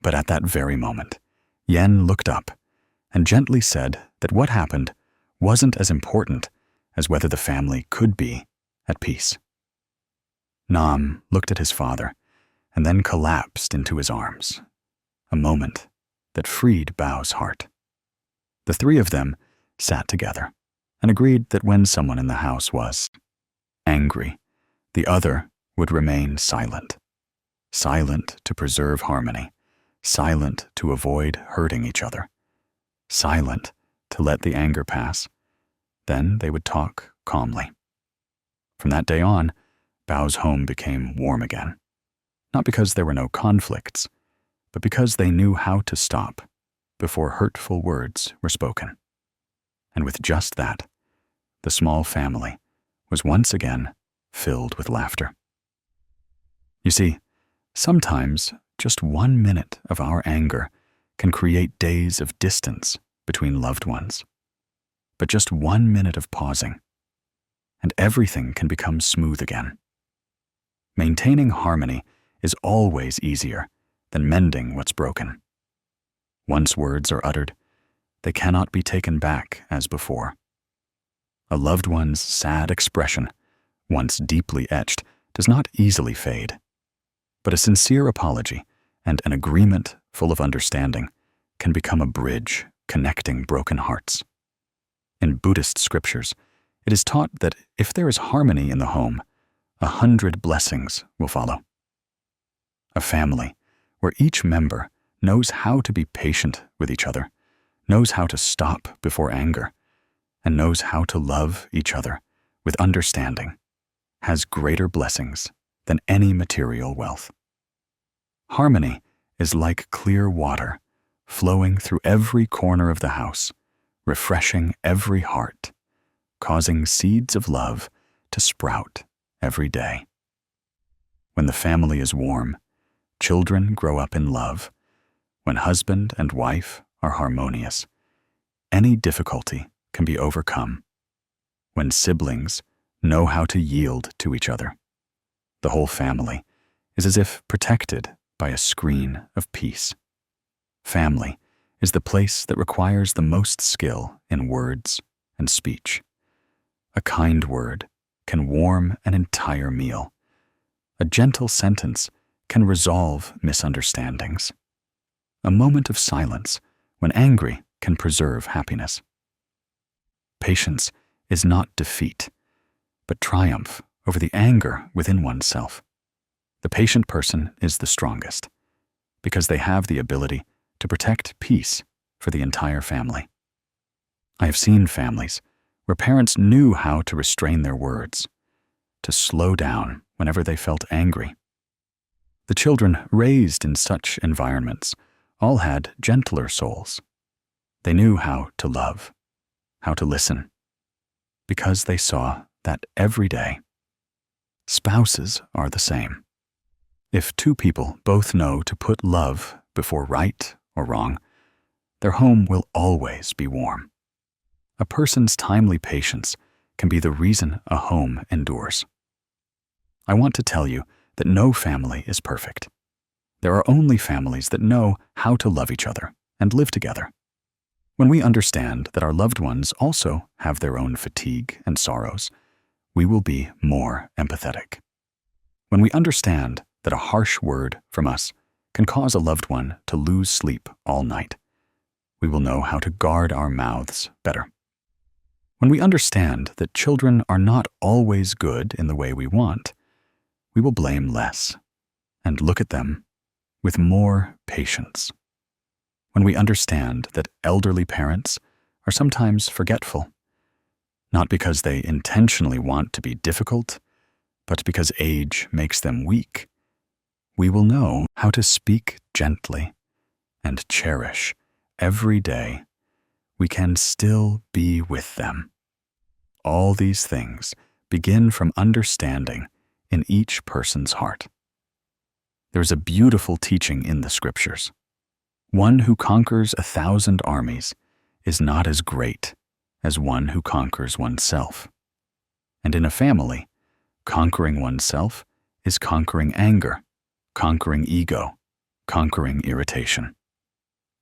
But at that very moment, Yen looked up and gently said that what happened wasn't as important as whether the family could be at peace. Nam looked at his father and then collapsed into his arms, a moment that freed Bao's heart. The three of them sat together and agreed that when someone in the house was angry, the other would remain silent. Silent to preserve harmony, silent to avoid hurting each other, silent to let the anger pass. Then they would talk calmly. From that day on, Bao's home became warm again, not because there were no conflicts, but because they knew how to stop before hurtful words were spoken. And with just that, the small family was once again filled with laughter. You see, sometimes just 1 minute of our anger can create days of distance between loved ones. But just 1 minute of pausing, and everything can become smooth again. Maintaining harmony is always easier than mending what's broken. Once words are uttered, they cannot be taken back as before. A loved one's sad expression, once deeply etched, does not easily fade. But a sincere apology and an agreement full of understanding can become a bridge connecting broken hearts. In Buddhist scriptures, it is taught that if there is harmony in the home, 100 blessings will follow. A family where each member knows how to be patient with each other, knows how to stop before anger, and knows how to love each other with understanding, has greater blessings than any material wealth. Harmony is like clear water flowing through every corner of the house, refreshing every heart, causing seeds of love to sprout every day. When the family is warm, children grow up in love. When husband and wife are harmonious, any difficulty can be overcome. When siblings know how to yield to each other, the whole family is as if protected by a screen of peace. Family is the place that requires the most skill in words and speech. A kind word can warm an entire meal. A gentle sentence can resolve misunderstandings. A moment of silence when angry can preserve happiness. Patience is not defeat, but triumph over the anger within oneself. The patient person is the strongest because they have the ability to protect peace for the entire family. I have seen families where parents knew how to restrain their words, to slow down whenever they felt angry. The children raised in such environments all had gentler souls. They knew how to love, how to listen, because they saw that every day. Spouses are the same. If two people both know to put love before right or wrong, their home will always be warm. A person's timely patience can be the reason a home endures. I want to tell you that no family is perfect. There are only families that know how to love each other and live together. When we understand that our loved ones also have their own fatigue and sorrows, we will be more empathetic. When we understand that a harsh word from us can cause a loved one to lose sleep all night, we will know how to guard our mouths better. When we understand that children are not always good in the way we want, we will blame less and look at them with more patience. When we understand that elderly parents are sometimes forgetful, not because they intentionally want to be difficult, but because age makes them weak, we will know how to speak gently and cherish every day we can still be with them. All these things begin from understanding in each person's heart. There's a beautiful teaching in the scriptures. One who conquers 1,000 armies is not as great as one who conquers oneself. And in a family, conquering oneself is conquering anger, conquering ego, conquering irritation.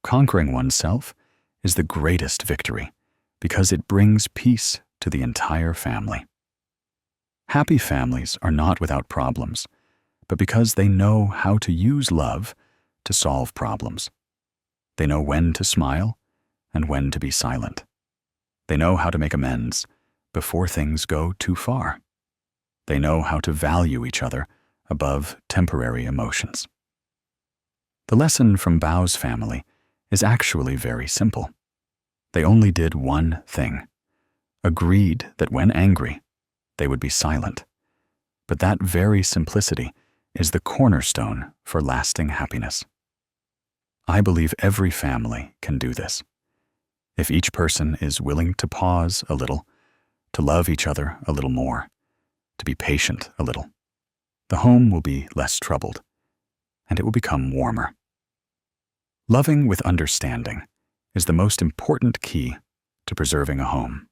Conquering oneself is the greatest victory because it brings peace to the entire family. Happy families are not without problems, but because they know how to use love to solve problems. They know when to smile and when to be silent. They know how to make amends before things go too far. They know how to value each other above temporary emotions. The lesson from Bao's family is actually very simple. They only did one thing: agreed that when angry, they would be silent. But that very simplicity is the cornerstone for lasting happiness. I believe every family can do this. If each person is willing to pause a little, to love each other a little more, to be patient a little, the home will be less troubled, and it will become warmer. Loving with understanding is the most important key to preserving a home.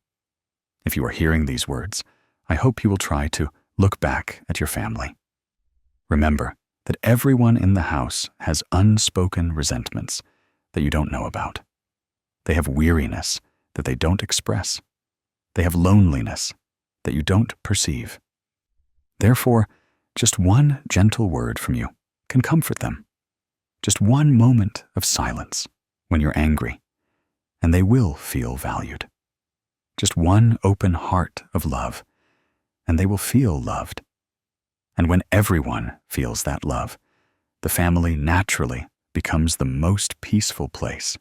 If you are hearing these words, I hope you will try to look back at your family. Remember that everyone in the house has unspoken resentments that you don't know about. They have weariness that they don't express. They have loneliness that you don't perceive. Therefore, just one gentle word from you can comfort them. Just one moment of silence when you're angry, and they will feel valued. Just one open heart of love, and they will feel loved. And when everyone feels that love, the family naturally becomes the most peaceful place.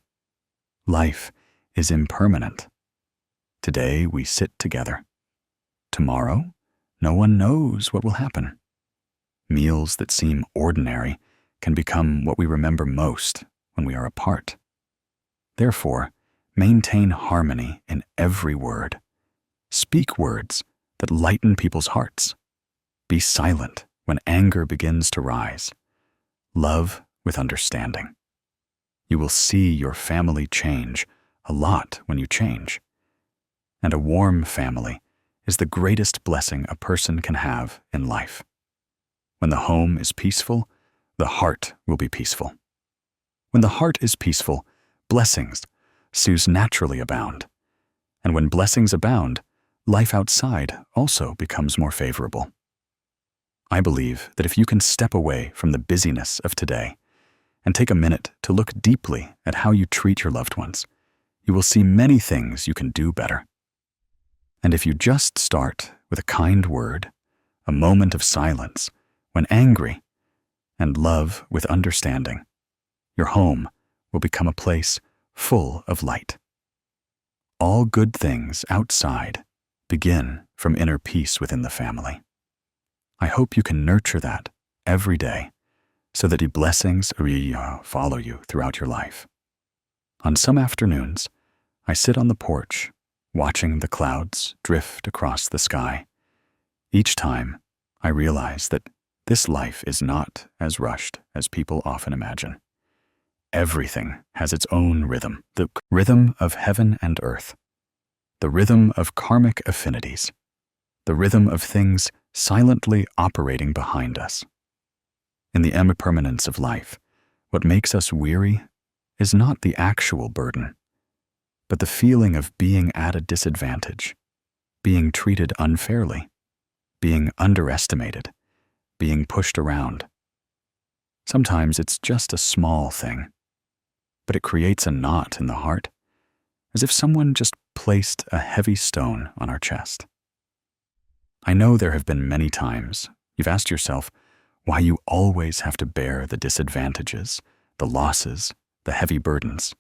Life is impermanent. Today we sit together. Tomorrow, no one knows what will happen. Meals that seem ordinary can become what we remember most when we are apart. Therefore, maintain harmony in every word. Speak words that lighten people's hearts. Be silent when anger begins to rise. Love with understanding. You will see your family change a lot when you change. And a warm family is the greatest blessing a person can have in life. When the home is peaceful, the heart will be peaceful. When the heart is peaceful, blessings naturally abound. And when blessings abound, life outside also becomes more favorable. I believe that if you can step away from the busyness of today and take a minute to look deeply at how you treat your loved ones, you will see many things you can do better. And if you just start with a kind word, a moment of silence when angry, and love with understanding, your home will become a place full of light. All good things outside begin from inner peace within the family. I hope you can nurture that every day so that the blessings follow you throughout your life. On some afternoons, I sit on the porch watching the clouds drift across the sky. Each time, I realize that this life is not as rushed as people often imagine. Everything has its own rhythm, the rhythm of heaven and earth, the rhythm of karmic affinities, the rhythm of things silently operating behind us. In the impermanence of life, what makes us weary is not the actual burden, but the feeling of being at a disadvantage, being treated unfairly, being underestimated, being pushed around. Sometimes it's just a small thing, but it creates a knot in the heart, as if someone just placed a heavy stone on our chest. I know there have been many times you've asked yourself why you always have to bear the disadvantages, the losses, the heavy burdens,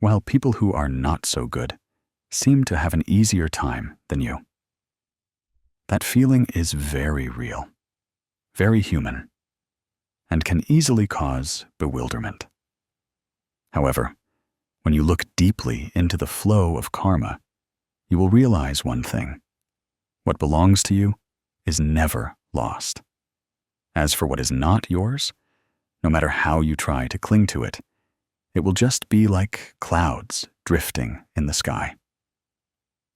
while people who are not so good seem to have an easier time than you. That feeling is very real, very human, and can easily cause bewilderment. However, when you look deeply into the flow of karma, you will realize one thing. What belongs to you is never lost. As for what is not yours, no matter how you try to cling to it, it will just be like clouds drifting in the sky.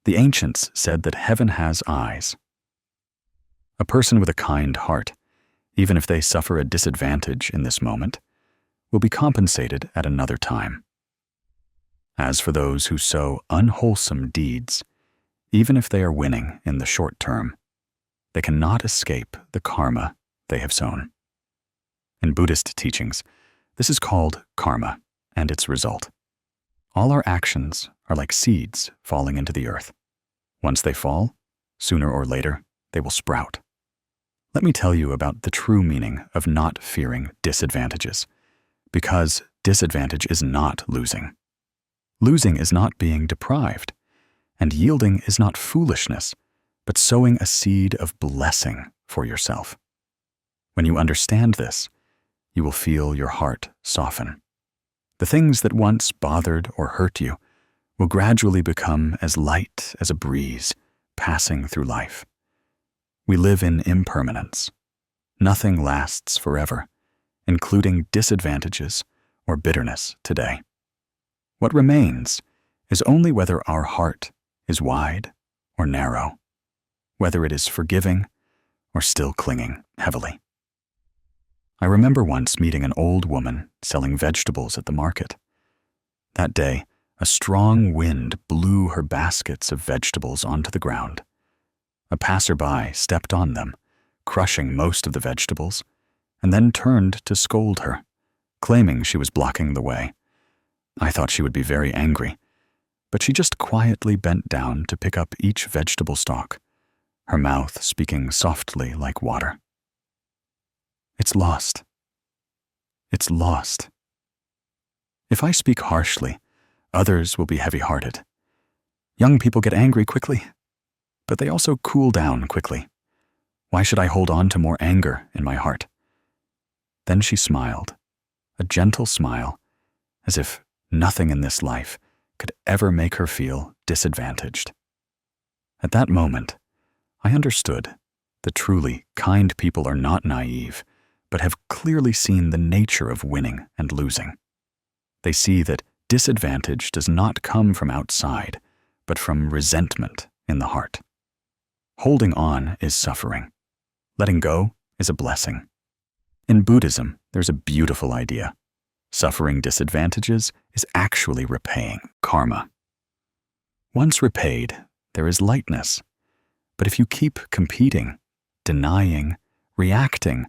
The ancients said that heaven has eyes. A person with a kind heart, even if they suffer a disadvantage in this moment, will be compensated at another time. As for those who sow unwholesome deeds, even if they are winning in the short term, they cannot escape the karma they have sown. In Buddhist teachings, this is called karma and its result. All our actions are like seeds falling into the earth. Once they fall, sooner or later, they will sprout. Let me tell you about the true meaning of not fearing disadvantages, because disadvantage is not losing. Losing is not being deprived, and yielding is not foolishness, but sowing a seed of blessing for yourself. When you understand this, you will feel your heart soften. The things that once bothered or hurt you will gradually become as light as a breeze passing through life. We live in impermanence. Nothing lasts forever, including disadvantages or bitterness today. What remains is only whether our heart is wide or narrow, whether it is forgiving or still clinging heavily. I remember once meeting an old woman selling vegetables at the market. That day, a strong wind blew her baskets of vegetables onto the ground. A passerby stepped on them, crushing most of the vegetables, and then turned to scold her, claiming she was blocking the way. I thought she would be very angry, but she just quietly bent down to pick up each vegetable stalk, her mouth speaking softly like water. It's lost. It's lost. If I speak harshly, others will be heavy-hearted. Young people get angry quickly, but they also cool down quickly. Why should I hold on to more anger in my heart? Then she smiled, a gentle smile, as if nothing in this life could ever make her feel disadvantaged. At that moment, I understood that truly kind people are not naive, but have clearly seen the nature of winning and losing. They see that disadvantage does not come from outside, but from resentment in the heart. Holding on is suffering. Letting go is a blessing. In Buddhism, there's a beautiful idea. Suffering disadvantages is actually repaying karma. Once repaid, there is lightness. But if you keep competing, denying, reacting,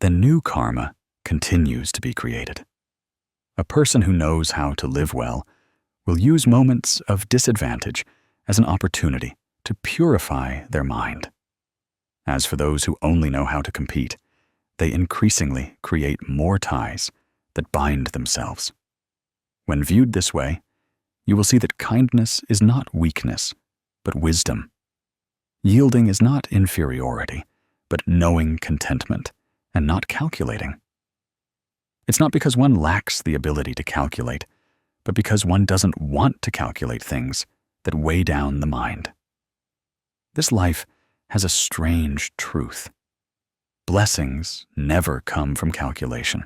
then new karma continues to be created. A person who knows how to live well will use moments of disadvantage as an opportunity to purify their mind. As for those who only know how to compete, they increasingly create more ties that bind themselves. When viewed this way, you will see that kindness is not weakness, but wisdom. Yielding is not inferiority, but knowing contentment and not calculating. It's not because one lacks the ability to calculate, but because one doesn't want to calculate things that weigh down the mind. This life has a strange truth. Blessings never come from calculation.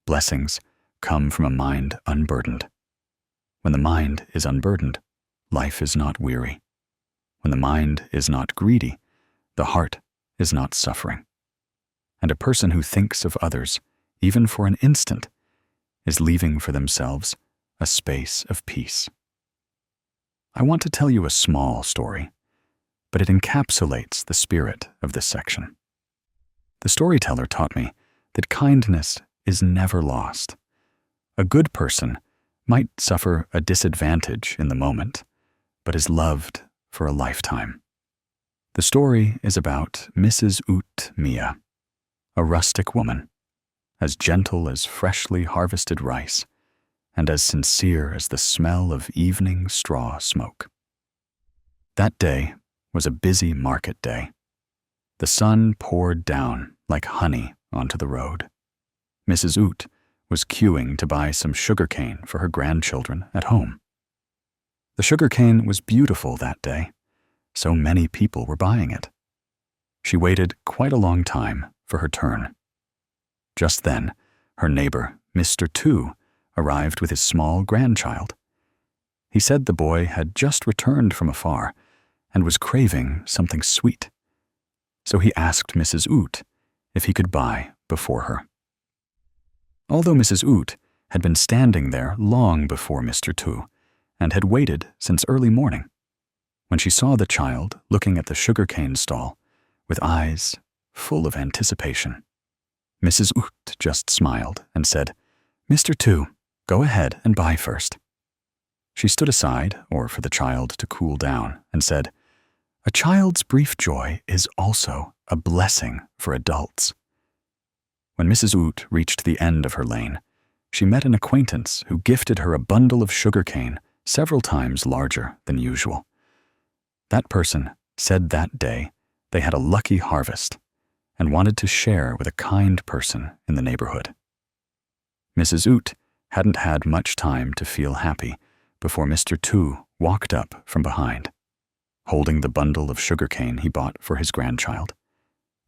Blessings come from a mind unburdened. When the mind is unburdened, life is not weary. When the mind is not greedy, the heart is not suffering. And a person who thinks of others, even for an instant, is leaving for themselves a space of peace. I want to tell you a small story, but it encapsulates the spirit of this section. The storyteller taught me that kindness is never lost. A good person might suffer a disadvantage in the moment, but is loved for a lifetime. The story is about Mrs. Ut Mia, a rustic woman, as gentle as freshly harvested rice, and as sincere as the smell of evening straw smoke. That day was a busy market day. The sun poured down like honey onto the road. Mrs. Ut was queuing to buy some sugarcane for her grandchildren at home. The sugarcane was beautiful that day. So many people were buying it. She waited quite a long time for her turn. Just then, her neighbor, Mr. Tu, arrived with his small grandchild. He said the boy had just returned from afar and was craving something sweet. So he asked Mrs. Ut if he could buy before her. Although Mrs. Ut had been standing there long before Mr. Tu and had waited since early morning, when she saw the child looking at the sugarcane stall with eyes full of anticipation, Mrs. Ut just smiled and said, "Mr. Tu, go ahead and buy first." She stood aside, or for the child to cool down, and said, "A child's brief joy is also a blessing for adults." When Mrs. Ut reached the end of her lane, she met an acquaintance who gifted her a bundle of sugarcane several times larger than usual. That person said that day they had a lucky harvest and wanted to share with a kind person in the neighborhood. Mrs. Ut hadn't had much time to feel happy before Mr. Tu walked up from behind, holding the bundle of sugarcane he bought for his grandchild,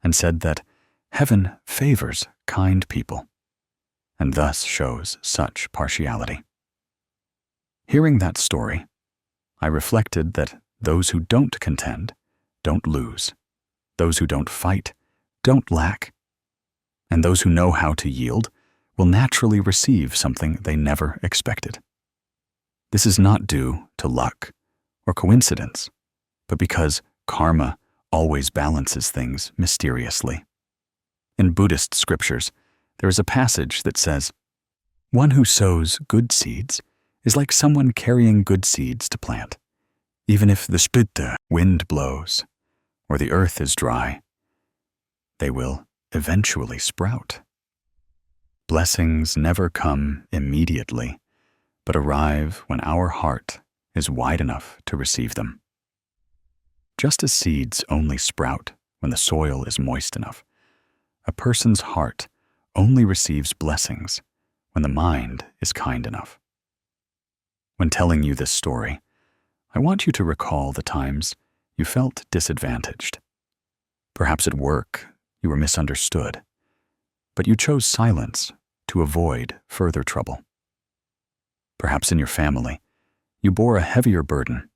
and said that heaven favors kind people, and thus shows such partiality. Hearing that story, I reflected that those who don't contend don't lose. Those who don't fight don't lack. And those who know how to yield will naturally receive something they never expected. This is not due to luck or coincidence, but because karma always balances things mysteriously. In Buddhist scriptures, there is a passage that says, "One who sows good seeds is like someone carrying good seeds to plant. Even if the wind blows or the earth is dry, they will eventually sprout." Blessings never come immediately, but arrive when our heart is wide enough to receive them. Just as seeds only sprout when the soil is moist enough, a person's heart only receives blessings when the mind is kind enough. When telling you this story, I want you to recall the times you felt disadvantaged. Perhaps at work you were misunderstood, but you chose silence to avoid further trouble. Perhaps in your family, you bore a heavier burden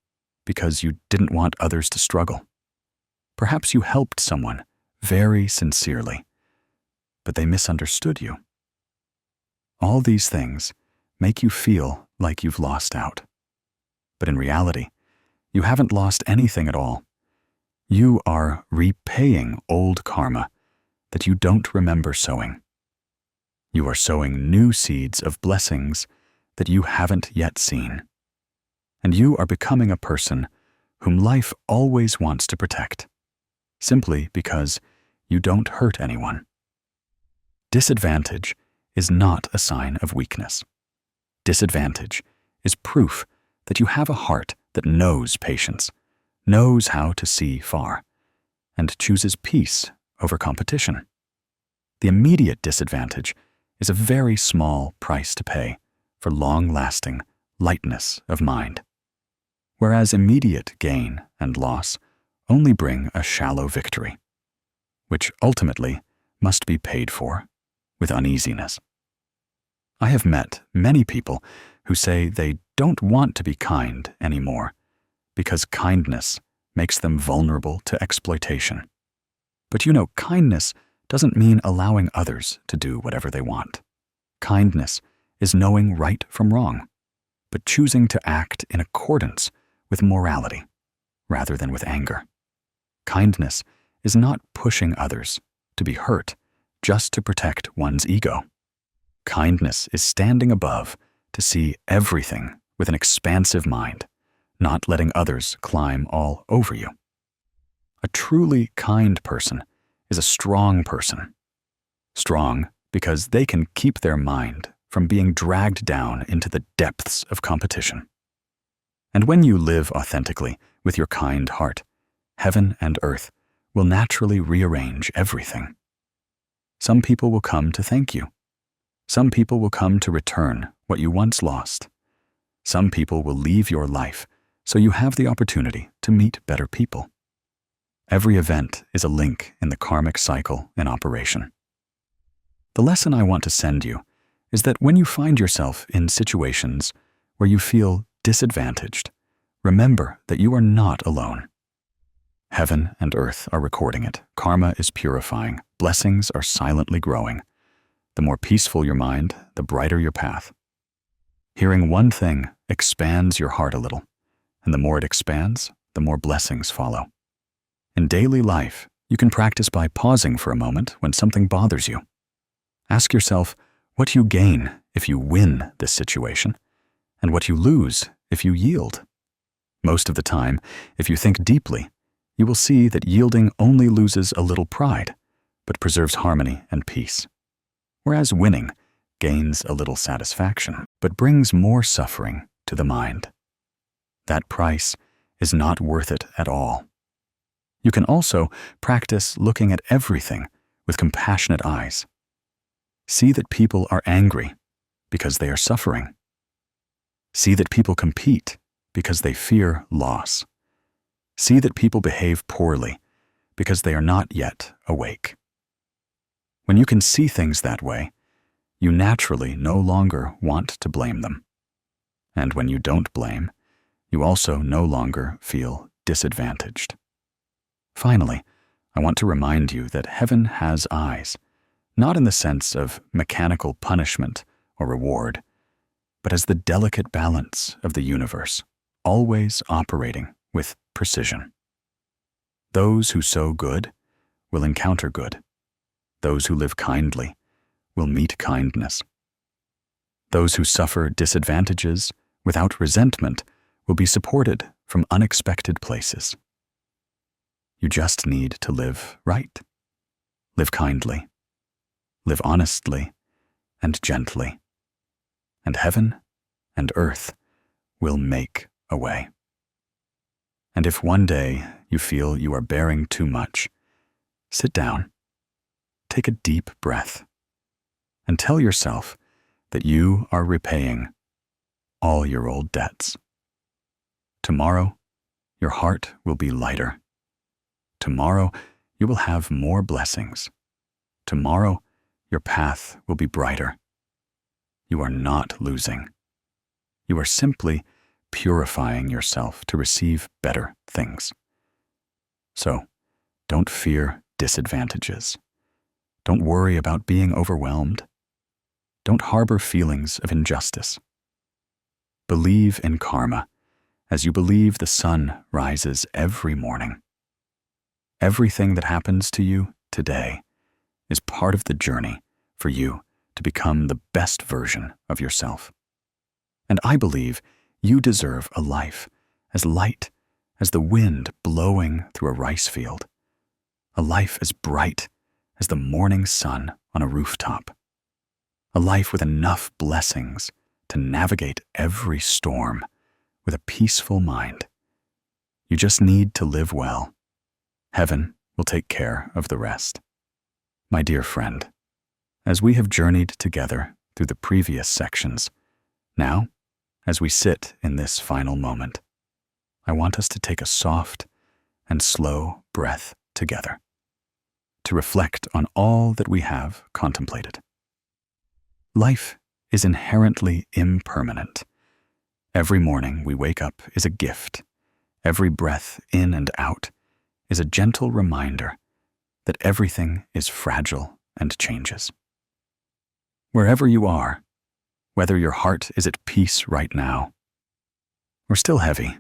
because you didn't want others to struggle. Perhaps you helped someone very sincerely, but they misunderstood you. All these things make you feel like you've lost out. But in reality, you haven't lost anything at all. You are repaying old karma that you don't remember sowing. You are sowing new seeds of blessings that you haven't yet seen. And you are becoming a person whom life always wants to protect, simply because you don't hurt anyone. Disadvantage is not a sign of weakness. Disadvantage is proof that you have a heart that knows patience, knows how to see far, and chooses peace over competition. The immediate disadvantage is a very small price to pay for long-lasting lightness of mind. whereas immediate gain and loss only bring a shallow victory, which ultimately must be paid for with uneasiness. I have met many people who say they don't want to be kind anymore because kindness makes them vulnerable to exploitation. But you know, kindness doesn't mean allowing others to do whatever they want. Kindness is knowing right from wrong, but choosing to act in accordance with morality rather than with anger. Kindness is not pushing others to be hurt just to protect one's ego. Kindness is standing above to see everything with an expansive mind, not letting others climb all over you. A truly kind person is a strong person. Strong because they can keep their mind from being dragged down into the depths of competition. And when you live authentically with your kind heart, heaven and earth will naturally rearrange everything. Some people will come to thank you. Some people will come to return what you once lost. Some people will leave your life so you have the opportunity to meet better people. Every event is a link in the karmic cycle in operation. The lesson I want to send you is that when you find yourself in situations where you feel disadvantaged, remember that you are not alone. Heaven and earth are recording it. Karma is purifying. Blessings are silently growing. The more peaceful your mind, the brighter your path. Hearing one thing expands your heart a little, and the more it expands, the more blessings follow. In daily life, you can practice by pausing for a moment when something bothers you. Ask yourself what you gain if you win this situation, and what you lose if you yield. Most of the time, if you think deeply, you will see that yielding only loses a little pride, but preserves harmony and peace. Whereas winning gains a little satisfaction, but brings more suffering to the mind. That price is not worth it at all. You can also practice looking at everything with compassionate eyes. See that people are angry because they are suffering. See that people compete because they fear loss. See that people behave poorly because they are not yet awake. When you can see things that way, you naturally no longer want to blame them. And when you don't blame, you also no longer feel disadvantaged. Finally, I want to remind you that heaven has eyes, not in the sense of mechanical punishment or reward, but as the delicate balance of the universe, always operating with precision. Those who sow good will encounter good. Those who live kindly will meet kindness. Those who suffer disadvantages without resentment will be supported from unexpected places. You just need to live right, live kindly, live honestly and gently, and heaven and earth will make a way. And if one day you feel you are bearing too much, sit down, take a deep breath, and tell yourself that you are repaying all your old debts. Tomorrow, your heart will be lighter. Tomorrow, you will have more blessings. Tomorrow, your path will be brighter. You are not losing. You are simply purifying yourself to receive better things. So, don't fear disadvantages. Don't worry about being overwhelmed. Don't harbor feelings of injustice. Believe in karma as you believe the sun rises every morning. Everything that happens to you today is part of the journey for you to become the best version of yourself. And I believe you deserve a life as light as the wind blowing through a rice field, a life as bright as the morning sun on a rooftop, a life with enough blessings to navigate every storm with a peaceful mind. You just need to live well. Heaven will take care of the rest. My dear friend, as we have journeyed together through the previous sections, now, as we sit in this final moment, I want us to take a soft and slow breath together, to reflect on all that we have contemplated. Life is inherently impermanent. Every morning we wake up is a gift. Every breath in and out is a gentle reminder that everything is fragile and changes. Wherever you are, whether your heart is at peace right now or still heavy,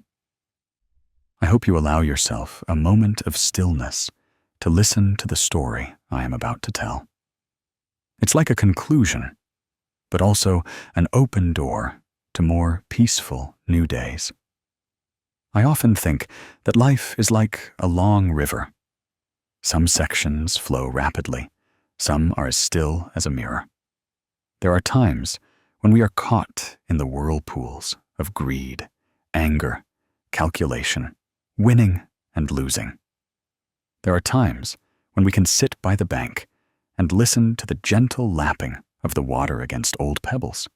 I hope you allow yourself a moment of stillness to listen to the story I am about to tell. It's like a conclusion, but also an open door to more peaceful new days. I often think that life is like a long river. Some sections flow rapidly, some are as still as a mirror. There are times when we are caught in the whirlpools of greed, anger, calculation, winning and losing. There are times when we can sit by the bank and listen to the gentle lapping of the water against old pebbles,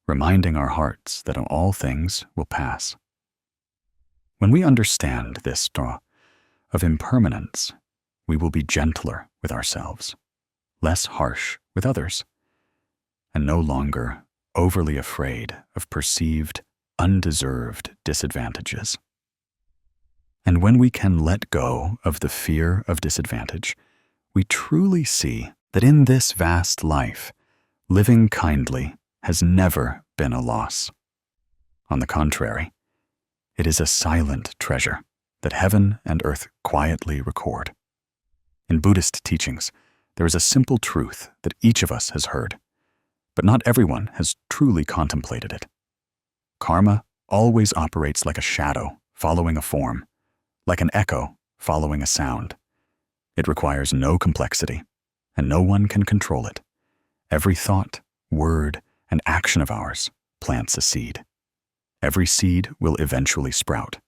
reminding our hearts that all things will pass. When we understand this law of impermanence, we will be gentler with ourselves, less harsh with others, and no longer overly afraid of perceived, undeserved disadvantages. And when we can let go of the fear of disadvantage, we truly see that in this vast life, living kindly has never been a loss. On the contrary, it is a silent treasure that heaven and earth quietly record. In Buddhist teachings, there is a simple truth that each of us has heard, but not everyone has truly contemplated it. Karma always operates like a shadow following a form, like an echo following a sound. It requires no complexity, and no one can control it. Every thought, word, and action of ours plants a seed. Every seed will eventually sprout,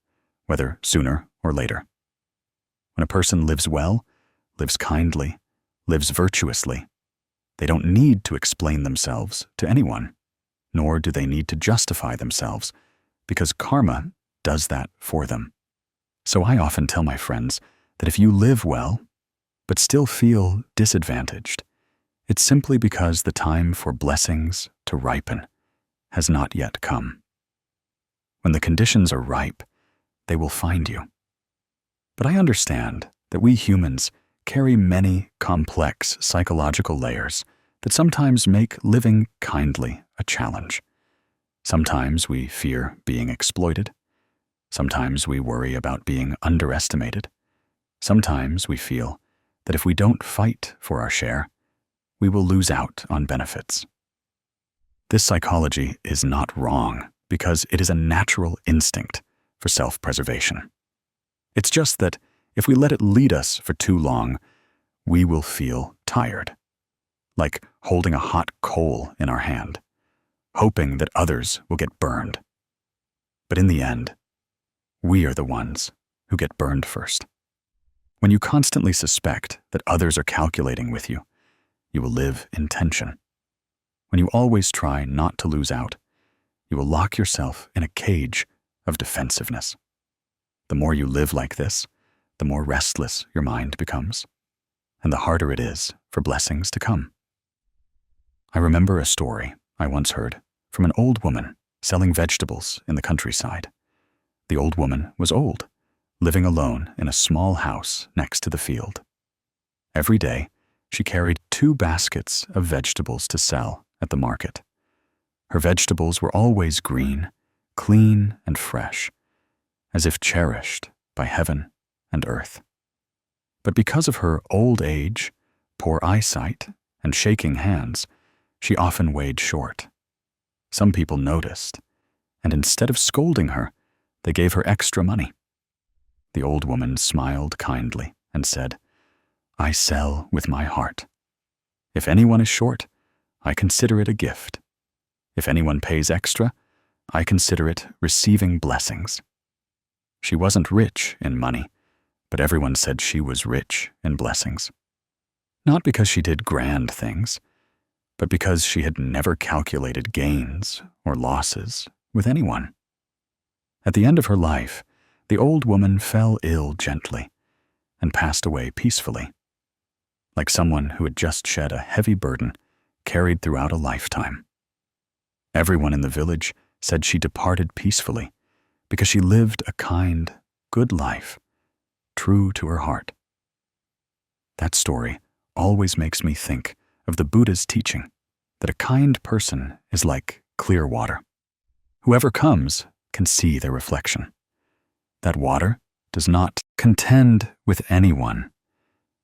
whether sooner or later. When a person lives well, lives kindly, lives virtuously, they don't need to explain themselves to anyone, nor do they need to justify themselves, because karma does that for them. So I often tell my friends that if you live well, but still feel disadvantaged, it's simply because the time for blessings to ripen has not yet come. When the conditions are ripe, they will find you. But I understand that we humans carry many complex psychological layers that sometimes make living kindly a challenge. Sometimes we fear being exploited. Sometimes we worry about being underestimated. Sometimes we feel that if we don't fight for our share, we will lose out on benefits. This psychology is not wrong because it is a natural instinct for self-preservation. It's just that if we let it lead us for too long, we will feel tired, like holding a hot coal in our hand, hoping that others will get burned. But in the end, we are the ones who get burned first. When you constantly suspect that others are calculating with you, you will live in tension. When you always try not to lose out, you will lock yourself in a cage of defensiveness. The more you live like this, the more restless your mind becomes, and the harder it is for blessings to come. I remember a story I once heard from an old woman selling vegetables in the countryside. The old woman was old, living alone in a small house next to the field. Every day, she carried 2 baskets of vegetables to sell at the market. Her vegetables were always green, clean, and fresh, as if cherished by heaven and earth. But because of her old age, poor eyesight, and shaking hands, she often weighed short. Some people noticed, and instead of scolding her, they gave her extra money. The old woman smiled kindly and said, "I sell with my heart. If anyone is short, I consider it a gift. If anyone pays extra, I consider it receiving blessings." She wasn't rich in money, but everyone said she was rich in blessings. Not because she did grand things, but because she had never calculated gains or losses with anyone. At the end of her life, the old woman fell ill gently and passed away peacefully, like someone who had just shed a heavy burden carried throughout a lifetime. Everyone in the village said she departed peacefully because she lived a kind, good life, true to her heart. That story always makes me think of the Buddha's teaching that a kind person is like clear water. Whoever comes can see their reflection. That water does not contend with anyone,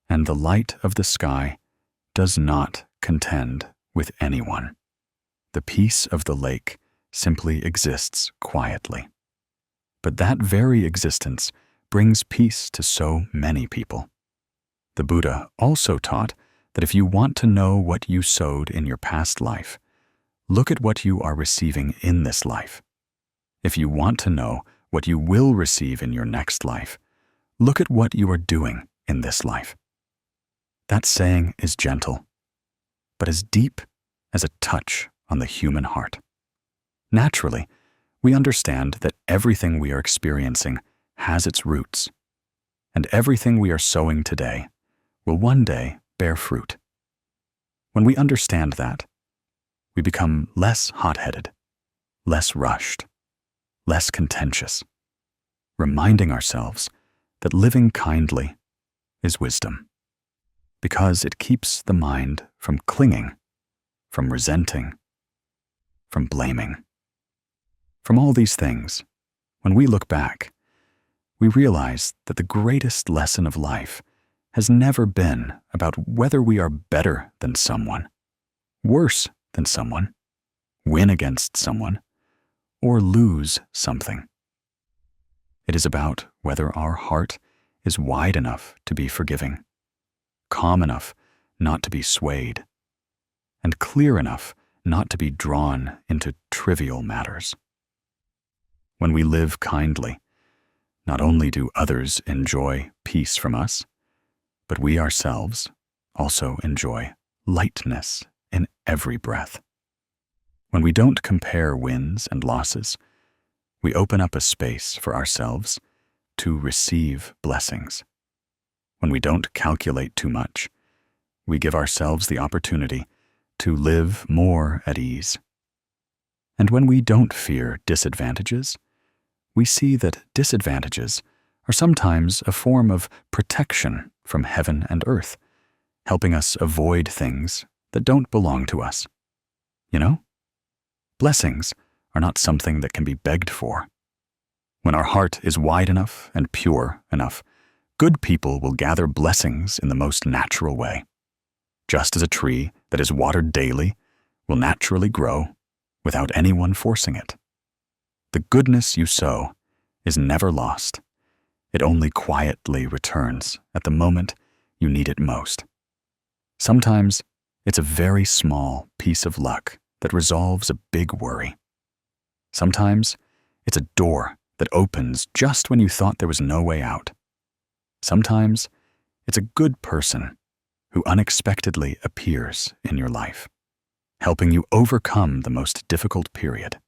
and the light of the sky does not contend with anyone. The peace of the lake simply exists quietly. But that very existence brings peace to so many people. The Buddha also taught that if you want to know what you sowed in your past life, look at what you are receiving in this life. If you want to know what you will receive in your next life, look at what you are doing in this life. That saying is gentle, but as deep as a touch on the human heart. Naturally, we understand that everything we are experiencing has its roots, and everything we are sowing today will one day bear fruit. When we understand that, we become less hot-headed, less rushed, less contentious, reminding ourselves that living kindly is wisdom, because it keeps the mind from clinging, from resenting, from blaming. From all these things, when we look back, we realize that the greatest lesson of life has never been about whether we are better than someone, worse than someone, win against someone, or lose something. It is about whether our heart is wide enough to be forgiving, calm enough not to be swayed, and clear enough not to be drawn into trivial matters. When we live kindly, not only do others enjoy peace from us, but we ourselves also enjoy lightness in every breath. When we don't compare wins and losses, we open up a space for ourselves to receive blessings. When we don't calculate too much, we give ourselves the opportunity to live more at ease. And when we don't fear disadvantages, we see that disadvantages are sometimes a form of protection from heaven and earth, helping us avoid things that don't belong to us. You know, blessings are not something that can be begged for. When our heart is wide enough and pure enough, good people will gather blessings in the most natural way. Just as a tree that is watered daily will naturally grow without anyone forcing it. The goodness you sow is never lost. It only quietly returns at the moment you need it most. Sometimes it's a very small piece of luck that resolves a big worry. Sometimes it's a door that opens just when you thought there was no way out. Sometimes it's a good person who unexpectedly appears in your life, helping you overcome the most difficult period.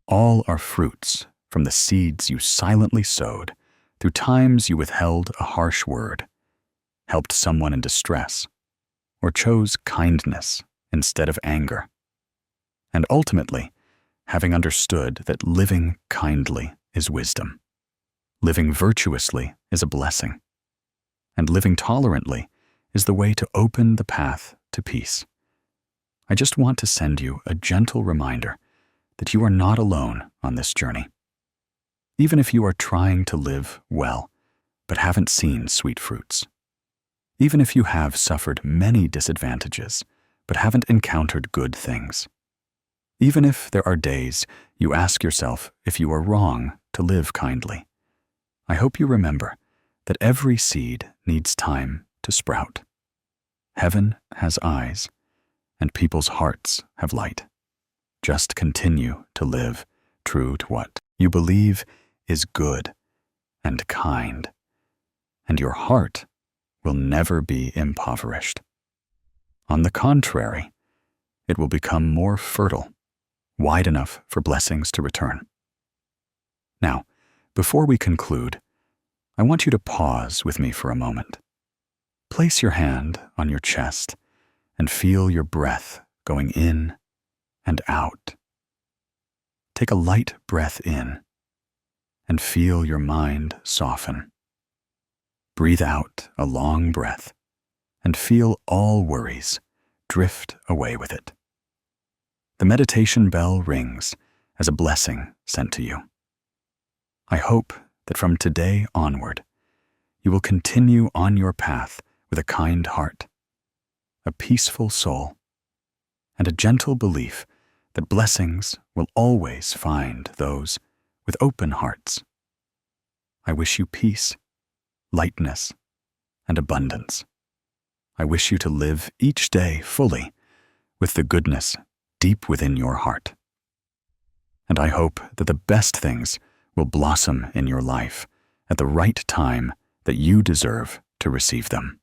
All are fruits from the seeds you silently sowed through times you withheld a harsh word, helped someone in distress, or chose kindness instead of anger. And ultimately, having understood that living kindly is wisdom, living virtuously is a blessing, and living tolerantly is the way to open the path to peace. I just want to send you a gentle reminder that you are not alone on this journey. Even if you are trying to live well, but haven't seen sweet fruits. Even if you have suffered many disadvantages, but haven't encountered good things. Even if there are days you ask yourself if you are wrong to live kindly. I hope you remember that every seed needs time to sprout. Heaven has eyes, and people's hearts have light. Just continue to live true to what you believe is good and kind, and your heart will never be impoverished. On the contrary, it will become more fertile, wide enough for blessings to return. Now, Before we conclude, I want you to pause with me for a moment. Place your hand on your chest and feel your breath going in and out. Take a light breath in and feel your mind soften. Breathe out a long breath and feel all worries drift away with it. The meditation bell rings as a blessing sent to you. I hope that from today onward, you will continue on your path with a kind heart, a peaceful soul, and a gentle belief that blessings will always find those with open hearts. I wish you peace, lightness, and abundance. I wish you to live each day fully with the goodness deep within your heart. And I hope that the best things will blossom in your life at the right time that you deserve to receive them.